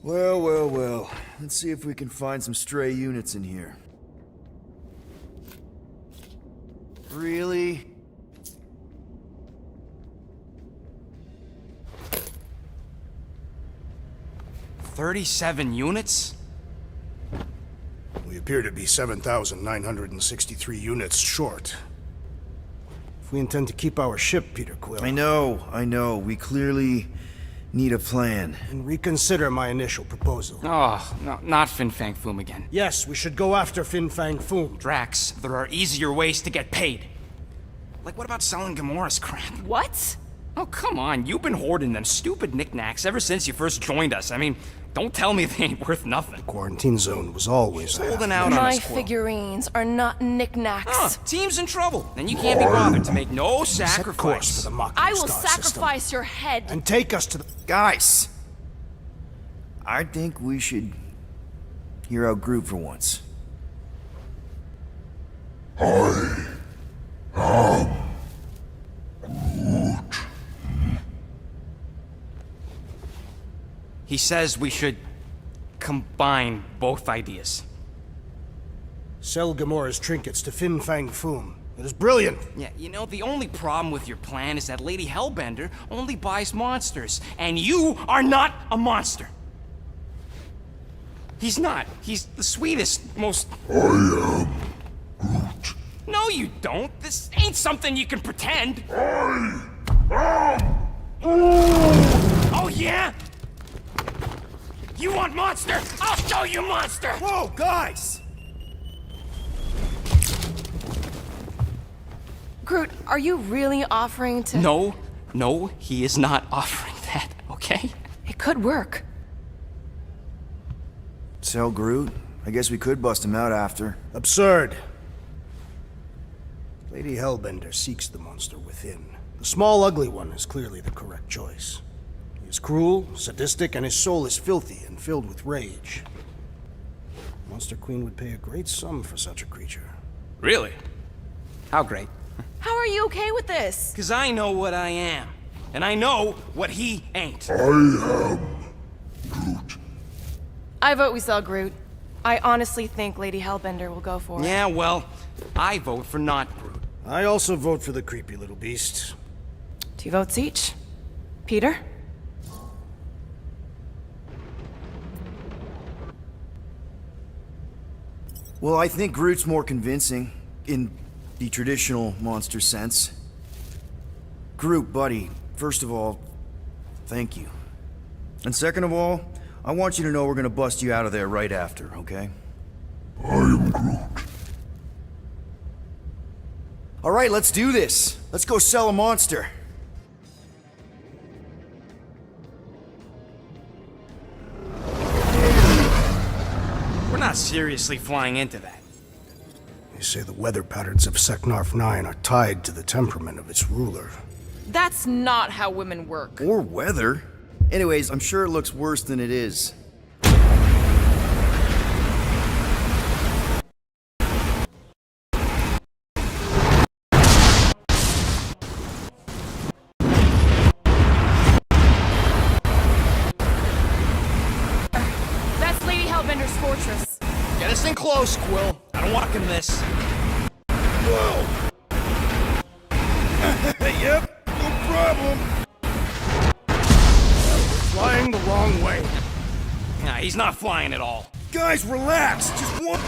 Well. Let's see if we can find some stray units in here. Really? "37 units? We appear to be 7,963 units short. If we intend to keep our ship, Peter Quill... I know. We clearly need a plan. And reconsider my initial proposal. Oh, no, not Fin Fang Foom again. Yes, we should go after Fin Fang Foom. Drax, there are easier ways to get paid. Like, what about selling Gamora's crap? What? Oh, come on. You've been hoarding them stupid knickknacks ever since you first joined us. I mean, don't tell me they ain't worth nothing. Quarantine zone was always there. Holding out on My us, Quill. figurines are not knickknacks. Team's in trouble, and you can't be bothered to make no sacrifice. For the Mocking I will Star sacrifice system. your head. And take us to the... Guys! I think we should hear out Groot for once. He says we should combine both ideas. Sell Gamora's trinkets to Fin Fang Foom. It is brilliant. Yeah, you know, the only problem with your plan is that Lady Hellbender only buys monsters, and you are not a monster. He's not. He's the sweetest, most... I am Groot. No, you don't. This ain't something you can pretend. I am Groot. Oh, yeah? You want monster? I'll show you monster! Whoa, guys! Groot, are you really offering to... No, he is not offering that, okay? It could work. Sell Groot? I guess we could bust him out after. Absurd. Lady Hellbender seeks the monster within. The small, ugly one is clearly the correct choice. He is cruel, sadistic, and his soul is filthy and filled with rage. Monster Queen would pay a great sum for such a creature. Really? How great? How are you okay with this? Because I know what I am. And I know what he ain't. I vote we sell Groot. I honestly think Lady Hellbender will go for it. Yeah, well, I vote for not Groot. I also vote for the creepy little beast. 2 votes each. Peter? Well, I think Groot's more convincing, in the traditional monster sense. Groot, buddy, first of all, thank you. And second of all, I want you to know we're gonna bust you out of there right after, okay? I am Groot. All right, let's do this. Let's go sell a monster. We're not seriously flying into that. They say the weather patterns of Seknarf 9 are tied to the temperament of its ruler. That's not how women work. Or weather. Anyways, I'm sure it looks worse than it is. That's Lady Hellbender's fortress. Get us in close, Quill. I don't walk in this. Whoa! Yep, no problem. Flying the wrong way. Nah, he's not flying at all. Guys, relax. Just one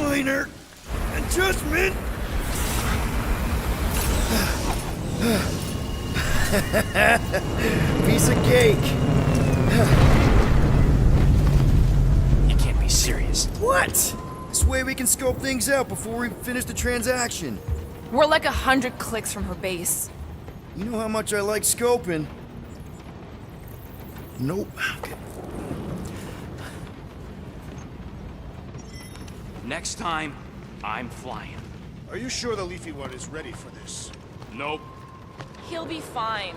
minor adjustment. Piece of cake. You can't be serious. What? This way we can scope things out before we finish the transaction. We're like 100 clicks from her base. You know how much I like scoping. Nope. Okay. Next time, I'm flying. Are you sure the Leafy One is ready for this? Nope. He'll be fine.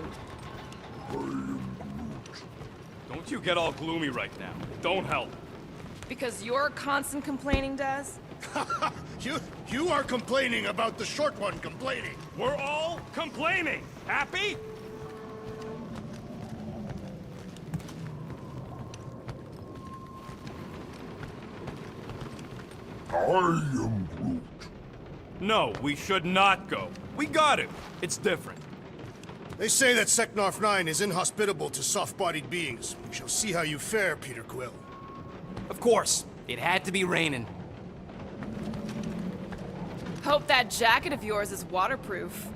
Don't you get all gloomy right now. It don't help. Because your constant complaining does? You are complaining about the short one complaining. We're all complaining. Happy? I am Groot. No, we should not go. We got it. It's different. They say that Seknarf 9 is inhospitable to soft-bodied beings. We shall see how you fare, Peter Quill. Of course. It had to be raining. Hope that jacket of yours is waterproof.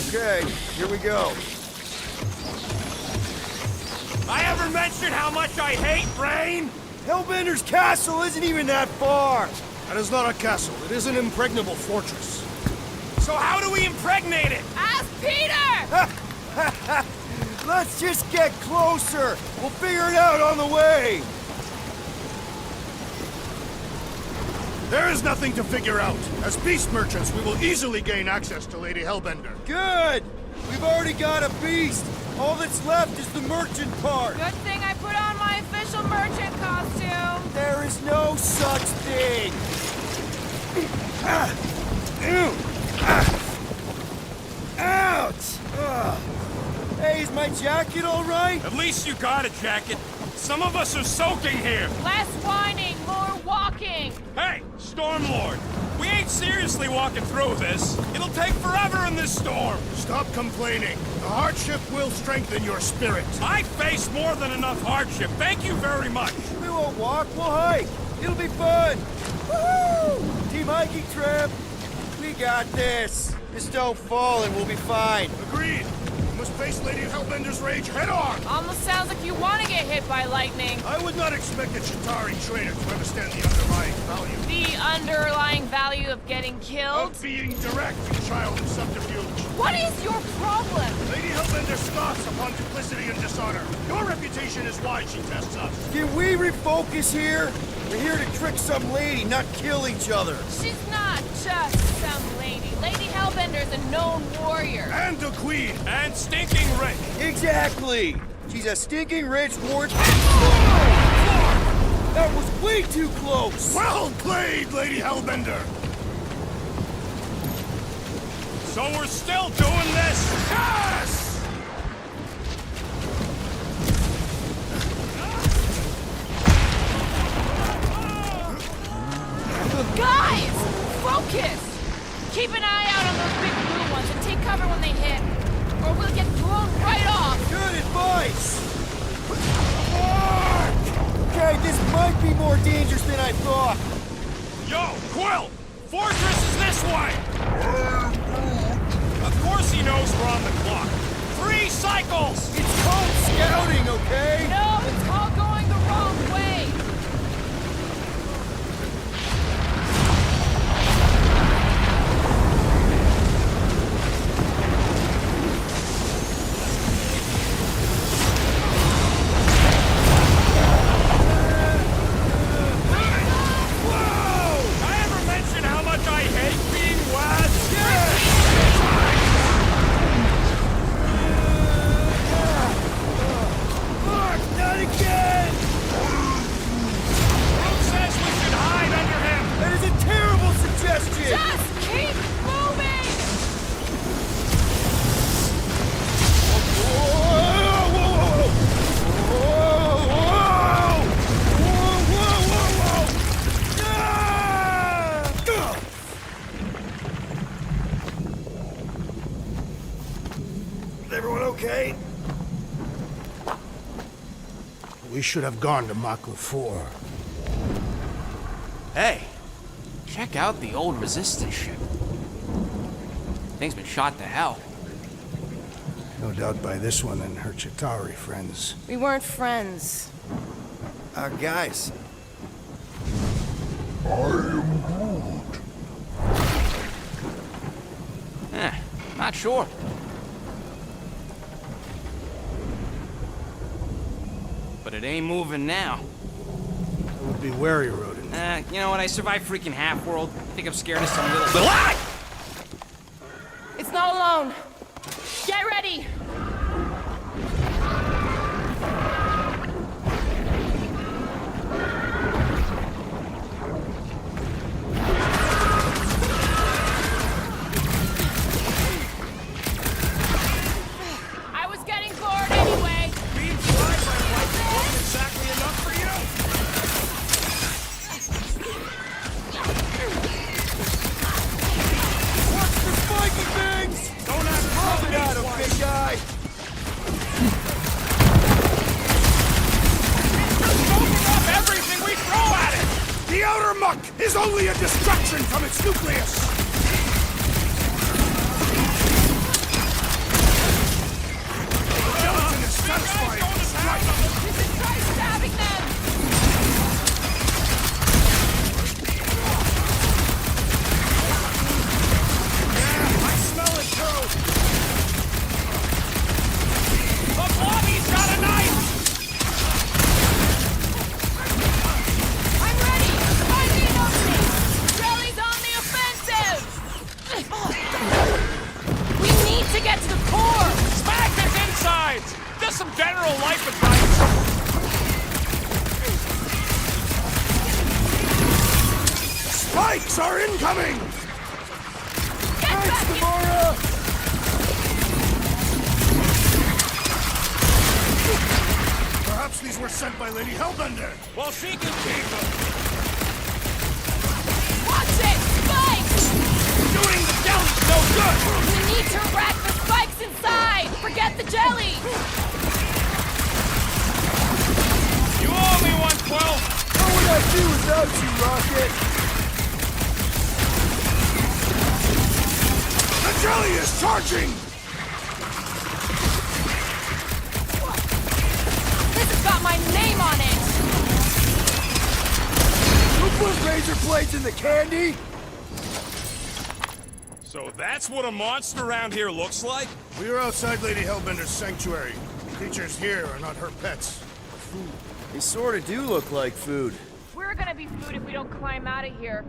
Okay, here we go. I ever mentioned how much I hate rain? Hellbender's castle isn't even that far. That is not a castle. It is an impregnable fortress. So how do we impregnate it? Ask Peter! Let's just get closer. We'll figure it out on the way. There is nothing to figure out. As beast merchants, we will easily gain access to Lady Hellbender. Good. We've already got a beast. All that's left is the merchant part. Good thing I put on my official merchant costume. There is no such thing. Ouch! Hey, is my jacket all right? At least you got a jacket. Some of us are soaking here. Less whining, more walking. Hey, Stormlord. We ain't seriously walking through this. It'll take forever in this storm. Stop complaining. The hardship will strengthen your spirit. I faced more than enough hardship. Thank you very much. We won't walk, we'll hike. It'll be fun. Woohoo! Team hiking trip. We got this. Just don't fall and we'll be fine. Agreed. You must face Lady Hellbender's rage head on. Almost sounds like you want to get hit by lightning. I would not expect a Chitauri trader to understand the underlying value. The underlying value of getting killed? Of being direct, you child of subterfuge. What is your problem? Lady Hellbender scoffs upon duplicity and dishonor. Your reputation is why she tests us. Can we refocus here? We're here to trick some lady, not kill each other. She's not just some lady. Lady Hellbender's a known warrior. And a queen. And stinking rich. Exactly. She's a stinking rich ward. That was way too close. Well played, Lady Hellbender. So we're still doing this? Yes! Guys! Focus! Keep an eye out on those big blue ones and take cover when they hit. Or we'll get blown right off. Good advice. Okay, this might be more dangerous than I thought. Yo, Quill! Fortress is this way! Of course he knows we're on the clock. 3 cycles! It's called scouting, okay? No, it's called going the wrong way. Okay? We should have gone to Mach 4. Hey, check out the old Resistance ship. Thing's been shot to hell. No doubt by this one and her Chitauri friends. We weren't friends. Guys. Not sure. But it ain't moving now. Be wary, Rodin. You know what? I survived freaking Half-World. I think I'm scared of some little... It's not alone. Get ready. I was getting bored anyway. Being fried by white wasn't exactly enough for you? What's the spiky things? Don't have Probably not a big guy. Soaking up everything we throw at it! The outer muck is only a distraction from its nucleus! The gelatin is satisfied with its right. You should try stabbing them. I smell it too! The Blobby's got a knife! I'm ready. Find me an opening. Jelly's on the offensive. We need to get to the core. Smack his insides! Just some general life advice. Spikes are incoming! Thanks, Tamara! Perhaps these were sent by Lady Hellbender. Well, she can keep them. Watch it. Spikes. Doing the jelly's no good! We need to rack the spikes inside. Forget the jelly. You owe me one, Quill! What would I do without you, Rocket? The jelly is charging! This has got my name on it. Who put razor blades in the candy? So that's what a monster around here looks like? We are outside Lady Hellbender's sanctuary. Creatures here are not her pets. Food. They sort of do look like food. We're gonna be food if we don't climb out of here.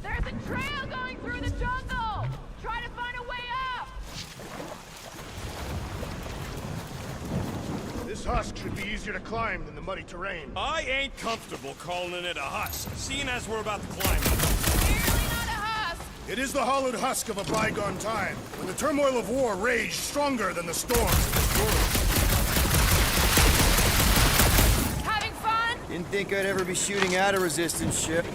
There's a trail going through the jungle! Try to find a way up! This husk should be easier to climb than the muddy terrain. I ain't comfortable calling it a husk, seeing as we're about to climb it. Clearly not a husk! It is the hollowed husk of a bygone time, when the turmoil of war raged stronger than the storms of this world. Having fun? Didn't think I'd ever be shooting at a resistance ship.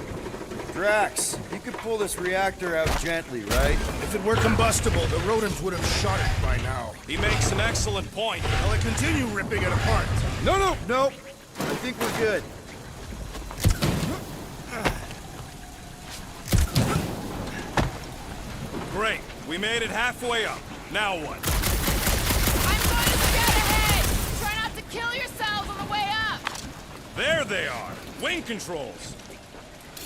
Drax, you could pull this reactor out gently, right? If it were combustible, the rodents would have shot it by now. He makes an excellent point. Will I continue ripping it apart? No. I think we're good. Great. We made it halfway up. Now what? I'm going to scout ahead! Try not to kill yourselves on the way up! There they are. Wing controls.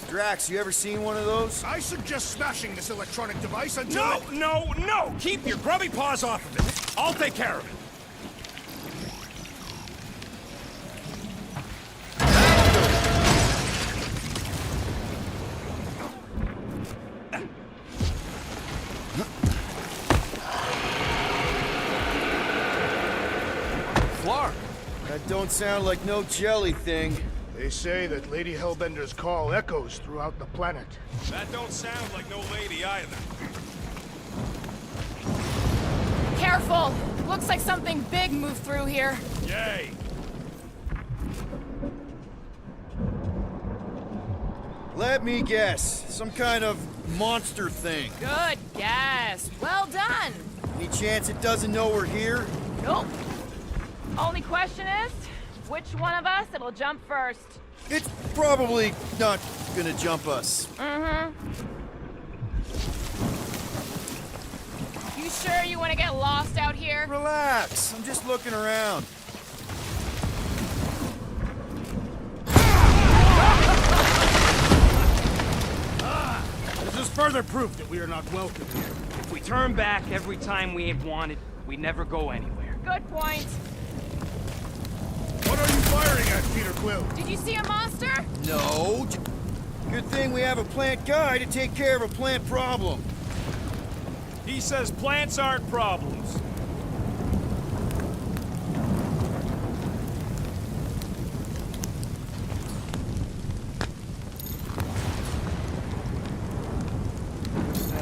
Drax, you ever seen one of those? I suggest smashing this electronic device until No! Keep your grubby paws off of it. I'll take care of it. Clark! That don't sound like no jelly thing. They say that Lady Hellbender's call echoes throughout the planet. That don't sound like no lady either. Careful! Looks like something big moved through here. Yay! Let me guess. Some kind of monster thing. Good guess. Well done. Any chance it doesn't know we're here? Nope. Only question is, which one of us it'll jump first? It's probably not gonna jump us. Mm-hmm. You sure you want to get lost out here? Relax. I'm just looking around. This is further proof that we are not welcome here. If we turn back every time we ain't wanted, we never go anywhere. Good point. What are you firing at, Peter Quill? Did you see a monster? No. Good thing we have a plant guy to take care of a plant problem. He says plants aren't problems.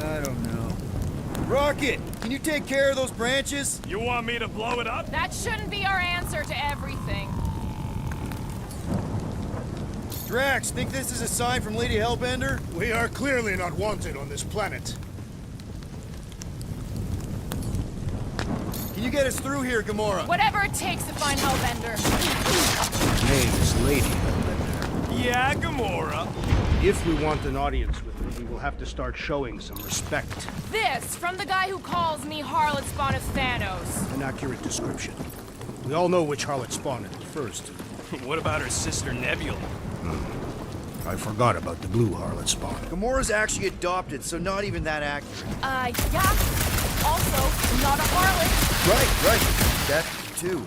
I don't know. Rocket, can you take care of those branches? You want me to blow it up? That shouldn't be our answer to everything. Drax, think this is a sign from Lady Hellbender? We are clearly not wanted on this planet. Can you get us through here, Gamora? Whatever it takes to find Hellbender. Name is Lady Hellbender. Yeah, Gamora. If we want an audience with her, we will have to start showing some respect. This, from the guy who calls me Harlot Spawn of Thanos. An accurate description. We all know which harlot spawned it first. What about her sister Nebula? I forgot about the blue harlot spawn. Gamora's actually adopted, so not even that accurate. Yeah. Also, not a harlot. Right. That too.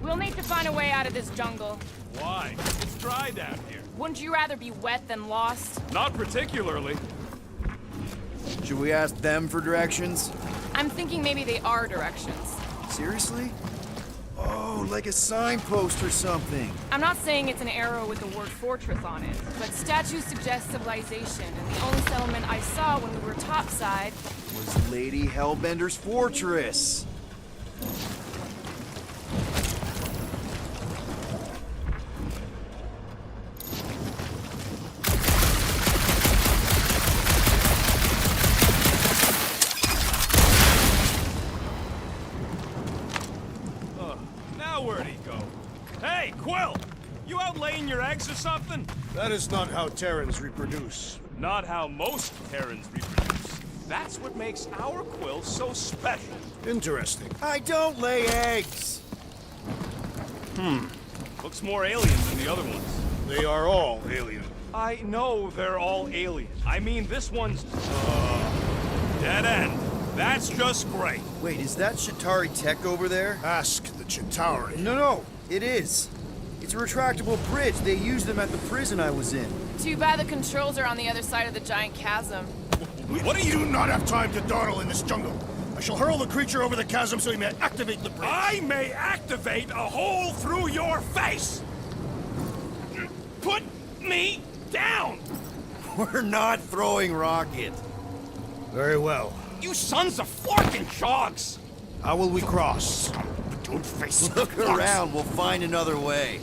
We'll need to find a way out of this jungle. Why? It's dry down here. Wouldn't you rather be wet than lost? Not particularly. Should we ask them for directions? I'm thinking maybe they are directions. Seriously? Oh, like a signpost or something. I'm not saying it's an arrow with the word fortress on it, but statues suggest civilization, and the only settlement I saw when we were topside Was Lady Hellbender's fortress. Now where'd he go? Hey, Quill! You out laying your eggs or something? That is not how Terrans reproduce. Not how most Terrans reproduce. That's what makes our Quill so special. Interesting. I don't lay eggs. Looks more alien than the other ones. They are all alien. I know they're all alien. I mean, this one's... Dead end. That's just great. Wait, is that Chitauri tech over there? Ask the Chitauri. No, it is. It's a retractable bridge. They used them at the prison I was in. Too bad the controls are on the other side of the giant chasm. What do you not have time to dawdle in this jungle? I shall hurl the creature over the chasm so he may activate the bridge. I may activate a hole through your face! Put me down! We're not throwing rocket. Very well. You sons of forking chogs! How will we cross? Don't face Look around, we'll find another way.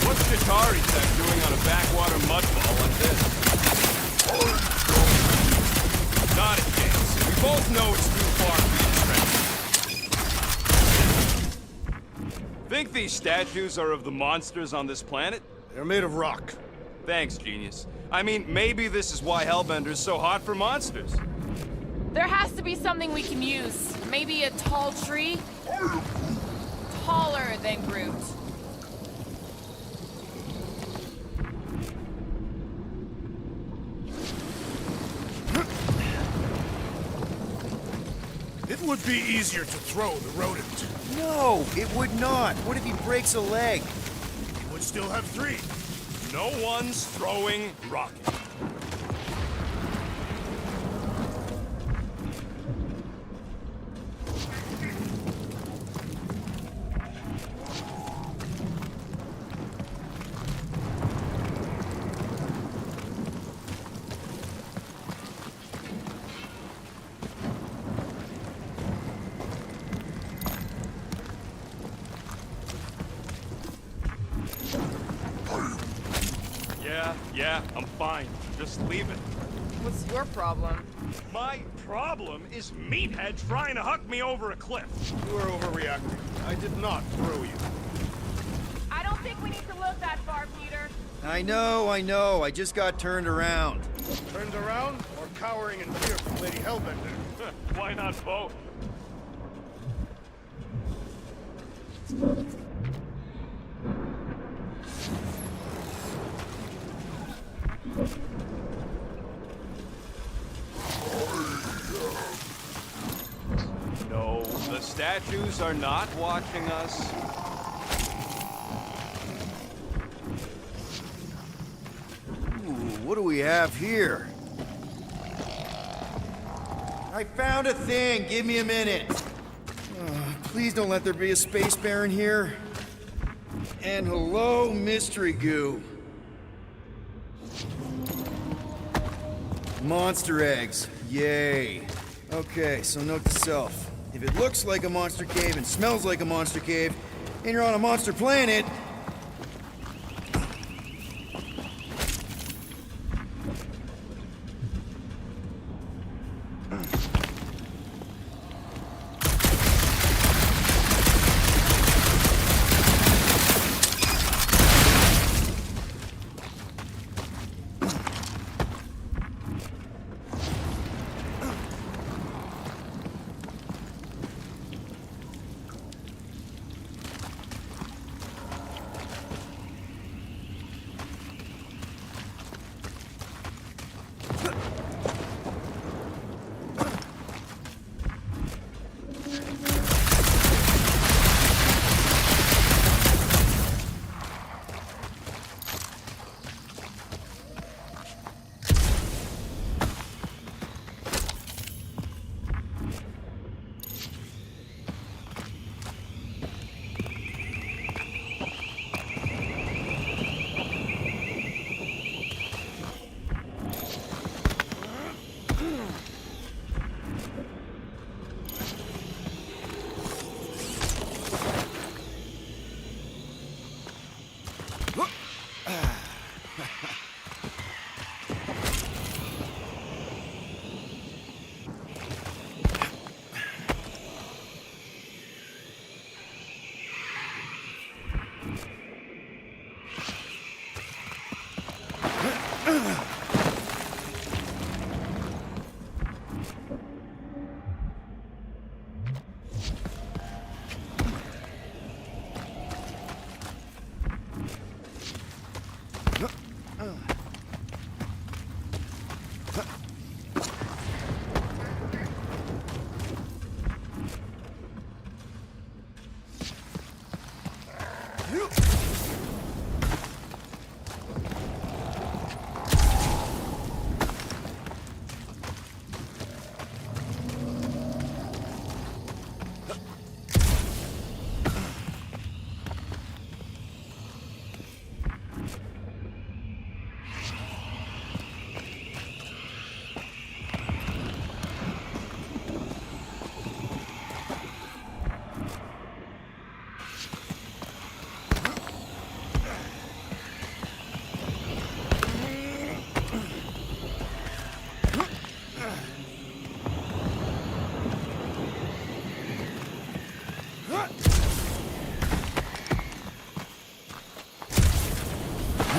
What's Chitauri tech doing on a backwater mudball like this? Not a chance. We both know it's too far for you to trench. Think these statues are of the monsters on this planet? They're made of rock. Thanks, genius. I mean, maybe this is why Hellbender's so hot for monsters. There has to be something we can use. Maybe a tall tree? Taller than Groot. It would be easier to throw the rodent. No, it would not. What if he breaks a leg? He would still have 3. No one's throwing rocket. Yeah, I'm fine. Just leave it. What's your problem? My problem is Meathead trying to huck me over a cliff. You are overreacting. I did not throw you. I don't think we need to look that far, Peter. I know. I just got turned around. Turned around or cowering in fear from Lady Hellbender? Why not both? No, the statues are not watching us. Ooh, what do we have here? I found a thing. Give me a minute. Please don't let there be a space baron here. And hello, mystery goo. Monster eggs. Yay. Okay, so note to self. If it looks like a monster cave and smells like a monster cave, and you're on a monster planet,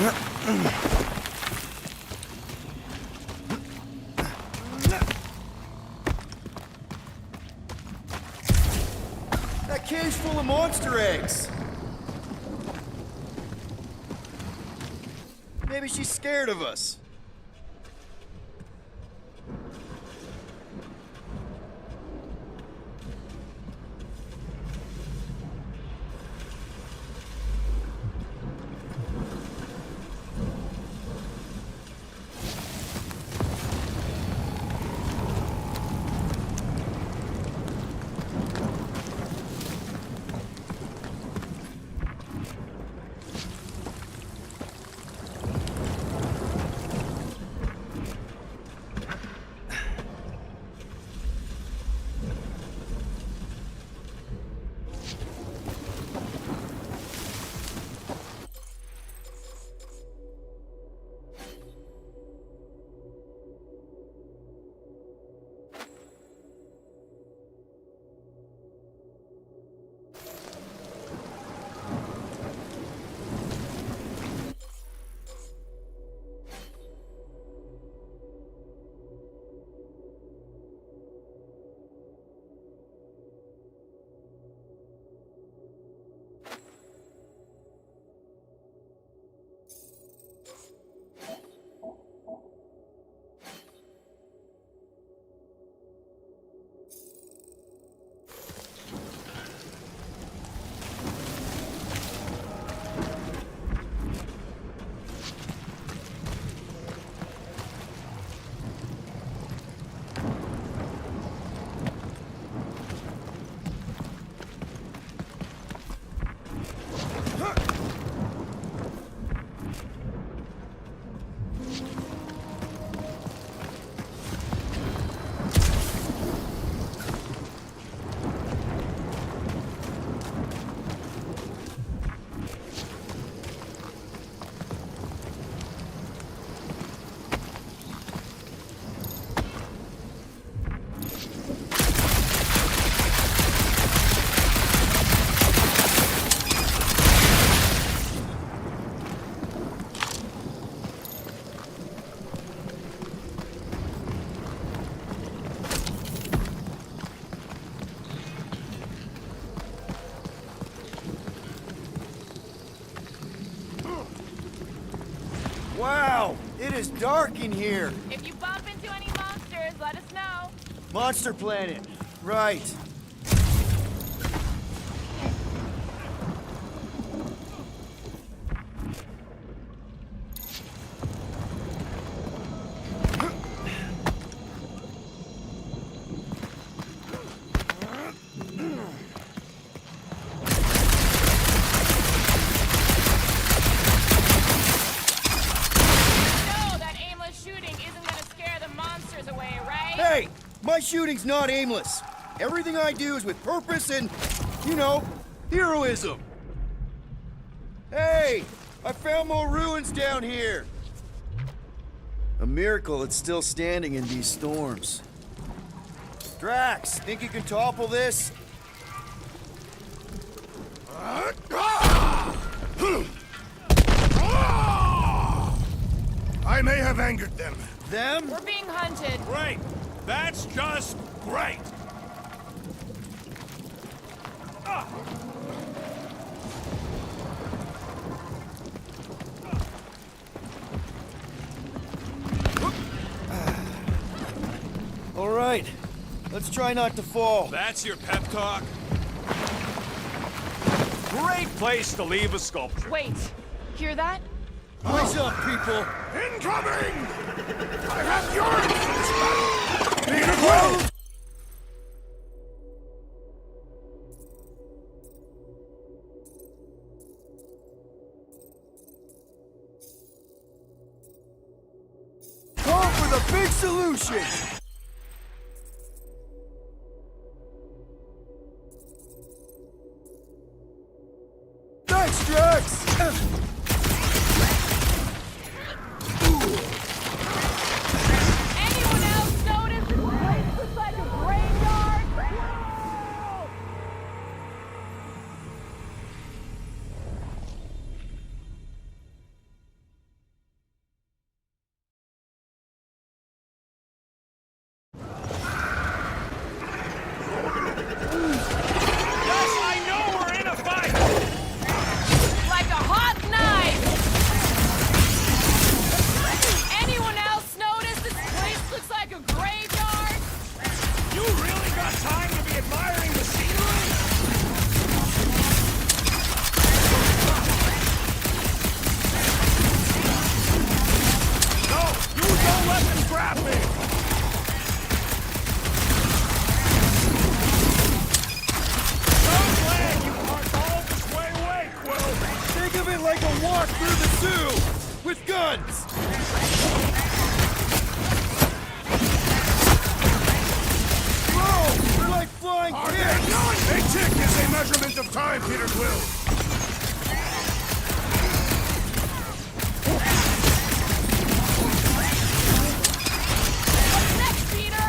That cave's full of monster eggs. Maybe she's scared of us. Wow, it is dark in here. If you bump into any monsters, let us know. Monster Planet. Right. Hey! My shooting's not aimless. Everything I do is with purpose and, you know, heroism. Hey! I found more ruins down here. A miracle it's still standing in these storms. Drax, think you can topple this? I may have angered them. Them? We're being hunted. Great. That's just great. All right. Let's try not to fall. That's your pep talk? Great place to leave a sculpture. Wait, hear that? What's up, people? Incoming! I have yours! Peter Quill! Go for the big solution! Thanks, Drax! Anyone else notice this place looks like a graveyard? the zoo! With guns! Whoa! They're like flying pigs! A tick is a measurement of time, Peter Quill. What's next, Peter?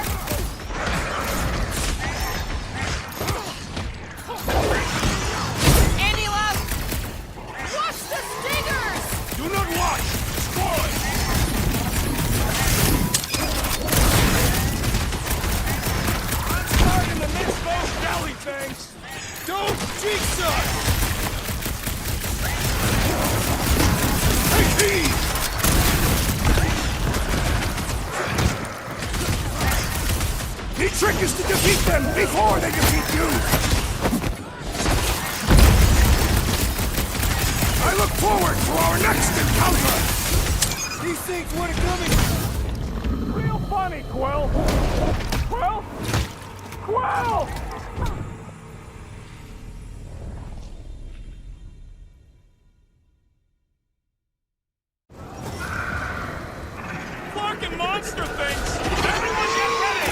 Andy left! Watch the stingers! Do not watch! Destroy! I'm starting to miss those jelly things. Don't jinx us! Take heed! The trick is to defeat them before they defeat you! I look forward to our next encounter! These things want to come in! Real funny, Quill. Quill? Quill! Fucking monster things! Everyone get ready!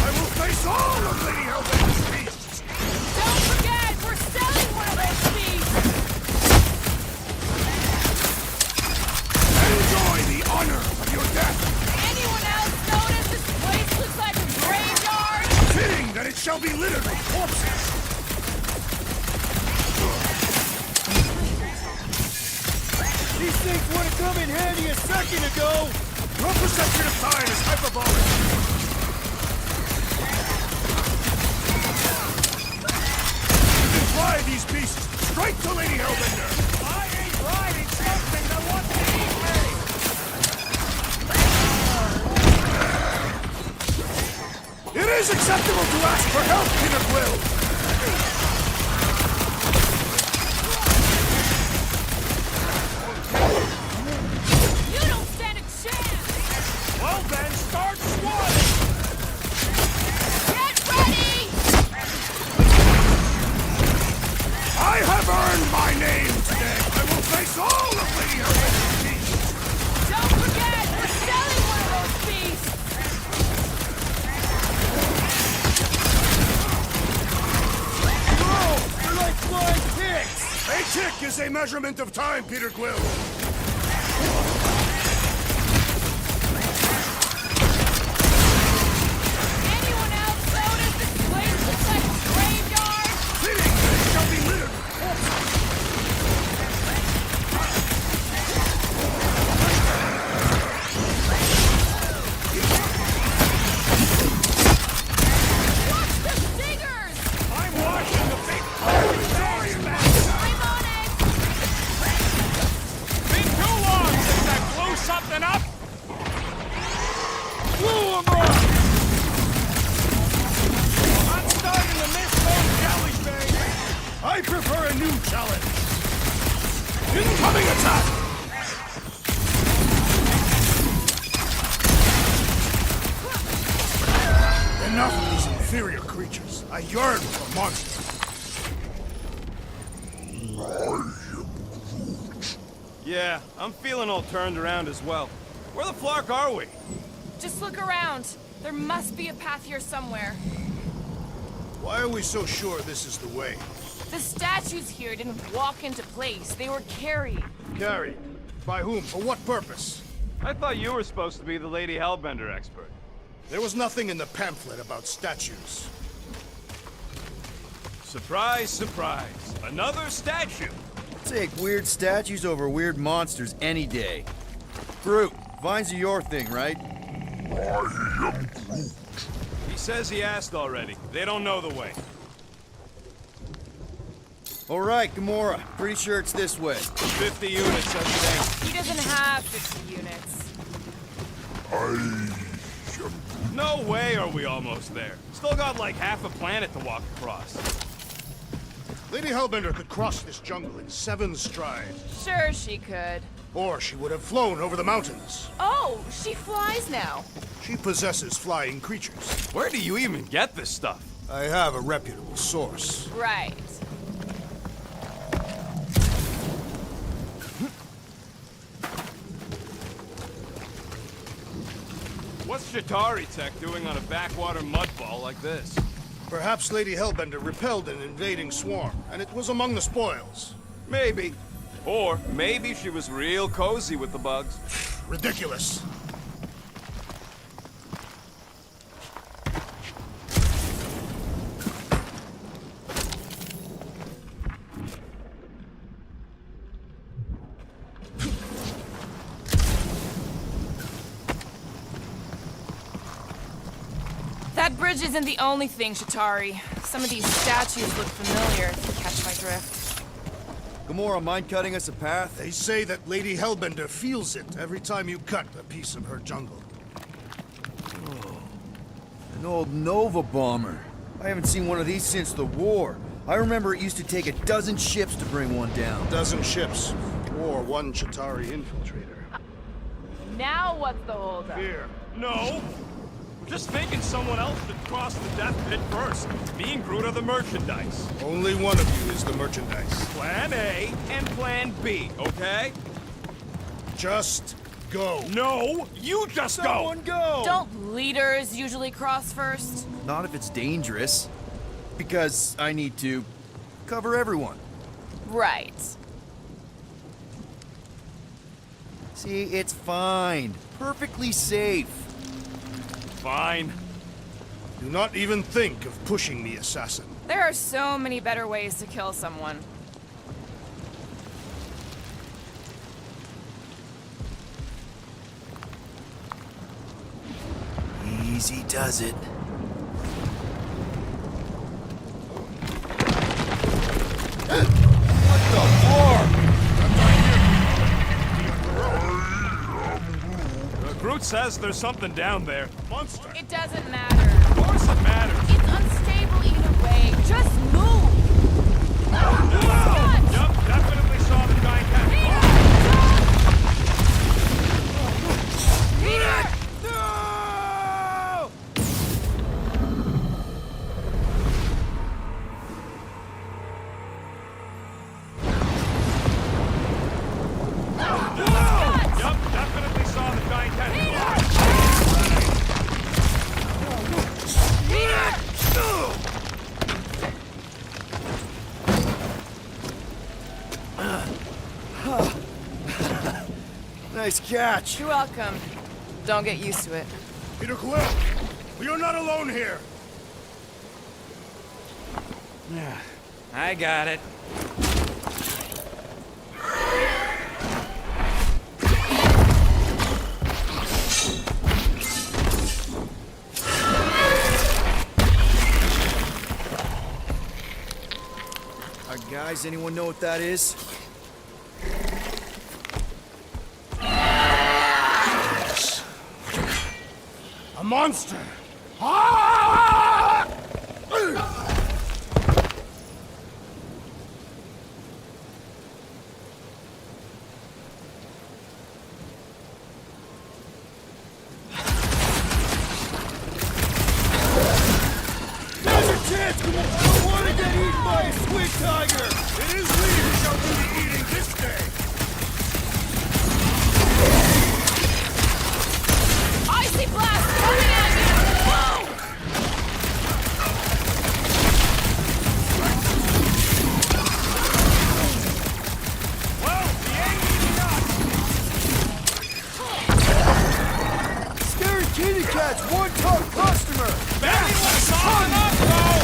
I will face all of Lady Hellbender's beasts! Don't forget, we're selling one of those beasts! Enjoy the honor of your death! Anyone else notice this place looks like a graveyard? Fitting that it shall be littered with corpses! These things would have come in handy a second ago! Your perception of time is hyperbolic! You can fly these beasts straight to Lady Hellbender! I ain't riding something that wants to eat me! It is acceptable to ask for help, Peter Quill! You don't stand a chance! Well then, start swatting! Get ready! I have earned my name today! I will face all of Lady Hellbender's beasts! Don't forget, we're selling one of those beasts! Whoa! They're like flying pigs! A tick is a measurement of time, Peter Quill! Anyone else notice this place looks like a graveyard? Fitting that it shall be littered with corpses! Watch the stingers! I'm watching the big I'm on it! Been too long since I blew something up! Blew 'em up! I'm starting to miss those jelly things! I prefer a new challenge! Incoming attack! Enough of these inferior creatures. I yearn for monsters. Yeah, I'm feeling all turned around as well. Where the flark are we? Just look around. There must be a path here somewhere. Why are we so sure this is the way? The statues here didn't walk into place. They were carried. Carried. By whom? For what purpose? I thought you were supposed to be the Lady Hellbender expert. There was nothing in the pamphlet about statues. Surprise, surprise. Another statue. Take weird statues over weird monsters any day. Groot, vines are your thing, right? He says he asked already. They don't know the way. All right, Gamora. Pretty sure it's this way. 50 units, I think. He doesn't have 50 units. No way are we almost there. Still got like half a planet to walk across. Lady Hellbender could cross this jungle in 7 strides. Sure she could. Or she would have flown over the mountains. Oh, she flies now. She possesses flying creatures. Where do you even get this stuff? I have a reputable source. Right. What's Shatari Tech doing on a backwater mudball like this? Perhaps Lady Hellbender repelled an invading swarm, and it was among the spoils. Maybe. Or maybe she was real cozy with the bugs. Ridiculous. That bridge isn't the only thing, Shatari. Some of these statues look familiar, if you catch my drift. Gamora, mind cutting us a path? They say that Lady Hellbender feels it every time you cut a piece of her jungle. Oh, an old Nova bomber. I haven't seen one of these since the war. I remember it used to take a dozen ships to bring one down. A dozen ships, or one Chitauri infiltrator. Now what's the holdup? Here. No! We're just thinking someone else should cross the death pit first. Me and Groot are the merchandise. Only one of you is the merchandise. Plan A and Plan B, okay? Just go. No! You just Someone go! Don't leaders usually cross first? Not if it's dangerous. Because I need to cover everyone. Right. See, it's fine. Perfectly safe. Fine. Do not even think of pushing the assassin. There are so many better ways to kill someone. Easy does it. Groot says there's something down there. Monster! It doesn't matter. Of course it matters. It's unstable either way. Just move! Yup, definitely saw the giant cat. Peter! Yup, definitely saw the giant cat. Nice catch. You're welcome. Don't get used to it. Peter Quill, we are not alone here. I got it. Guys, anyone know what that is? A monster! Ah! There's a chance! Come on! I don't want to get eaten by a squid tiger! It is we who shall do the eating this day! Icy blast coming at you! Whoa! Well, he ain't eating us. Scary kitty cat's one top customer! Barry, let's on up, though!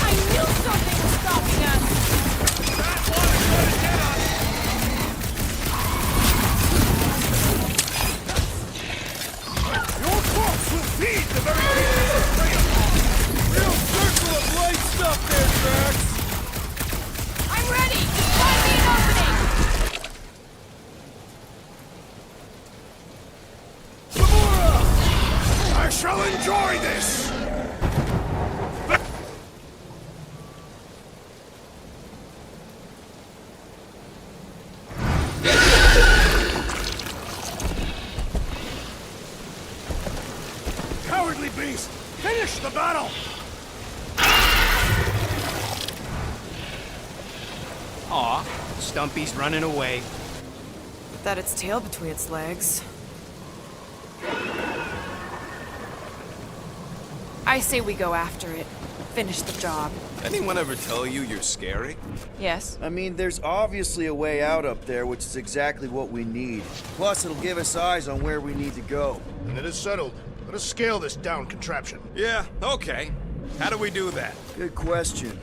I knew something was stopping us! That one is gonna get us! Your corpse will feed the very creatures that prey upon it. Real circle of light stuff there, Drax! I'm ready! Just find me an opening! I shall enjoy this! ugly beast! Finish the battle! Aw, Stumpy's running away. That its tail between its legs. I say we go after it. Finish the job. Anyone ever tell you you're scary? Yes. I mean, there's obviously a way out up there, which is exactly what we need. Plus, it'll give us eyes on where we need to go. And it is settled. Let us scale this down contraption. Yeah, okay. How do we do that? Good question.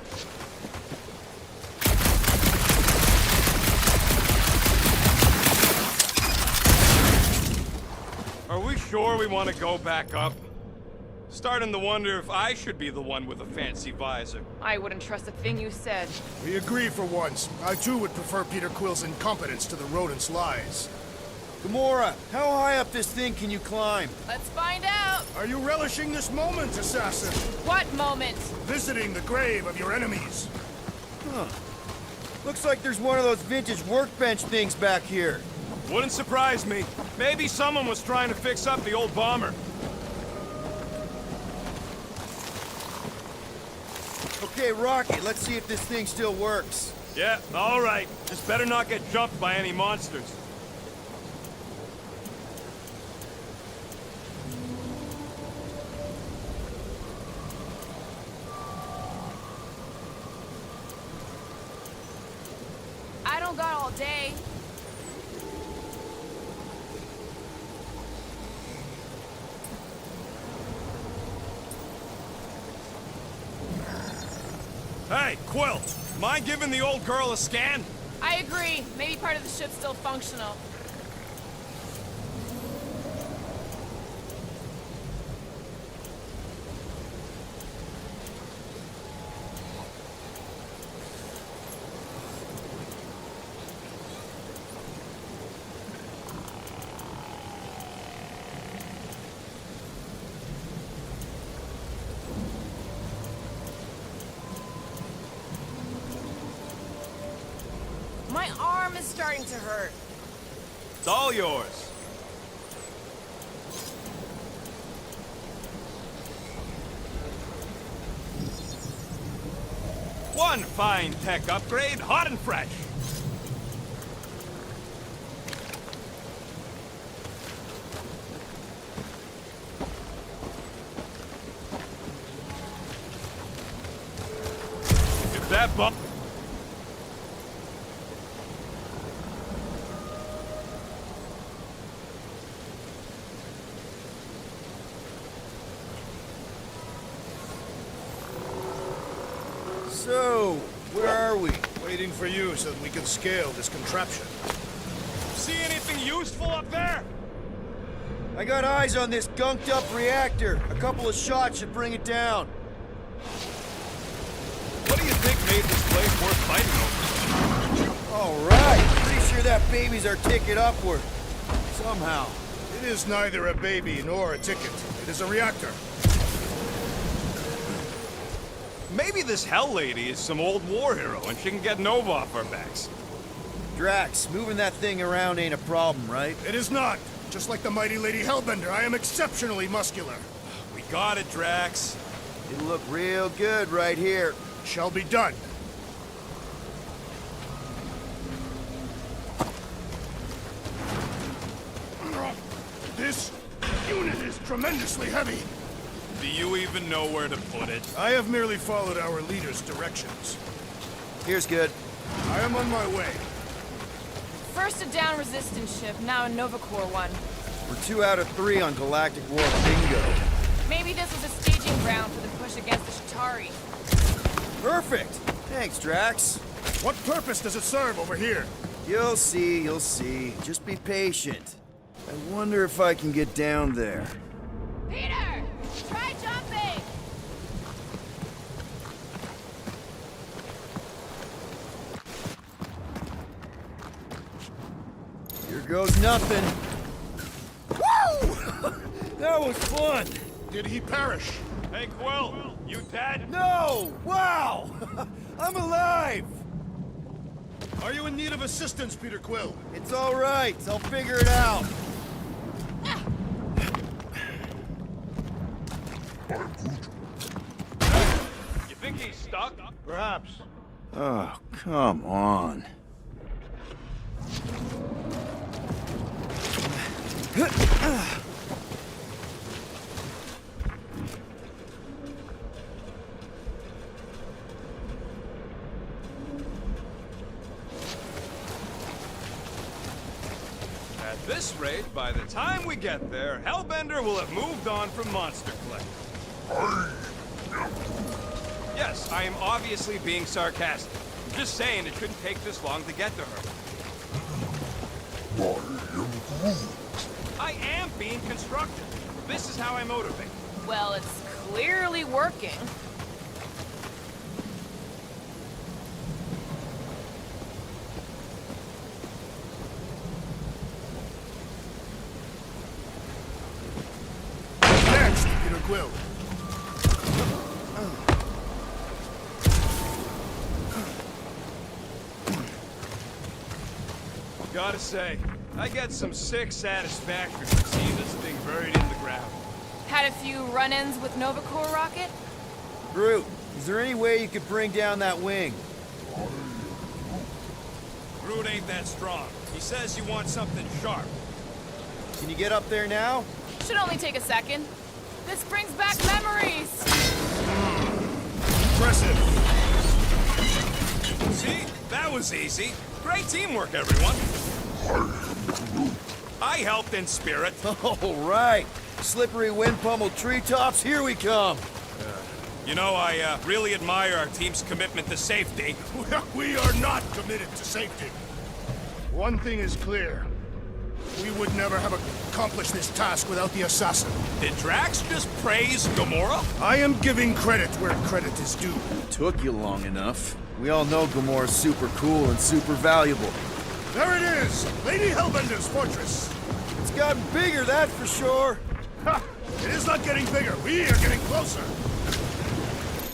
Are we sure we want to go back up? Starting to wonder if I should be the one with a fancy visor. I wouldn't trust a thing you said. We agree for once. I too would prefer Peter Quill's incompetence to the rodent's lies. Gamora, how high up this thing can you climb? Let's find out. Are you relishing this moment, assassin? What moment? Visiting the grave of your enemies. Huh. Looks like there's one of those vintage workbench things back here. Wouldn't surprise me. Maybe someone was trying to fix up the old bomber. Okay, Rocky, let's see if this thing still works. Yeah, all right. Just better not get jumped by any monsters. I don't got all day. Hey, Quill! Mind giving the old girl a scan? I agree. Maybe part of the ship's still functional. My arm is starting to hurt. It's all yours. One fine tech upgrade, hot and fresh. If that bump... So, where are we? Waiting for you so that we can scale this contraption. See anything useful up there? I got eyes on this gunked up reactor. A couple of shots should bring it down. What do you think made this place worth fighting over? All right. Pretty sure that baby's our ticket upward. Somehow. It is neither a baby nor a ticket. It is a reactor. Maybe this Hell Lady is some old war hero and she can get Nova off our backs. Drax, moving that thing around ain't a problem, right? It is not. Just like the mighty Lady Hellbender, I am exceptionally muscular. We got it, Drax. It'll look real good right here. Shall be done. This unit is tremendously heavy. Do you even know where to put it? I have merely followed our leader's directions. Here's good. I am on my way. First a down resistance ship, now a Nova Corps one. We're 2 out of 3 on Galactic War bingo. Maybe this was a staging ground for the push against the Shatari. Perfect. Thanks, Drax. What purpose does it serve over here? You'll see, you'll see. Just be patient. I wonder if I can get down there. Peter! Try jumping! Here goes nothing. Woo! That was fun. Did he perish? Hey, Quill, you dead? No! Wow! I'm alive! Are you in need of assistance, Peter Quill? It's all right. I'll figure it out. You think he's stuck? Perhaps. Oh, come on. At this rate, by the time we get there, Hellbender will have moved on from Monster Clay. Yes, I am obviously being sarcastic. I'm just saying it shouldn't take this long to get to her. I am being constructive. This is how I motivate. Well, it's clearly working. Next, Peter Quill. Gotta say, I get some sick satisfaction from seeing this thing buried in the ground. Had a few run-ins with Nova Corps rocket? Groot, is there any way you could bring down that wing? Groot ain't that strong. He says you want something sharp. Can you get up there now? Should only take a second. This brings back memories! Impressive. See? That was easy. Great teamwork, everyone. I helped in spirit. All right. Slippery wind-pummeled treetops, here we come. You know, I really admire our team's commitment to safety. We are not committed to safety. One thing is clear. We would never have accomplished this task without the assassin. Did Drax just praise Gamora? I am giving credit where credit is due. Took you long enough. We all know Gamora's super cool and super valuable. There it is! Lady Hellbender's fortress! It's gotten bigger, that's for sure. Ha! It is not getting bigger. We are getting closer.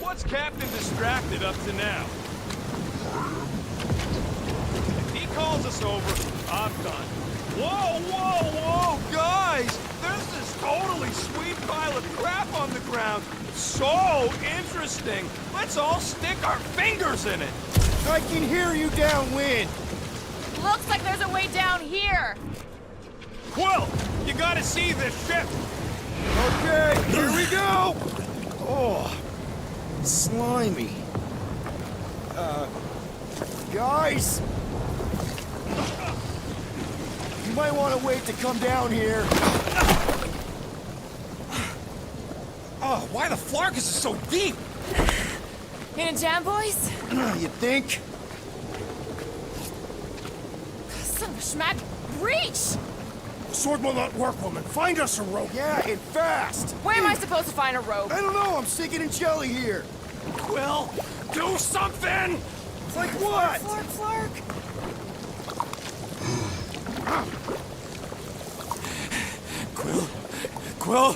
What's Captain distracted up to now? If he calls us over, I'm done. Whoa, whoa, whoa, guys! There's this totally sweet pile of crap on the ground. So interesting. Let's all stick our fingers in it. I can hear you downwind. Looks like there's a way down here! Quill, you gotta see this ship. Okay, here we go. Oh, slimy. Guys? You might want to wait to come down here. Oh, why the flark is it so deep? In a jam, boys? You think? Son of a schmack, reach! The sword will not work, woman. Find us a rope. Yeah, and fast. Where am I supposed to find a rope? I don't know, I'm sticking in jelly here. Quill, do something! Like what? Flark, flark! Quill?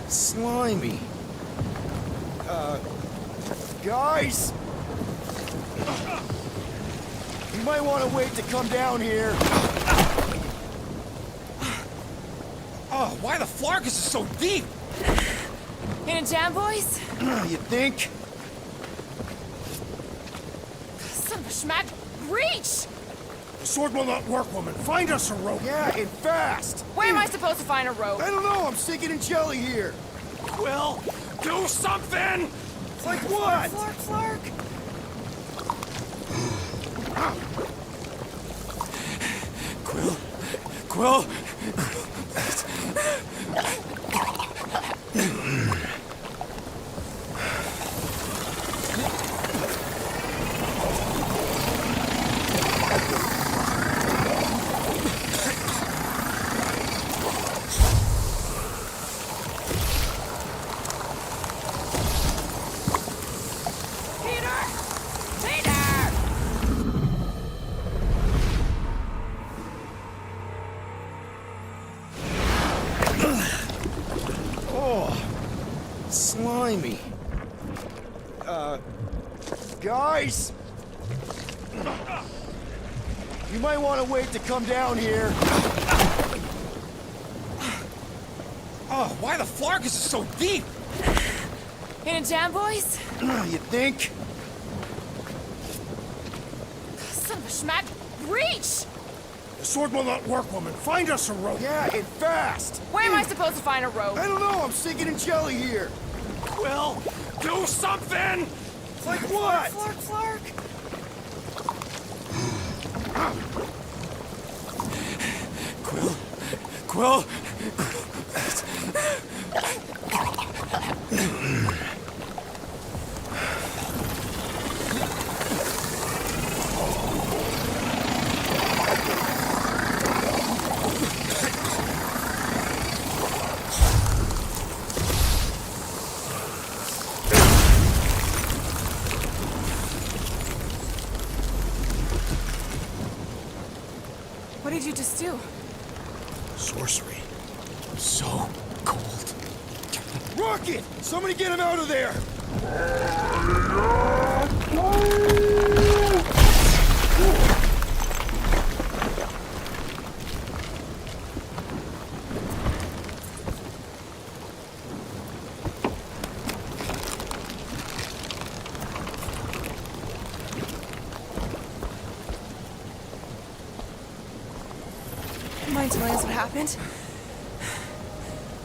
Slimy. Guys? You might want to wait to come down here. Oh, why the flark is it so deep? In a jam, boys? You think? Son of a schmack, reach! The sword will not work, woman. Find us a rope. Yeah, and fast. Where am I supposed to find a rope? I don't know, I'm sticking in jelly here. Quill, do something! Like what? Flark, flark! Quill? slimy. Guys! You might want to wait to come down here. Oh, why the Flarkus is so deep? In a jam, boys? You think? Son of a schmack. Reach! The sword will not work, woman. Find us a rope. Yeah, and fast! Where am I supposed to find a rope? I don't know, I'm sinking in jelly here. Quill, do something! Like what? Flark. Quill! What did you just do? Sorcery. So cold. Rocket! Somebody get him out of there! Mind telling us what happened?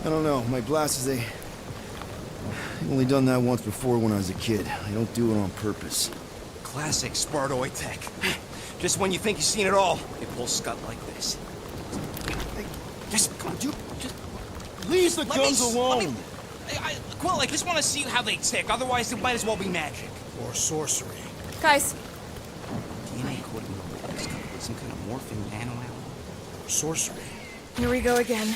I don't know. My blasters, I've only done that once before when I was a kid. I don't do it on purpose. Classic Spartoid tech. Just when you think you've seen it all, they pull scut like this. Hey, just come on, dude. Just Leave the guns alone! Quill, I just want to see how they tick. Otherwise, it might as well be magic. Or sorcery. Guys, DNA coding. Some kind of morphing nano animal. Or sorcery. here we go again.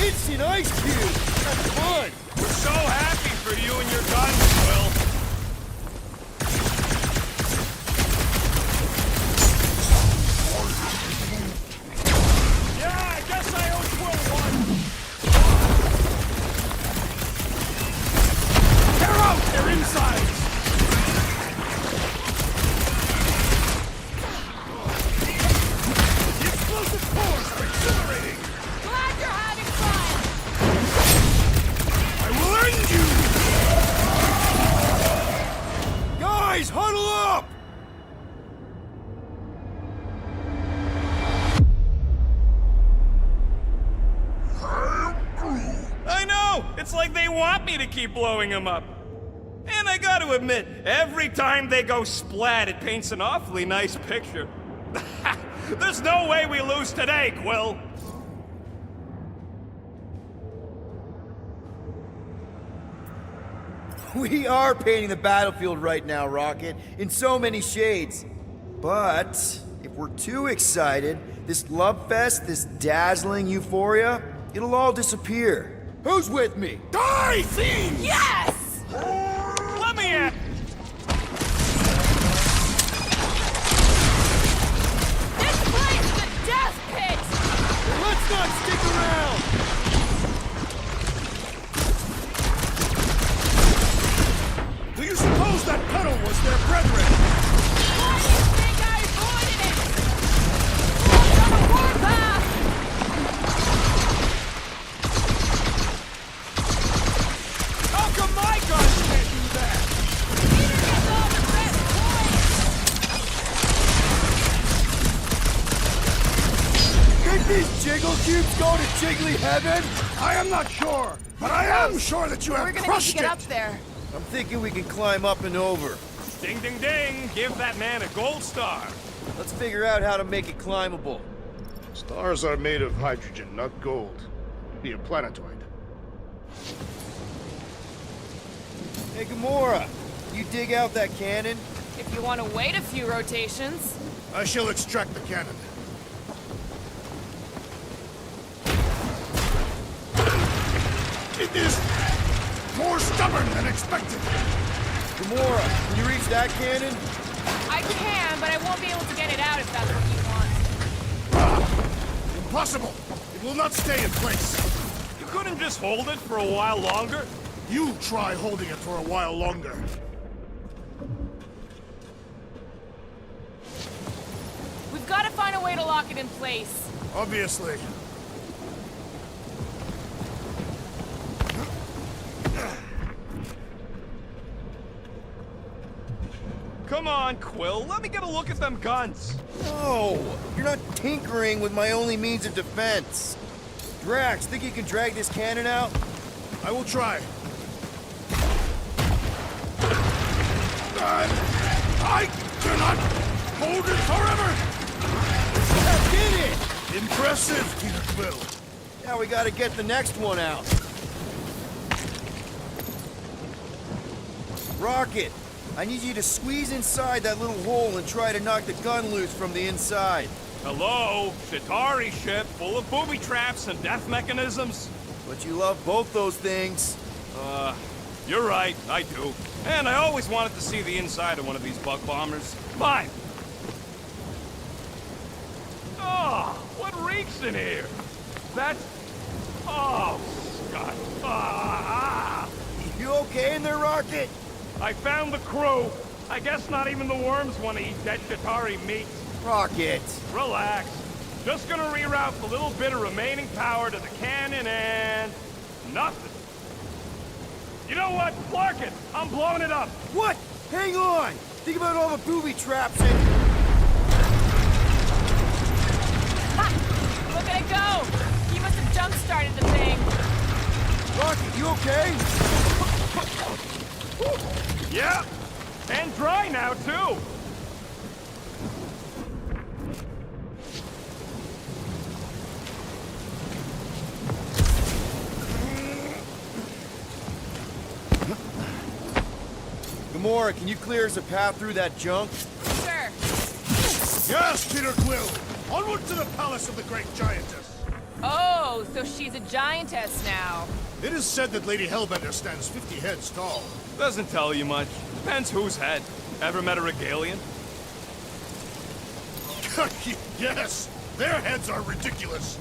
It's an ice cube! That's fun! We're so happy for you and your guns, Quill. Yeah, I guess I owe Quill one. Tear out their insides! The explosive cores are exhilarating! Glad you're having fun! I will end you! Guys, huddle up! I know! It's like they want me to keep blowing them up. And I gotta admit, every time they go splat, it paints an awfully nice picture. There's no way we lose today, Quill! We are painting the battlefield right now, Rocket, in so many shades. But if we're too excited, this love fest, this dazzling euphoria, it'll all disappear. Who's with me? Die, fiends! Yes! Let me in! This place is a death pit! Let's not stick around! Do you suppose that puddle was their brethren? Why do you think I avoided it? Walked on a warpath! How come my guns can't do that? Peter gets all the best points! Think these jiggle cubes go to jiggly heaven? I am not sure, but I am sure that you have We're gonna need crushed to get it. up there. I'm thinking we can climb up and over. Ding, ding, ding! Give that man a gold star! Let's figure out how to make it climbable. Stars are made of hydrogen, not gold. Be a planetoid. Hey, Gamora, you dig out that cannon? If you want to wait a few rotations. I shall extract the cannon. fate is more stubborn than expected. Gamora, can you reach that cannon? I can, but I won't be able to get it out if that's what you want. Impossible. It will not stay in place. You couldn't just hold it for a while longer? You try holding it for a while longer. We've got to find a way to lock it in place. Obviously. Come on, Quill, let me get a look at them guns. No! You're not tinkering with my only means of defense. Drax, think you can drag this cannon out? I will try. I cannot hold it forever! I did it! Impressive, Peter Quill. Now we gotta get the next one out. Rocket, I need you to squeeze inside that little hole and try to knock the gun loose from the inside. Hello? Chitauri ship full of booby traps and death mechanisms? But you love both those things. You're right, I do. And I always wanted to see the inside of one of these bug bombers. Fine. Oh, what reeks in here? That's... Oh, Scott. You okay in there, Rocket? I found the crew. I guess not even the worms want to eat dead Chitauri meat. Rocket. Relax. Just gonna reroute the little bit of remaining power to the cannon and... nothing. You know what? Clark it! I'm blowing it up! What? Hang on! Think about all the booby traps and... Ha! Look at it go! He must have jump-started the thing. Rocket, you okay? Yeah! And dry now, too! Gamora, can you clear us a path through that junk? Sure. Yes, Peter Quill! Onward to the palace of the great giantess! Oh, so she's a giantess now. It is said that Lady Hellbender stands 50 heads tall. Doesn't tell you much. Depends whose head. Ever met a regalian? Yes! Their heads are ridiculous!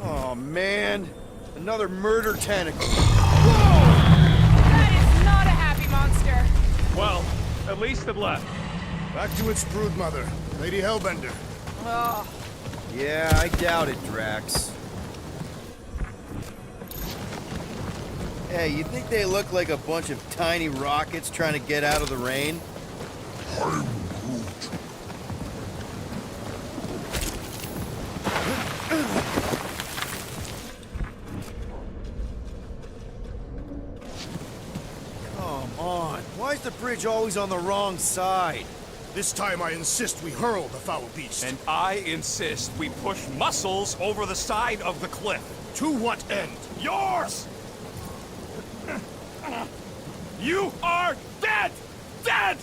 Oh, man. Another murder tentacle. That is not a happy monster. Well, at least it left. Back to its broodmother, Lady Hellbender. Oh. Yeah, I doubt it, Drax. Hey, you think they look like a bunch of tiny rockets trying to get out of the rain? I'm Groot. Come on. Why is the bridge always on the wrong side? This time I insist we hurl the foul beast. And I insist we push muscles over the side of the cliff. To what end? Yours! You are dead! Dead!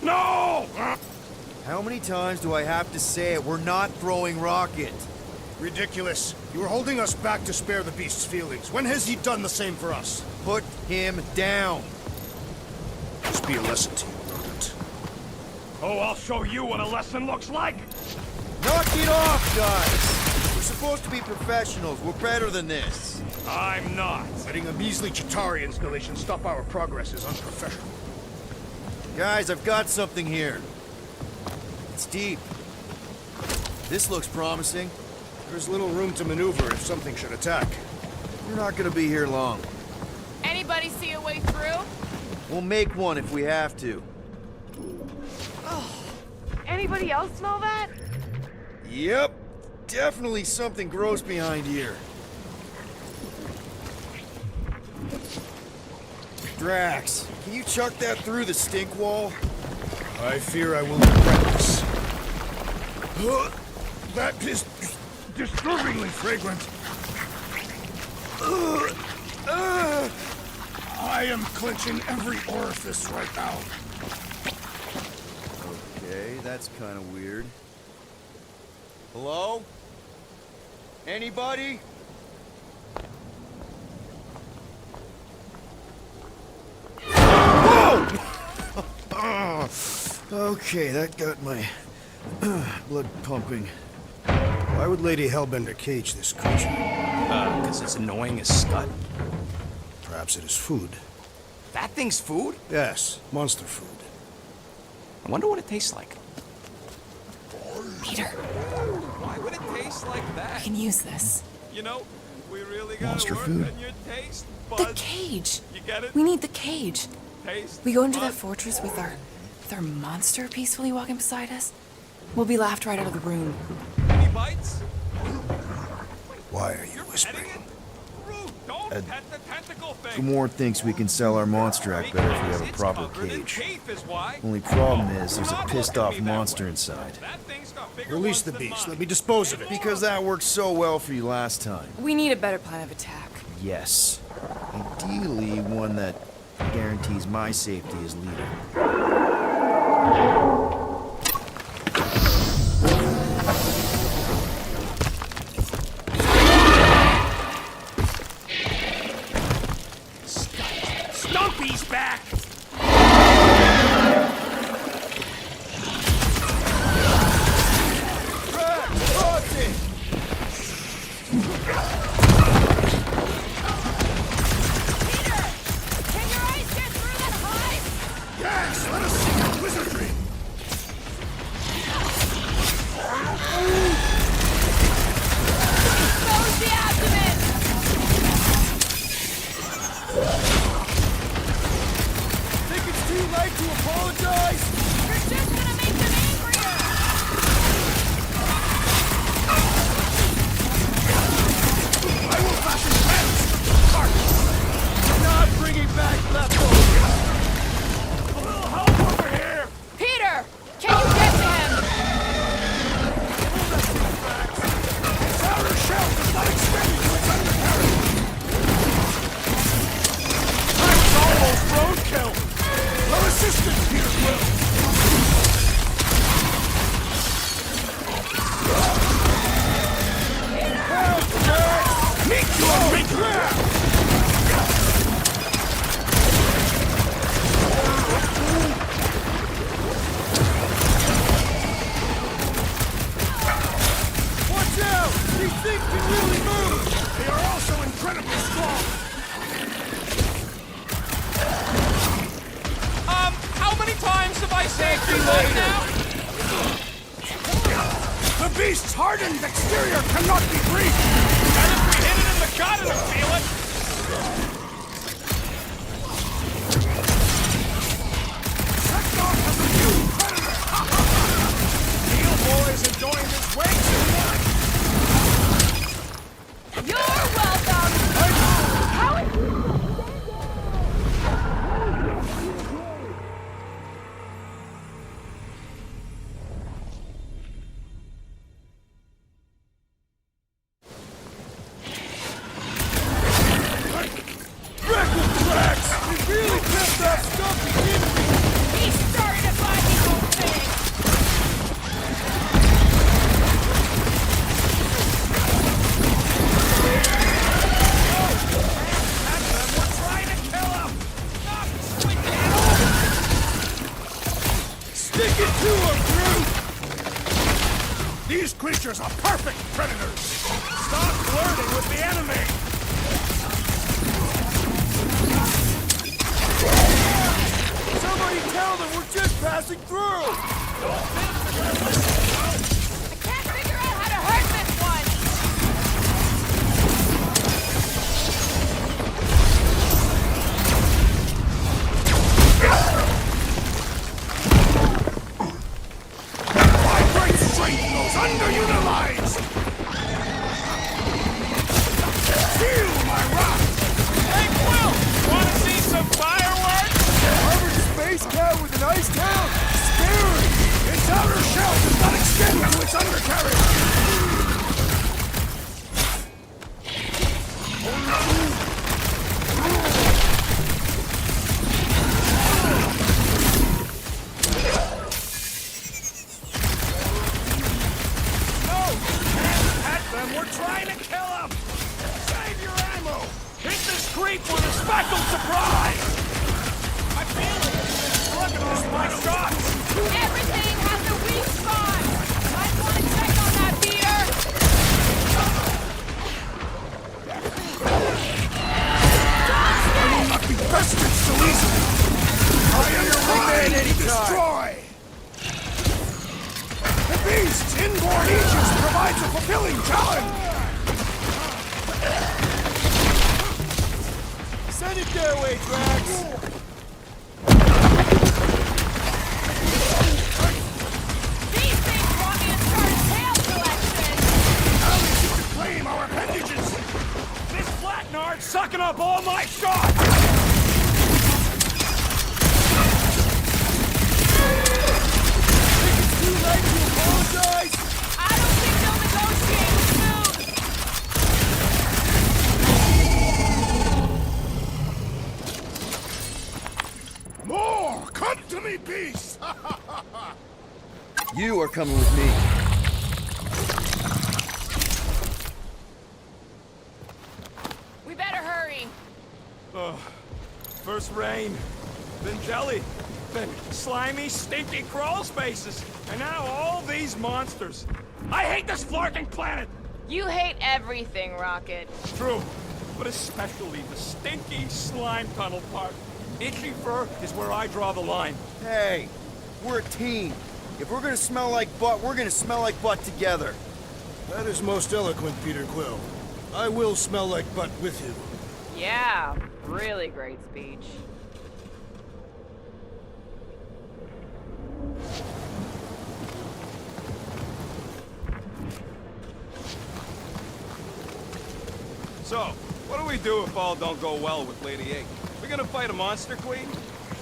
No! How many times do I have to say it? We're not throwing Rocket. Ridiculous. You were holding us back to spare the beast's feelings. When has he done the same for us? Put him down. This be a lesson to you, Rocket. Oh, I'll show you what a lesson looks like! Knock it off, guys! We're supposed to be professionals. We're better than this. I'm not. Letting a measly Chitauri installation stop our progress is unprofessional. Guys, I've got something here. It's deep. This looks promising. There's little room to maneuver if something should attack. We're not gonna be here long. Anybody see a way through? We'll make one if we have to. Anybody else smell that? Yep. Definitely something gross behind here. Drax, can you chuck that through the stink wall? I fear I will regret this. That is disturbingly fragrant. I am clenching every orifice right now. Okay, that's kind of weird. Hello? Anybody? Whoa! Okay, that got my blood pumping. Why would Lady Hellbender cage this creature? Because it's annoying as scut. Perhaps it is food. That thing's food? Yes, monster food. I wonder what it tastes like. Peter, Why would it taste like I that? can use this. You know, we really gotta Monster work food? on your taste The buds. cage. You get it? We need the cage. Taste We go into that buds. fortress with our monster peacefully walking beside us. We'll be laughed right out of the room. Any bites? Why are you Petting whispering? it? Rude, don't pet the tentacle thing. Gamorn thinks we can sell our monster act better if we have a It's proper covered in cage. teeth is why. Only problem is there's a Not pissed look at off me that monster way. inside. That thing's got bigger Release ones the than beast. mine. Let me dispose of it. Because that worked so well for you last time. We need a better plan of attack. Yes. Ideally, one that guarantees my safety as leader. Stumpy's back! Can your eyes get through that hive? Yes, let us see your wizardry. Expose the abdomen! Think it's too late to apologize? You're just gonna make them angrier! I will fashion plans. Not bringing back leftovers. A little help over here. Peter! Can you get to him? Its outer shell does not extend to its undercarriage. That's almost roadkill. Your assistance, Peter Quill. Meet your maker! Watch out! These things can really move! They are also incredibly strong! How many times have I saved your life now? The beast's hardened exterior cannot be breached! And if we hit it in the gut, it'll feel it. Sector has a new predator! Neil boys enjoying this way too much! You're welcome! How is Reckle tracks! We really pissed off Stumpy, didn't we? he started to find his own thing? We're trying to kill him! Stick it to him, Groot! These creatures are perfect predators! Stop flirting with the enemy! Somebody tell them we're just passing through! I can't figure out how to hurt this one! My great strength goes underutilized! Feel my wrath! Hey, Quill! Want to see some fireworks? Armored space cat with an ice tail? Scary! Its outer shell does not extend to its undercarriage! trying to kill him! Save your ammo! Hit this creep with a speckled surprise! I feel it! It's working off my shots! Everything has a weak spot! I want to check on that, Peter! Not be bested so easily! I am your wingman anytime! Destroy! The beast's inborn aegis provides a fulfilling challenge! Send it their way, Drax! These things want me to start a tail collection! Now we should reclaim our appendages! This flat nard's sucking up all my shots! Too late to apologize! I don't think they'll negotiate soon! More! Come to me, beast! You are coming with me. We better hurry. First rain, then jelly, then slimy, stinky crawl spaces, and now all these monsters. I hate this flarking planet! You hate everything, Rocket. True, but especially the stinky slime tunnel part. Itchy fur is where I draw the line. Hey, we're a team. If we're gonna smell like butt, we're gonna smell like butt together. That is most eloquent, Peter Quill. I will smell like butt with you. Yeah, really great speech. So, what do we do if all don't go well with Lady A? We gonna fight a monster queen?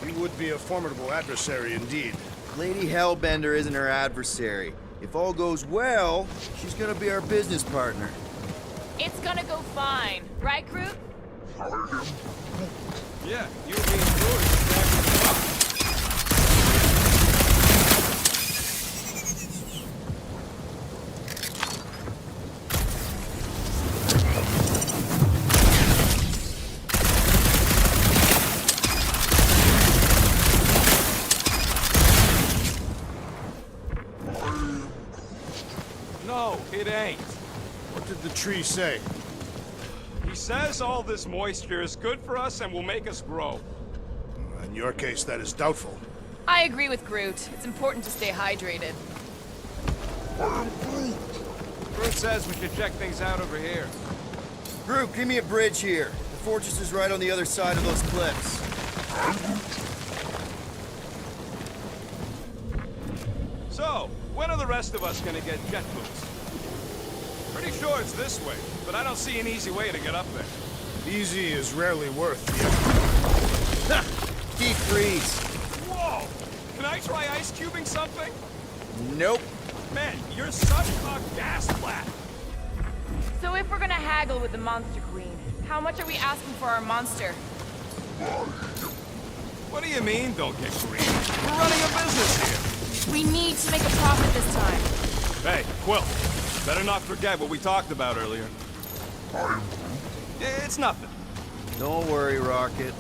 She would be a formidable adversary indeed. Lady Hellbender isn't her adversary. If all goes well, she's gonna be our business partner. It's gonna go fine, right, Groot? Yeah, you and me and Groot are exactly up. No, it ain't. What did the tree say? He says all this moisture is good for us and will make us grow. In your case, that is doubtful. I agree with Groot. It's important to stay hydrated. Groot says we should check things out over here. Groot, give me a bridge here. The fortress is right on the other side of those cliffs. So, when are the rest of us gonna get jet boots? Pretty sure it's this way, but I don't see an easy way to get up there. Easy is rarely worth the effort. Deep freeze. Whoa! Can I try ice cubing something? Nope. Man, you're such a gas flat. So if we're gonna haggle with the Monster Queen, how much are we asking for our monster? What do you mean, don't get green? We're running a business here. We need to make a profit this time. Hey, Quill, better not forget what we talked about earlier. It's nothing. Don't worry, Rocket.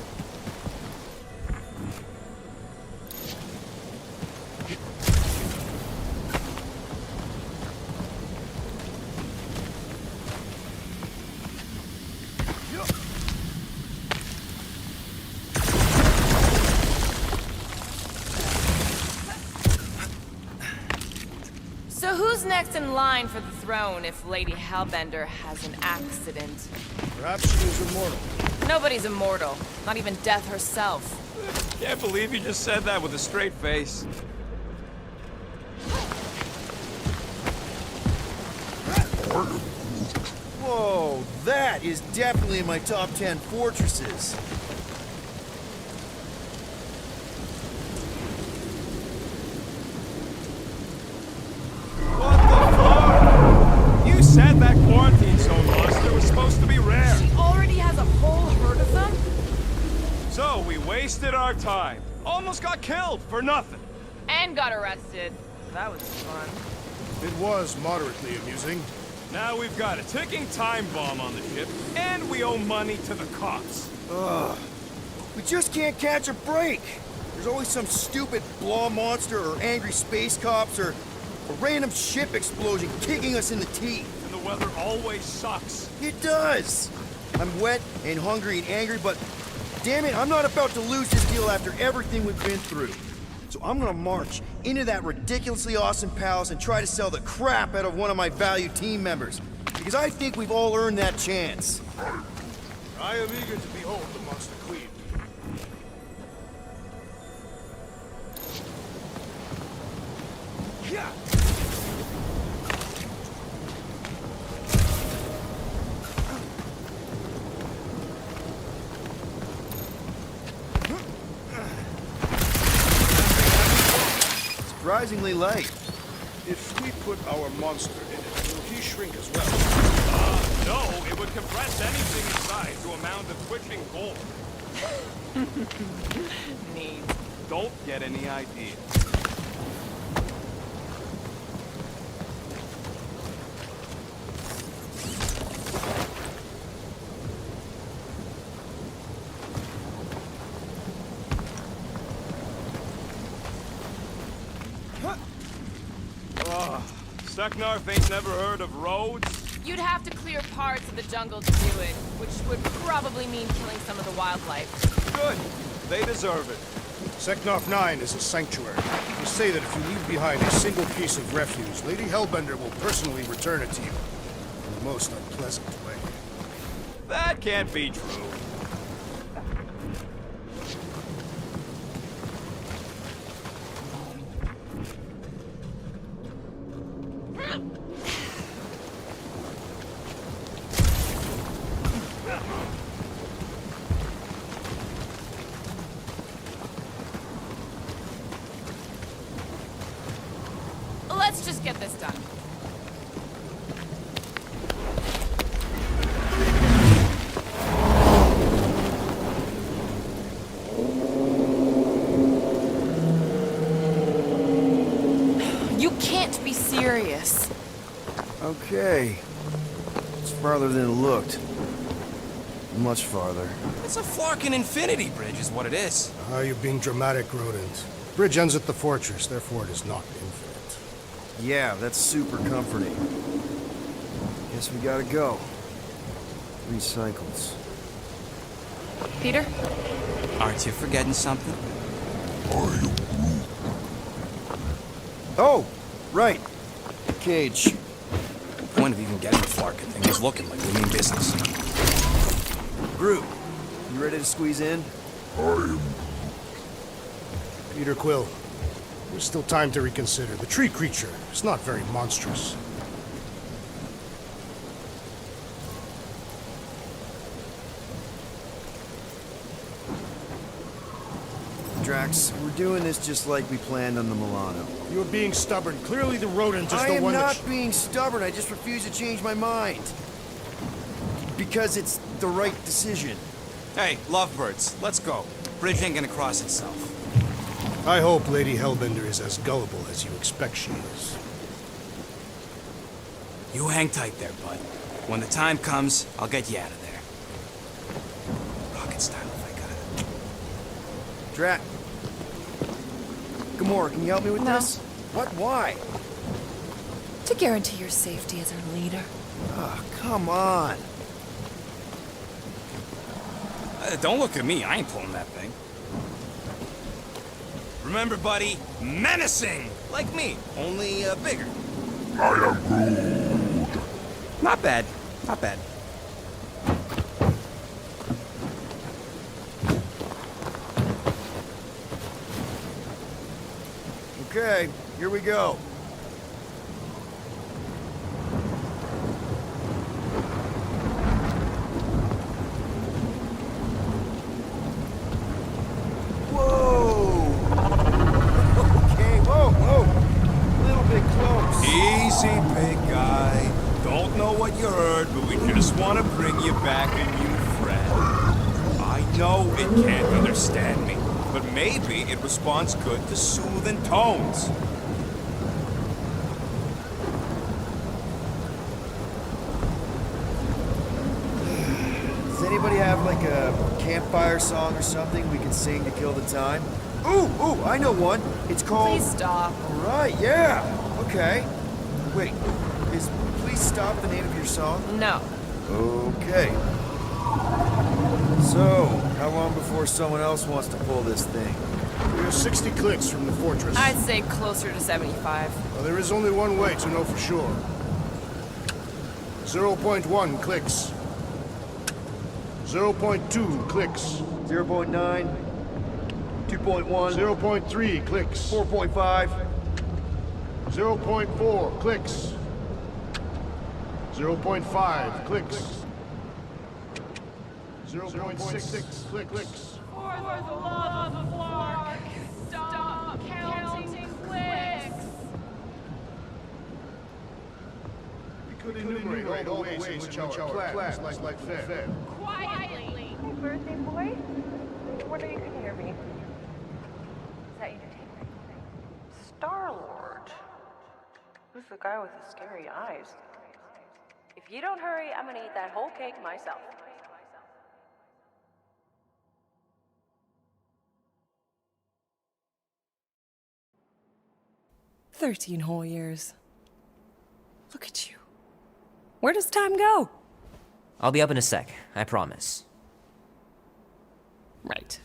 So who's next in line for the throne if Lady Hellbender has an accident? Perhaps she is immortal. Nobody's immortal, not even death herself. Can't believe you just said that with a straight face. Whoa, that is definitely in my top 10 fortresses. What the fuck? You said that quarantine zone monster was supposed to be rare. She already has a whole herd of them? So we wasted our time. Almost got killed for nothing. And got arrested. That was fun. It was moderately amusing. Now we've got a ticking time bomb on the ship, and we owe money to the cops. Ugh. We just can't catch a break. There's always some stupid blah monster or angry space cops or a random ship explosion kicking us in the teeth. And the weather always sucks. It does. I'm wet and hungry and angry, but damn it, I'm not about to lose this deal after everything we've been through. So I'm gonna march into that ridiculously awesome palace and try to sell the crap out of one of my valued team members. Because I think we've all earned that chance. I am eager to behold the monster queen. Yeah. Surprisingly light. If we put our monster in it, will he shrink as well? No, it would compress anything inside to amount of twitching gold. Neat. Don't get any ideas. Seknarf ain't never heard of roads? You'd have to clear parts of the jungle to do it, which would probably mean killing some of the wildlife. Good. They deserve it. Seknarf 9 is a sanctuary. We say that if you leave behind a single piece of refuse, Lady Hellbender will personally return it to you. In the most unpleasant way. That can't be true. Let's just get this done. You can't be serious. Okay. It's farther than it looked. Much farther. It's a Flarkin infinity bridge is what it is. Ah, you're being dramatic, Rodent. Bridge ends at the fortress, therefore it is not infinite. Yeah, that's super comforting. Guess we gotta go. 3 cycles. Peter? Aren't you forgetting something? Oh, right. Cage. Point of even getting the Flarkin thing was looking like we mean business. Groot, you ready to squeeze in? Peter Quill, there's still time to reconsider. The tree creature is not very monstrous. Drax, we're doing this just like we planned on the Milano. You're being stubborn. Clearly the rodent is I the am one not that... being stubborn, I just refuse to change my mind. Because it's the right decision. Hey, lovebirds, let's go. Bridge ain't gonna cross itself. I hope Lady Hellbender is as gullible as you expect she is. You hang tight there, bud. When the time comes, I'll get you out of there. Rocket style if I got it. Drax. Gamora, can you help me with No. this? What? Why? To guarantee your safety as our leader. Oh, come on. Don't look at me, I ain't pulling that thing. Remember, buddy, menacing! Like me, only bigger. I am Groot. Not bad, not bad. Okay, here we go. Whoa! Okay, whoa! A little bit close. Easy, big guy. Don't know what you heard, but we just want to bring you back a new friend. I know it can't understand me, but maybe it responds good to soothing tones. anybody have like a campfire song or something we can sing to kill the time? Ooh, I know one. It's called... Please stop. All right, yeah. Okay. Wait, is Please Stop the name of your song? No. Okay. So, how long before someone else wants to pull this thing? We are 60 clicks from the fortress. I'd say closer to 75. Well, there is only one way to know for sure. 0.1 clicks. 0.2 clicks. 0.9. 2.1. 0.3 clicks. 4.5. 0.4 clicks. 0.5 clicks. 0.6 clicks. For the love of Clark, stop counting clicks. We could enumerate all the ways in which our class is like fair. Quietly. Birthday boy? Wonder you couldn't hear me. Is that you? Star-Lord. Who's the guy with the scary eyes? If you don't hurry, I'm gonna eat that whole cake myself. "13 whole years. Look at you. Where does time go?" I'll be up in a sec, I promise. Right.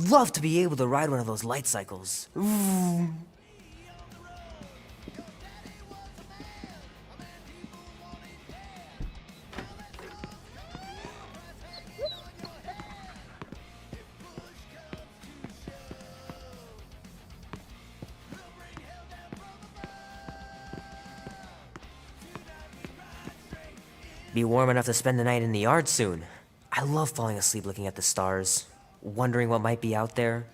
Love to be able to ride one of those light cycles. Ooh. Be warm enough to spend the night in the yard soon. I love falling asleep looking at the stars, wondering what might be out there.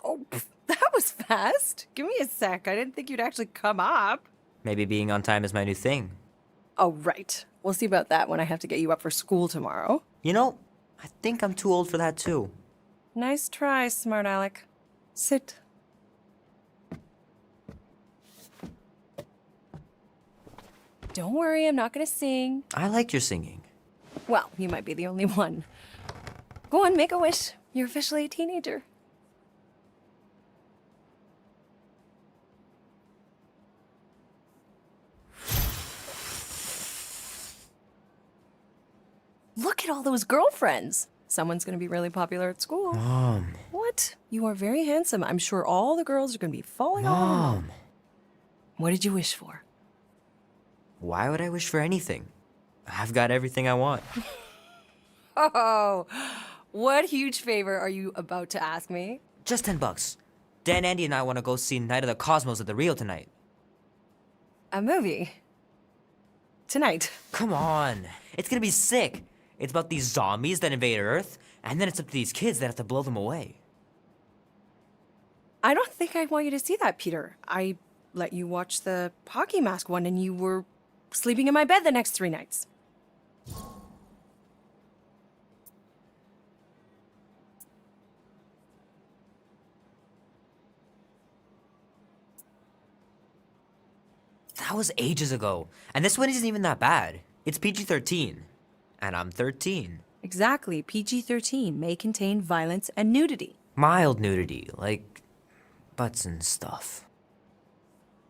Oh, that was fast. Give me a sec. I didn't think you'd actually come up. Maybe being on time is my new thing. Oh, right. We'll see about that when I have to get you up for school tomorrow. You know, I think I'm too old for that too. Nice try, smart Alec. Sit. Don't worry, I'm not gonna sing. I like your singing. Well, you might be the only one. Go on, make a wish. You're officially a teenager. Look at all those girlfriends. Someone's gonna be really popular at school. Mom. What? You are very handsome. I'm sure all the girls are gonna be falling all over you. Mom. What did you wish for? Why would I wish for anything? I've got everything I want. Oh, what huge favor are you about to ask me? Just $10. Dan, Andy, and I want to go see Night of the Cosmos at the Rio tonight. A movie? Tonight? Come on. It's gonna be sick. It's about these zombies that invade Earth, and then it's up to these kids that have to blow them away. I don't think I want you to see that, Peter. I let you watch the hockey mask one and you were sleeping in my bed the next 3 nights. That was ages ago, and this one isn't even that bad. It's PG-13, and I'm 13. Exactly. PG-13 may contain violence and nudity. Mild nudity, like butts and stuff.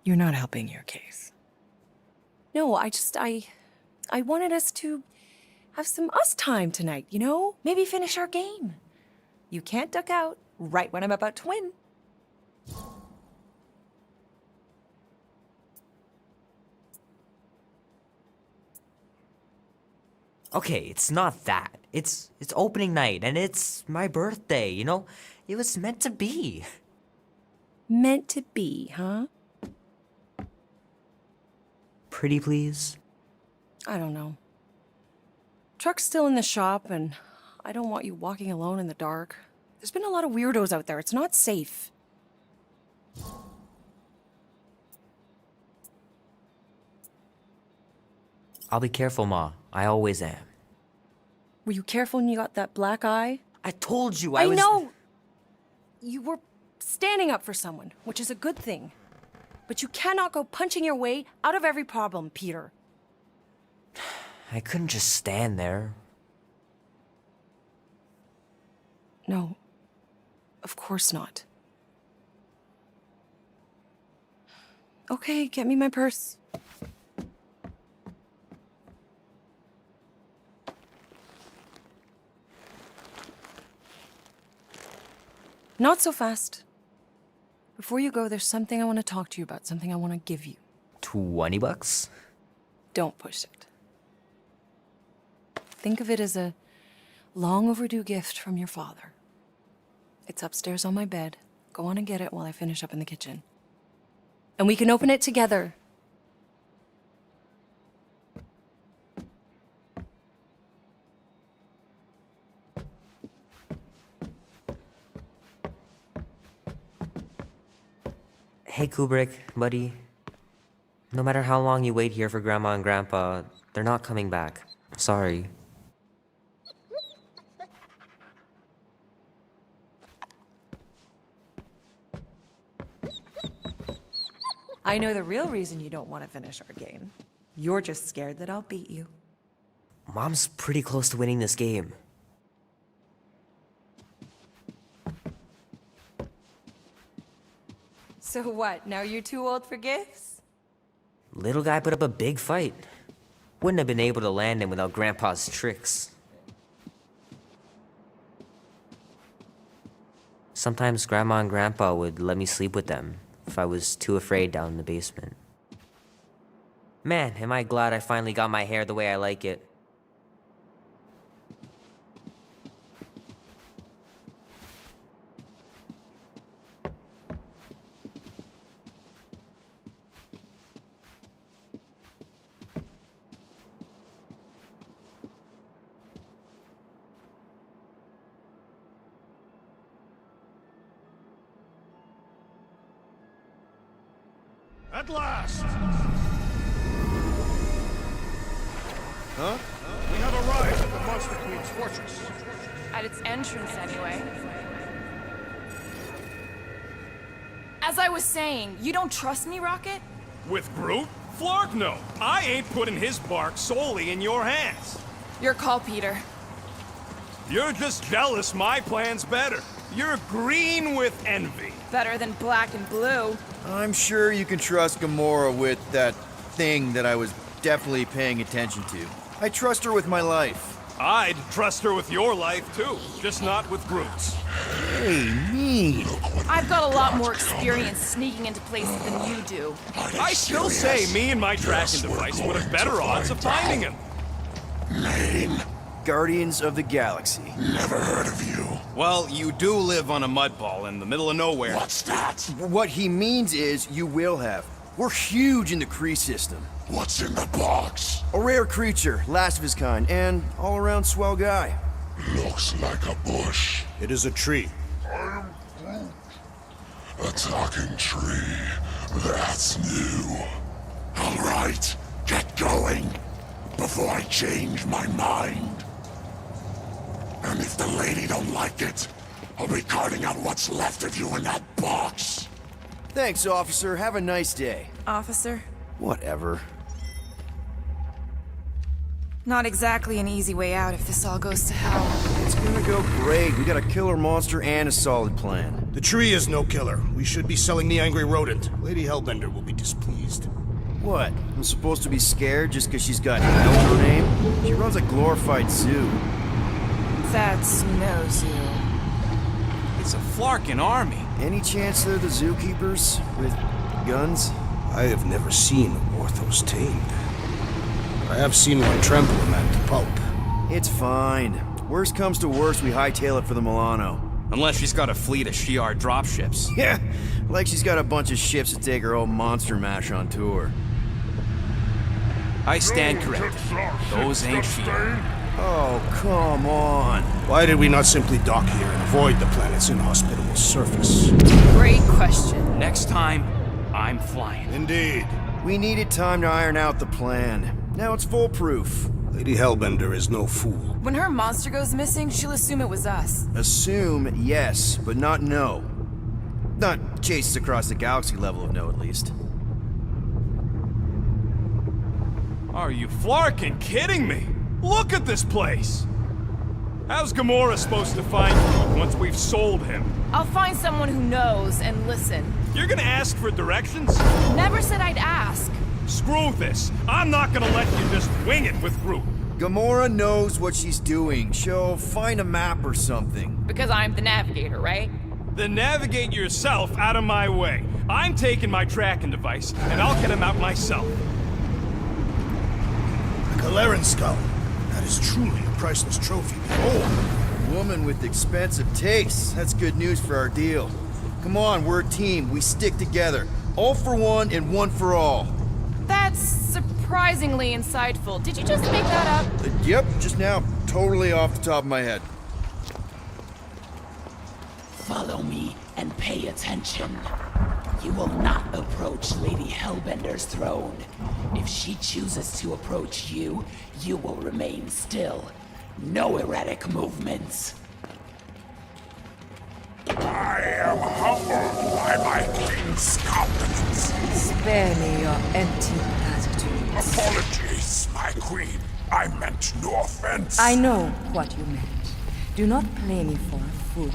You're not helping your case. No, I wanted us to have some us time tonight, you know? Maybe finish our game. You can't duck out right when I'm about to win. Okay, it's not that. It's opening night, and it's my birthday, you know? It was meant to be. Meant to be, huh? Pretty please? I don't know. Truck's still in the shop, and I don't want you walking alone in the dark. There's been a lot of weirdos out there. It's not safe. I'll be careful, Ma. I always am. Were you careful when you got that black eye? I told you I was... know! You were standing up for someone, which is a good thing. But you cannot go punching your way out of every problem, Peter. I couldn't just stand there. No. Of course not. Okay, get me my purse. Not so fast. Before you go, there's something I want to talk to you about, something I want to give you. $20? Don't push it. Think of it as a long overdue gift from your father. It's upstairs on my bed. Go on and get it while I finish up in the kitchen. And we can open it together. Hey, Kubrick, buddy. No matter how long you wait here for Grandma and Grandpa, they're not coming back. Sorry. I know the real reason you don't want to finish our game. You're just scared that I'll beat you. Mom's pretty close to winning this game. So what, now you're too old for gifts? Little guy put up a big fight. Wouldn't have been able to land him without Grandpa's tricks. Sometimes Grandma and Grandpa would let me sleep with them if I was too afraid down in the basement. Man, am I glad I finally got my hair the way I like it. At last! Huh? We have arrived at the Monster Queen's fortress. At its entrance, anyway. As I was saying, you don't trust me, Rocket? With Groot? Flark no. I ain't putting his bark solely in your hands. Your call, Peter. You're just jealous my plan's better. You're green with envy. Better than black and blue. I'm sure you can trust Gamora with that thing that I was definitely paying attention to. I trust her with my life. I'd trust her with your life, too. Just not with Groot's. Hey, me! I've got a lot more experience sneaking into places than you do. I still say me and my tracking device would have better odds of finding him. Name? Guardians of the Galaxy. Never heard of you. Well, you do live on a mud ball in the middle of nowhere. What's that? What he means is you will have. We're huge in the Kree system. What's in the box? A rare creature, last of his kind, and all-around swell guy. Looks like a bush. It is a tree. I am Groot. A talking tree. That's new. All right, get going. Before I change my mind. And if the lady don't like it, I'll be carting out what's left of you in that box. Thanks, officer. Have a nice day. Officer? Whatever. Not exactly an easy way out if this all goes to hell. It's gonna go great. We got a killer monster and a solid plan. The tree is no killer. We should be selling the angry rodent. Lady Hellbender will be displeased. What? I'm supposed to be scared just because she's got hell in her name? She runs a glorified zoo. That's no zoo. It's a Flarkin army. Any chance they're the zookeepers? With guns? I have never seen orthos tamed. I have seen one trample a man to pulp. It's fine. Worst comes to worst, we hightail it for the Milano. Unless she's got a fleet of Shi'ar dropships. Yeah, like she's got a bunch of ships to take her old monster mash on tour. I stand corrected. Those ain't Shi'ar. Oh, come on. Why did we not simply dock here and avoid the planet's inhospitable surface? Great question. Next time, I'm flying. Indeed. We needed time to iron out the plan. Now it's foolproof. Lady Hellbender is no fool. When her monster goes missing, she'll assume it was us. Assume yes, but not no. Not chases across the galaxy level of no, at least. Are you flarkin' kidding me? Look at this place! How's Gamora supposed to find you once we've sold him? I'll find someone who knows and listen. You're gonna ask for directions? Never said I'd ask. Screw this! I'm not gonna let you just wing it with Groot. Gamora knows what she's doing. She'll find a map or something. Because I'm the navigator, right? Then navigate yourself out of my way. I'm taking my tracking device, and I'll get him out myself. A Galeran skull. That is truly a priceless trophy. Oh, woman with expensive tastes. That's good news for our deal. Come on, we're a team. We stick together. All for one and one for all. That's surprisingly insightful. Did you just make that up? Yep, just now. Totally off the top of my head. Follow me and pay attention. You will not approach Lady Hellbender's throne. If she chooses to approach you, you will remain still. No erratic movements. I am humbled by my queen's countenance. Spare me your empty platitudes. Apologies, my queen. I meant no offense. I know what you meant. Do not play me for a fool.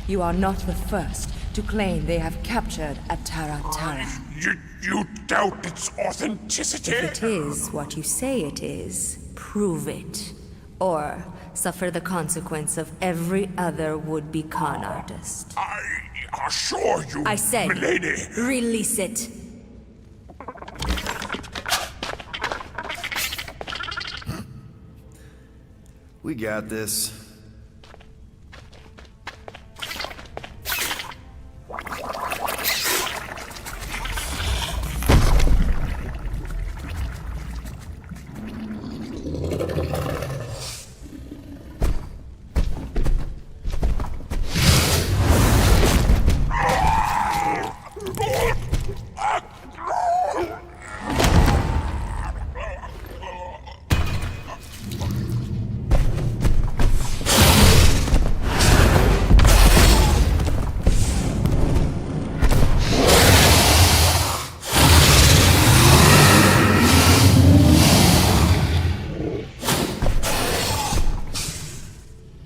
You are not the first to claim they have captured a Tara. You doubt its authenticity? If it is what you say it is, prove it. Or suffer the consequence of every other would-be con artist. I assure you, I said, milady. Release it. We got this.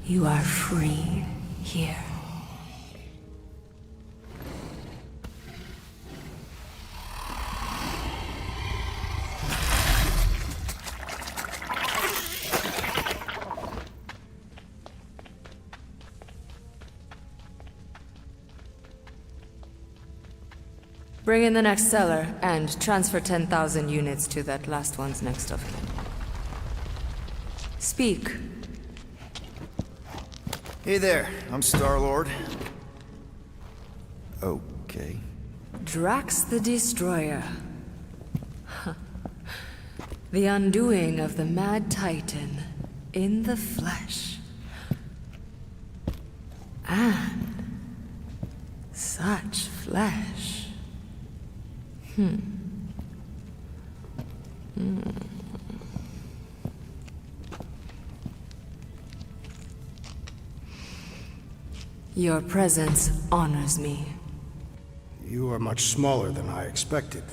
You are free here. Bring in the next seller, and transfer 10,000 units to that last one's next of kin. Speak. Hey there, I'm Star-Lord. Okay. Drax the Destroyer. The undoing of the Mad Titan in the flesh. And such flesh. Your presence honors me. You are much smaller than I expected.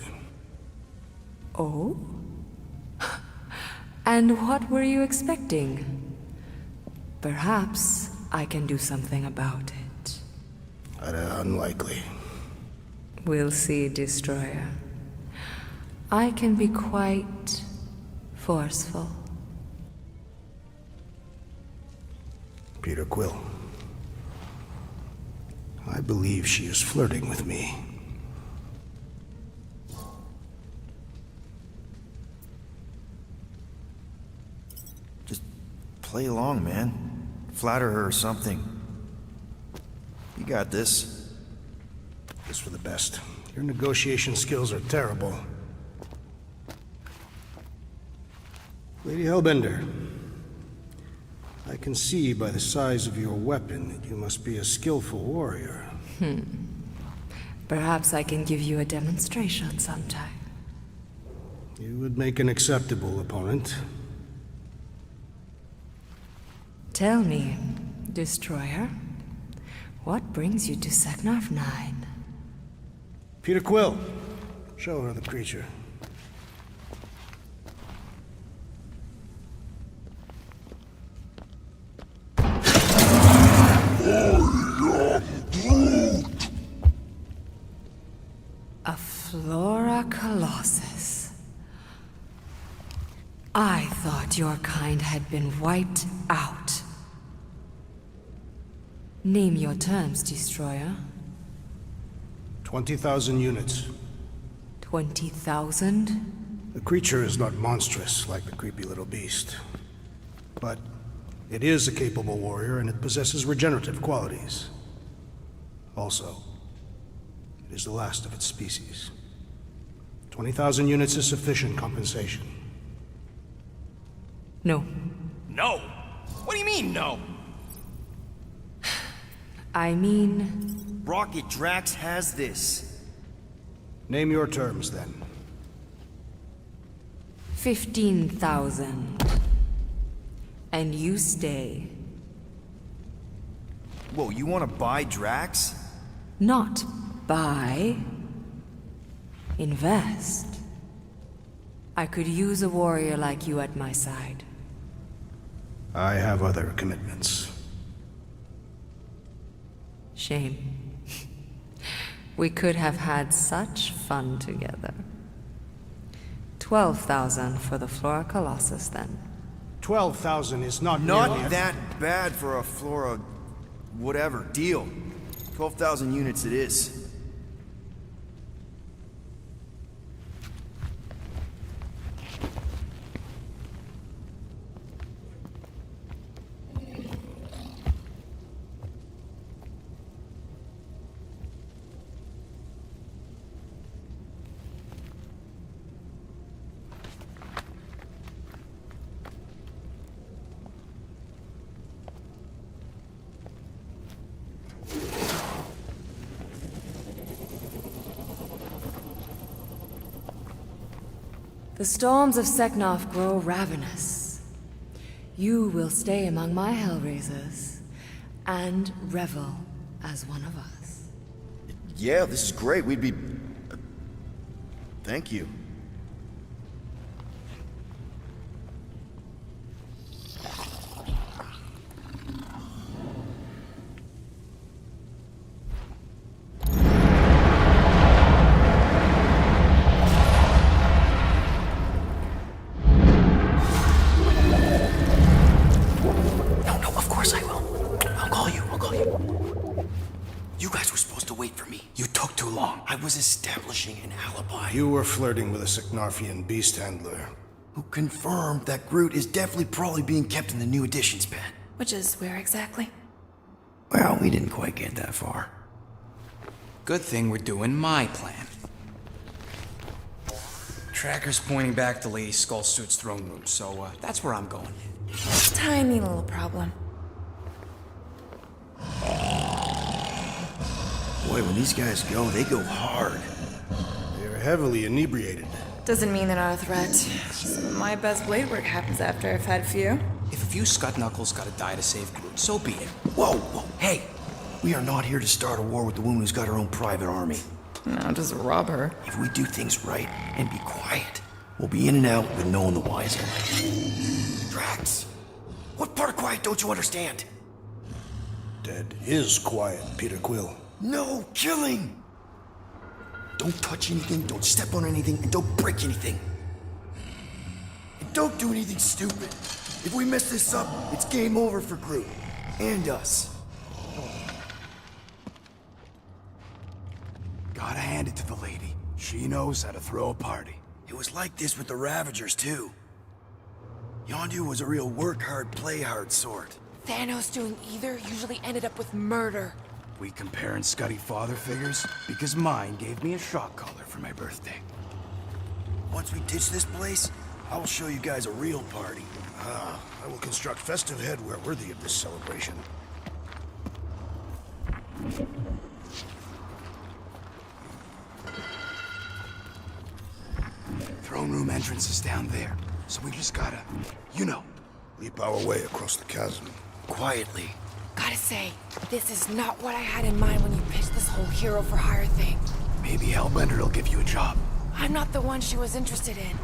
Oh? And what were you expecting? Perhaps I can do something about it. Unlikely. We'll see, Destroyer. I can be quite forceful. Peter Quill. I believe she is flirting with me. Just play along, man. flatter her or something. You got this. It's for the best. Your negotiation skills are terrible. Lady Hellbender, I can see by the size of your weapon that you must be a skillful warrior. Perhaps I can give you a demonstration sometime. You would make an acceptable opponent. Tell me, Destroyer, what brings you to Seknarf 9? Peter Quill, show her the creature. A Flora Colossus. I thought your kind had been wiped out. Name your terms, Destroyer. 20,000 units. 20,000? The creature is not monstrous like the creepy little beast. But it is a capable warrior and it possesses regenerative qualities. Also, it is the last of its species. 20,000 units is sufficient compensation. No. No? What do you mean, no? I mean... Rocket Drax has this. Name your terms, then. 15,000. And you stay. Whoa, you want to buy Drax? Not buy. Invest. I could use a warrior like you at my side. I have other commitments. Shame. We could have had such fun together. 12,000 for the Flora Colossus, then. 12,000 is not Not that bad for a Flora... whatever. Deal. 12,000 units it is. The storms of Seknarf grow ravenous. You will stay among my Hellraisers and revel as one of us. Yeah, this is great. We'd be... Thank you. Establishing an alibi. You were flirting with a Seknarfian beast handler. Who confirmed that Groot is definitely probably being kept in the new editions pen. Which is where exactly? Well, we didn't quite get that far. Good thing we're doing my plan. Tracker's pointing back to Lady Skullsuit's throne room, so that's where I'm going. Tiny little problem. Boy, when these guys go, they go hard. They're heavily inebriated. Doesn't mean they're not a threat. My best blade work happens after I've had a few. If a few scut knuckles gotta die to save Groot, so be it. Whoa, whoa, hey! We are not here to start a war with the woman who's got her own private army. No, just rob her. If we do things right and be quiet, we'll be in and out with no one the wiser. Drax, what part of quiet don't you understand? Dead is quiet, Peter Quill. No killing! Don't touch anything, don't step on anything, and don't break anything. And don't do anything stupid. If we mess this up, it's game over for Groot. And us. Gotta hand it to the lady. She knows how to throw a party. It was like this with the Ravagers, too. Yondu was a real work hard, play hard sort. Thanos doing either usually ended up with murder. We comparing Scuddy father figures? Because mine gave me a shock collar for my birthday. Once we ditch this place, I will show you guys a real party. I will construct festive headwear worthy of this celebration. Throne room entrance is down there, so we just gotta, you know. Leap our way across the chasm. Quietly. Gotta say, this is not what I had in mind when you pitched this whole hero for hire thing. Maybe Hellbender'll give you a job. I'm not the one she was interested in.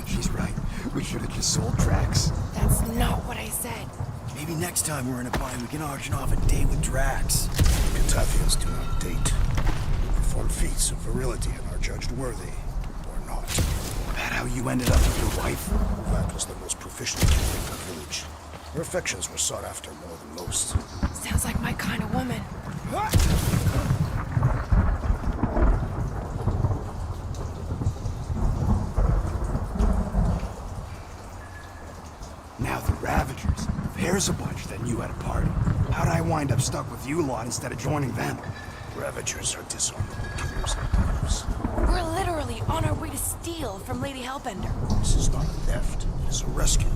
She's right. We should have just sold Drax. That's not what I said. Maybe next time we're in a bind, we can auction off a date with Drax. Catathians do not date. They perform feats of virility and are judged worthy, or not. That how you ended up with your wife? That was the most proficient in the village. Her affections were sought after more than most. Sounds like my kind of woman. Now the Ravagers. If there's a bunch, then you had a party. How'd I wind up stuck with you lot instead of joining them? Ravagers are dishonorable killers and thieves. We're literally on our way to steal from Lady Hellbender. This is not a theft. It is a rescue.